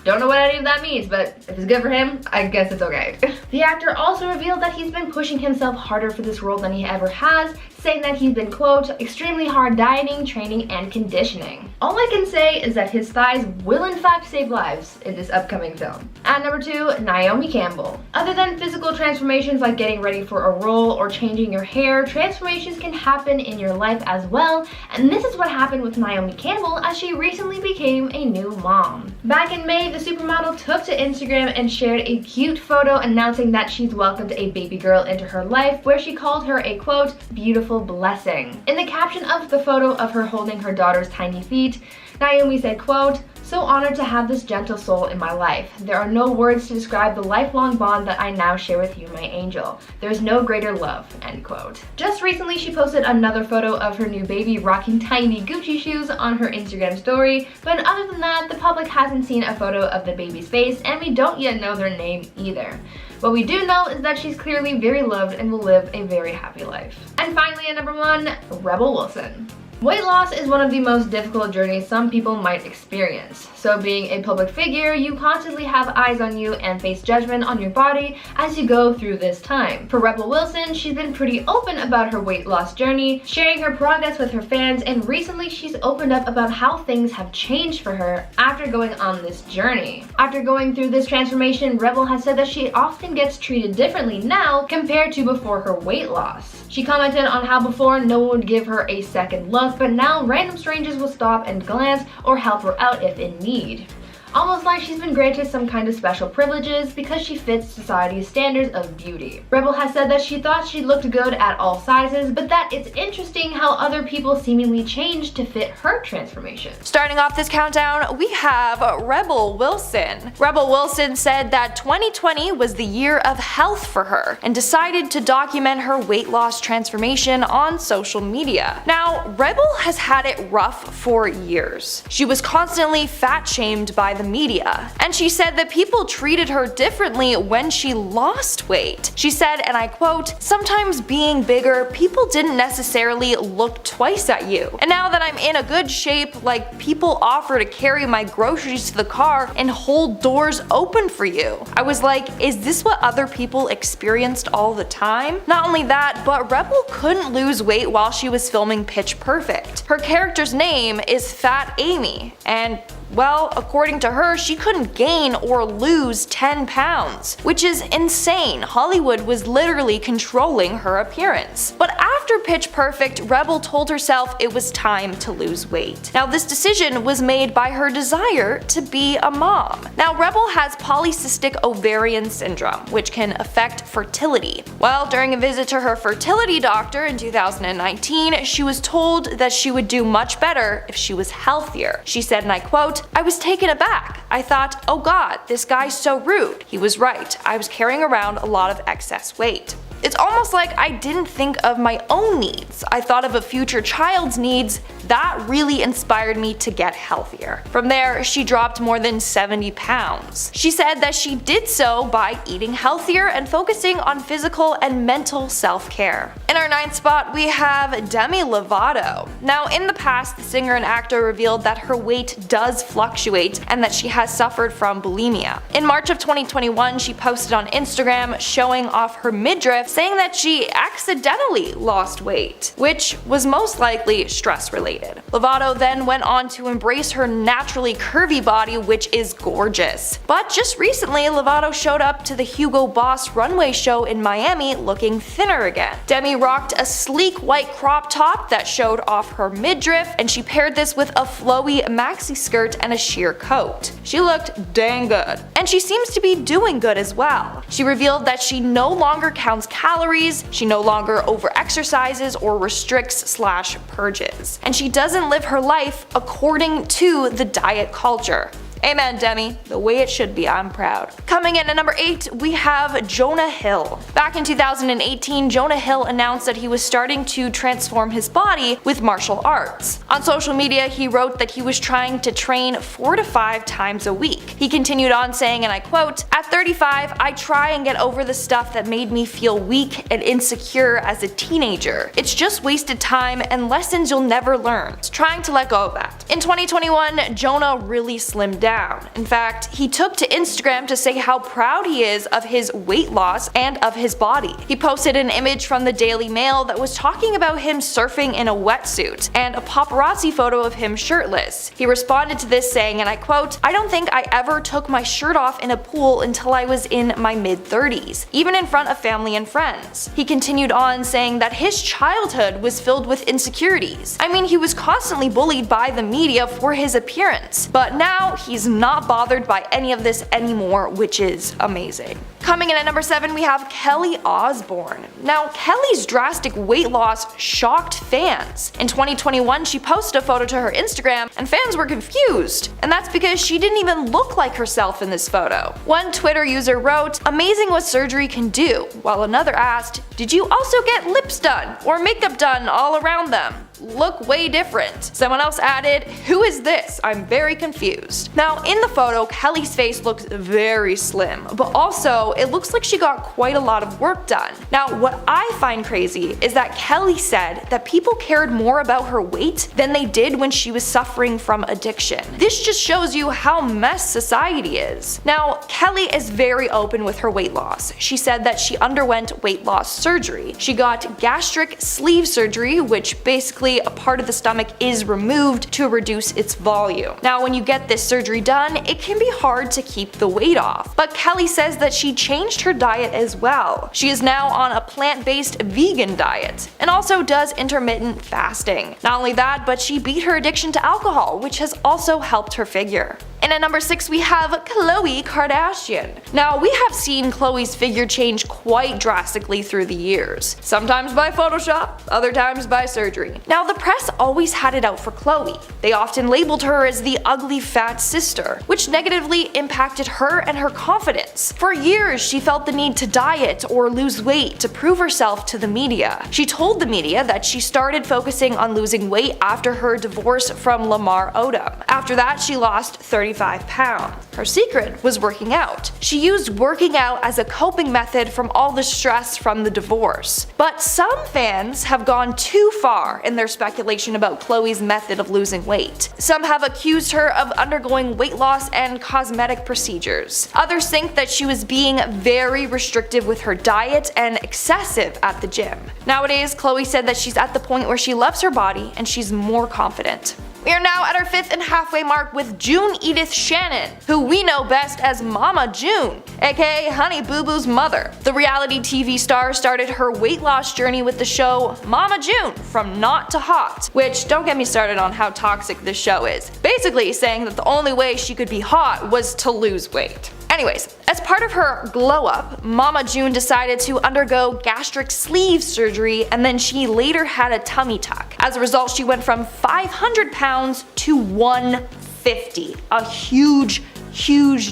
Don't know what any of that means, but if it's good for him, I guess it's okay. The actor also revealed that he's been pushing himself harder for this role than he ever has, saying that he's been, quote, extremely hard dieting, training, and conditioning. All I can say is that his thighs will in fact save lives in this upcoming film. At number 2, Naomi Campbell. Other than physical transformations like getting ready for a role or changing your hair, transformations can happen in your life as well, and this is what happened with Naomi Campbell as she recently became a new mom. Back in May, the supermodel took to Instagram and shared a cute photo announcing that she's welcomed a baby girl into her life, where she called her a, quote, beautiful blessing. In the caption of the photo of her holding her daughter's tiny feet, Naomi said, quote, so honored to have this gentle soul in my life. There are no words to describe the lifelong bond that I now share with you, my angel. There's no greater love, end quote. Just recently, she posted another photo of her new baby rocking tiny Gucci shoes on her Instagram story, but other than that, the public hasn't seen a photo of the baby's face, and we don't yet know their name either. What we do know is that she's clearly very loved and will live a very happy life. And finally, at number 1, Rebel Wilson. Weight loss is one of the most difficult journeys some people might experience. So being a public figure, you constantly have eyes on you and face judgment on your body as you go through this time. For Rebel Wilson, she's been pretty open about her weight loss journey, sharing her progress with her fans, and recently she's opened up about how things have changed for her after going on this journey. After going through this transformation, Rebel has said that she often gets treated differently now compared to before her weight loss. She commented on how before no one would give her a second look, but now random strangers will stop and glance or help her out if in need. Almost like she's been granted some kind of special privileges because she fits society's standards of beauty. Rebel has said that she thought she looked good at all sizes, but that it's interesting how other people seemingly changed to fit her transformation. Starting off this countdown, we have Rebel Wilson. Rebel Wilson said that 2020 was the year of health for her and decided to document her weight loss transformation on social media. Now, Rebel has had it rough for years. She was constantly fat shamed by the media, and she said that people treated her differently when she lost weight. She said, and I quote, sometimes being bigger, people didn't necessarily look twice at you. And now that I'm in a good shape, like people offer to carry my groceries to the car and hold doors open for you. I was like, is this what other people experienced all the time? Not only that, but Rebel couldn't lose weight while she was filming Pitch Perfect. Her character's name is Fat Amy, and well, according to her, she couldn't gain or lose 10 pounds, which is insane. Hollywood was literally controlling her appearance. But after Pitch Perfect, Rebel told herself it was time to lose weight. Now, this decision was made by her desire to be a mom. Now, Rebel has polycystic ovarian syndrome, which can affect fertility. Well, during a visit to her fertility doctor in 2019, she was told that she would do much better if she was healthier. She said, and I quote, I was taken aback. I thought, oh god, this guy's so rude. He was right. I was carrying around a lot of excess weight. It's almost like I didn't think of my own needs. I thought of a future child's needs. That really inspired me to get healthier. From there, she dropped more than 70 pounds. She said that she did so by eating healthier and focusing on physical and mental self-care. In our 9th spot, we have Demi Lovato. Now, in the past, the singer and actor revealed that her weight does fluctuate and that she has suffered from bulimia. In March of 2021, she posted on Instagram showing off her midriff, saying that she accidentally lost weight, which was most likely stress related. Lovato then went on to embrace her naturally curvy body, which is gorgeous. But just recently, Lovato showed up to the Hugo Boss runway show in Miami looking thinner again. Demi rocked a sleek white crop top that showed off her midriff, and she paired this with a flowy maxi skirt and a sheer coat. She looked dang good. And she seems to be doing good as well. She revealed that she no longer counts calories, she no longer over-exercises or restricts/purges, and she doesn't live her life according to the diet culture. Amen, Demi. The way it should be, I'm proud. Coming in at number 8, we have Jonah Hill. Back in 2018, Jonah Hill announced that he was starting to transform his body with martial arts. On social media, he wrote that he was trying to train 4 to 5 times a week. He continued on saying, and I quote, "At 35, I try and get over the stuff that made me feel weak and insecure as a teenager. It's just wasted time and lessons you'll never learn. It's trying to let go of that." In 2021, Jonah really slimmed down. In fact, he took to Instagram to say how proud he is of his weight loss and of his body. He posted an image from the Daily Mail that was talking about him surfing in a wetsuit and a paparazzi photo of him shirtless. He responded to this saying, and I quote, "I don't think I ever took my shirt off in a pool until I was in my mid-30s, even in front of family and friends." He continued on saying that his childhood was filled with insecurities. I mean, he was constantly bullied by the media for his appearance, but now he's not bothered by any of this anymore, which is amazing. Coming in at number 7, we have Kelly Osbourne. Now, Kelly's drastic weight loss shocked fans. In 2021, she posted a photo to her Instagram, and fans were confused. And that's because she didn't even look like herself in this photo. One Twitter user wrote, "Amazing what surgery can do," while another asked, "Did you also get lips done or makeup done all around them? Look way different." Someone else added, "Who is this? I'm very confused." Now, in the photo, Kelly's face looks very slim, but also it looks like she got quite a lot of work done. Now, what I find crazy is that Kelly said that people cared more about her weight than they did when she was suffering from addiction. This just shows you how messed society is. Now, Kelly is very open with her weight loss. She said that she underwent weight loss surgery. She got gastric sleeve surgery, which basically a part of the stomach is removed to reduce its volume. Now, when you get this surgery done, it can be hard to keep the weight off. But Kelly says that she changed her diet as well. She is now on a plant-based vegan diet and also does intermittent fasting. Not only that, but she beat her addiction to alcohol, which has also helped her figure. And at number 6, we have Khloe Kardashian. Now, we have seen Khloe's figure change quite drastically through the years. Sometimes by Photoshop, other times by surgery. Now, the press always had it out for Khloe. They often labeled her as the ugly fat sister, which negatively impacted her and her confidence. For years, she felt the need to diet or lose weight to prove herself to the media. She told the media that she started focusing on losing weight after her divorce from Lamar Odom. After that, she lost 35 pounds. Her secret was working out. She used working out as a coping method from all the stress from the divorce. But some fans have gone too far in their speculation about Khloe's method of losing weight. Some have accused her of undergoing weight loss and cosmetic procedures. Others think that she was being very restrictive with her diet and excessive at the gym. Nowadays, Khloe said that she's at the point where she loves her body and she's more confident. We are now at our 5th and halfway mark with June Edith Shannon, who we know best as Mama June, aka Honey Boo Boo's mother. The reality TV star started her weight loss journey with the show Mama June From Not to Hot, which don't get me started on how toxic this show is, basically saying that the only way she could be hot was to lose weight. Anyways, as part of her glow up, Mama June decided to undergo gastric sleeve surgery, and then she later had a tummy tuck. As a result, she went from 500 pounds to 150, a huge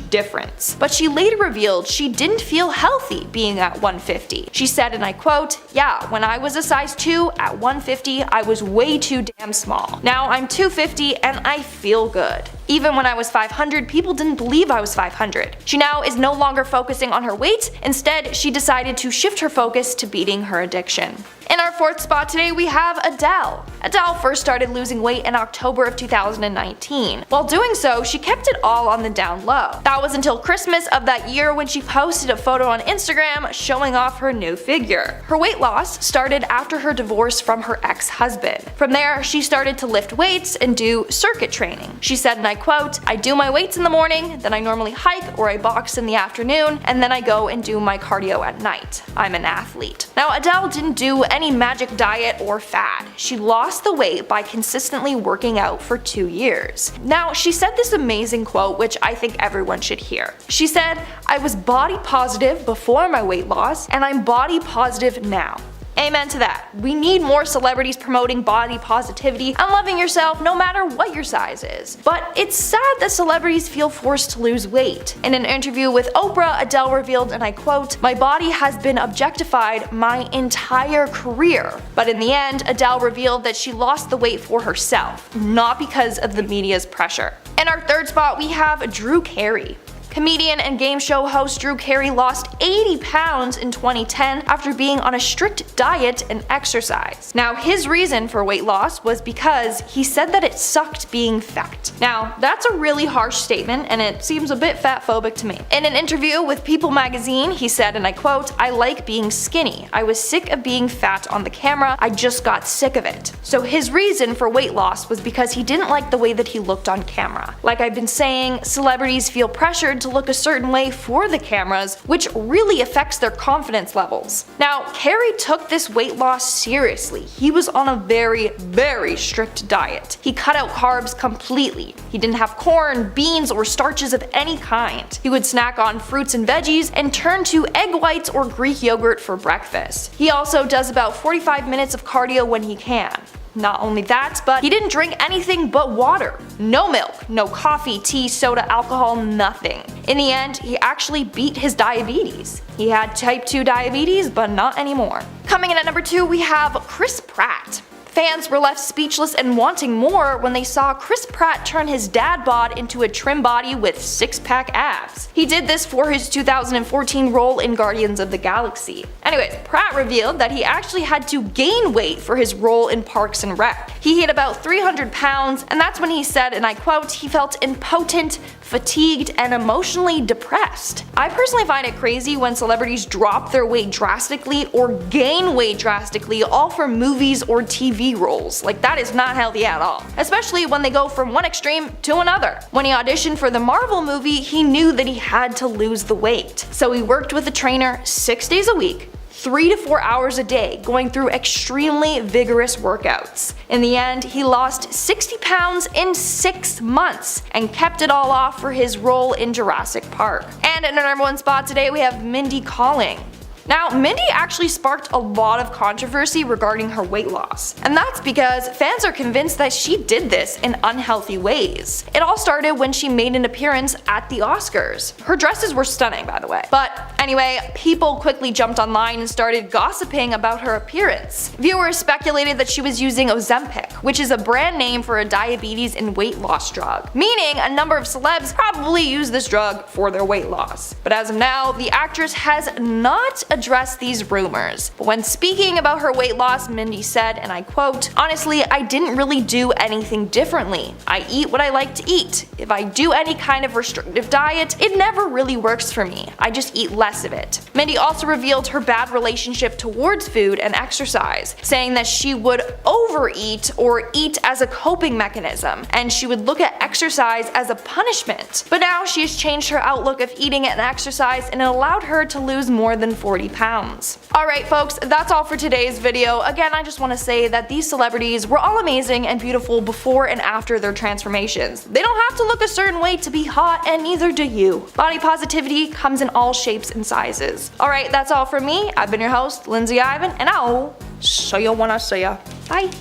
difference. But she later revealed she didn't feel healthy being at 150. She said, and I quote, "Yeah, when I was a size 2 at 150, I was way too damn small. Now I'm 250 and I feel good. Even when I was 500, people didn't believe I was 500. She now is no longer focusing on her weight. Instead, she decided to shift her focus to beating her addiction." In our fourth spot today, we have Adele. Adele first started losing weight in October of 2019. While doing so, she kept it all on the down low. That was until Christmas of that year when she posted a photo on Instagram showing off her new figure. Her weight loss started after her divorce from her ex-husband. From there, she started to lift weights and do circuit training. She said, and I quote, "I do my weights in the morning, then I normally hike or I box in the afternoon, and then I go and do my cardio at night. I'm an athlete." Now, Adele didn't do any magic diet or fad. She lost the weight by consistently working out for 2 years. Now, she said this amazing quote, which I think everyone should hear. She said, "I was body positive before my weight loss, and I'm body positive now." Amen to that. We need more celebrities promoting body positivity and loving yourself no matter what your size is. But it's sad that celebrities feel forced to lose weight. In an interview with Oprah, Adele revealed, and I quote, "My body has been objectified my entire career." But in the end, Adele revealed that she lost the weight for herself, not because of the media's pressure. In our third spot, we have Drew Carey. Comedian and game show host Drew Carey lost 80 pounds in 2010 after being on a strict diet and exercise. Now, his reason for weight loss was because he said that it sucked being fat. Now, that's a really harsh statement and it seems a bit fatphobic to me. In an interview with People magazine, he said, and I quote, "I like being skinny. I was sick of being fat on the camera. I just got sick of it." So his reason for weight loss was because he didn't like the way that he looked on camera. Like I've been saying, celebrities feel pressured to look a certain way for the cameras, which really affects their confidence levels. Now, Carey took this weight loss seriously. He was on a very, very strict diet. He cut out carbs completely. He didn't have corn, beans, or starches of any kind. He would snack on fruits and veggies and turn to egg whites or Greek yogurt for breakfast. He also does about 45 minutes of cardio when he can. Not only that, but he didn't drink anything but water. No milk, no coffee, tea, soda, alcohol, nothing. In the end, he actually beat his diabetes. He had type 2 diabetes, but not anymore. Coming in at number 2, we have Chris Pratt. Fans were left speechless and wanting more when they saw Chris Pratt turn his dad bod into a trim body with six-pack abs. He did this for his 2014 role in Guardians of the Galaxy. Anyways, Pratt revealed that he actually had to gain weight for his role in Parks and Rec. He hit about 300 pounds, and that's when he said, and I quote, he felt impotent, fatigued, and emotionally depressed. I personally find it crazy when celebrities drop their weight drastically or gain weight drastically all for movies or TV roles. Like, that is not healthy at all. Especially when they go from one extreme to another. When he auditioned for the Marvel movie, he knew that he had to lose the weight. So he worked with a trainer 6 days a week, 3 to 4 hours a day, going through extremely vigorous workouts. In the end, he lost 60 pounds in 6 months and kept it all off for his role in Jurassic Park. And in our number 1 spot today, we have Mindy Kaling. Now, Mindy actually sparked a lot of controversy regarding her weight loss, and that's because fans are convinced that she did this in unhealthy ways. It all started when she made an appearance at the Oscars. Her dresses were stunning, by the way. But anyway, people quickly jumped online and started gossiping about her appearance. Viewers speculated that she was using Ozempic, which is a brand name for a diabetes and weight loss drug, meaning a number of celebs probably use this drug for their weight loss. But as of now, the actress has not address these rumors. But when speaking about her weight loss, Mindy said, and I quote, "Honestly, I didn't really do anything differently. I eat what I like to eat. If I do any kind of restrictive diet, it never really works for me. I just eat less of it." Mindy also revealed her bad relationship towards food and exercise, saying that she would overeat or eat as a coping mechanism, and she would look at exercise as a punishment. But now she has changed her outlook of eating and exercise, and it allowed her to lose more than 40 pounds. Alright folks, that's all for today's video. Again, I just want to say that these celebrities were all amazing and beautiful before and after their transformations. They don't have to look a certain way to be hot, and neither do you. Body positivity comes in all shapes and sizes. Alright, that's all from me. I've been your host, Lindsay Ivan, and I'll see you when I see ya. Bye!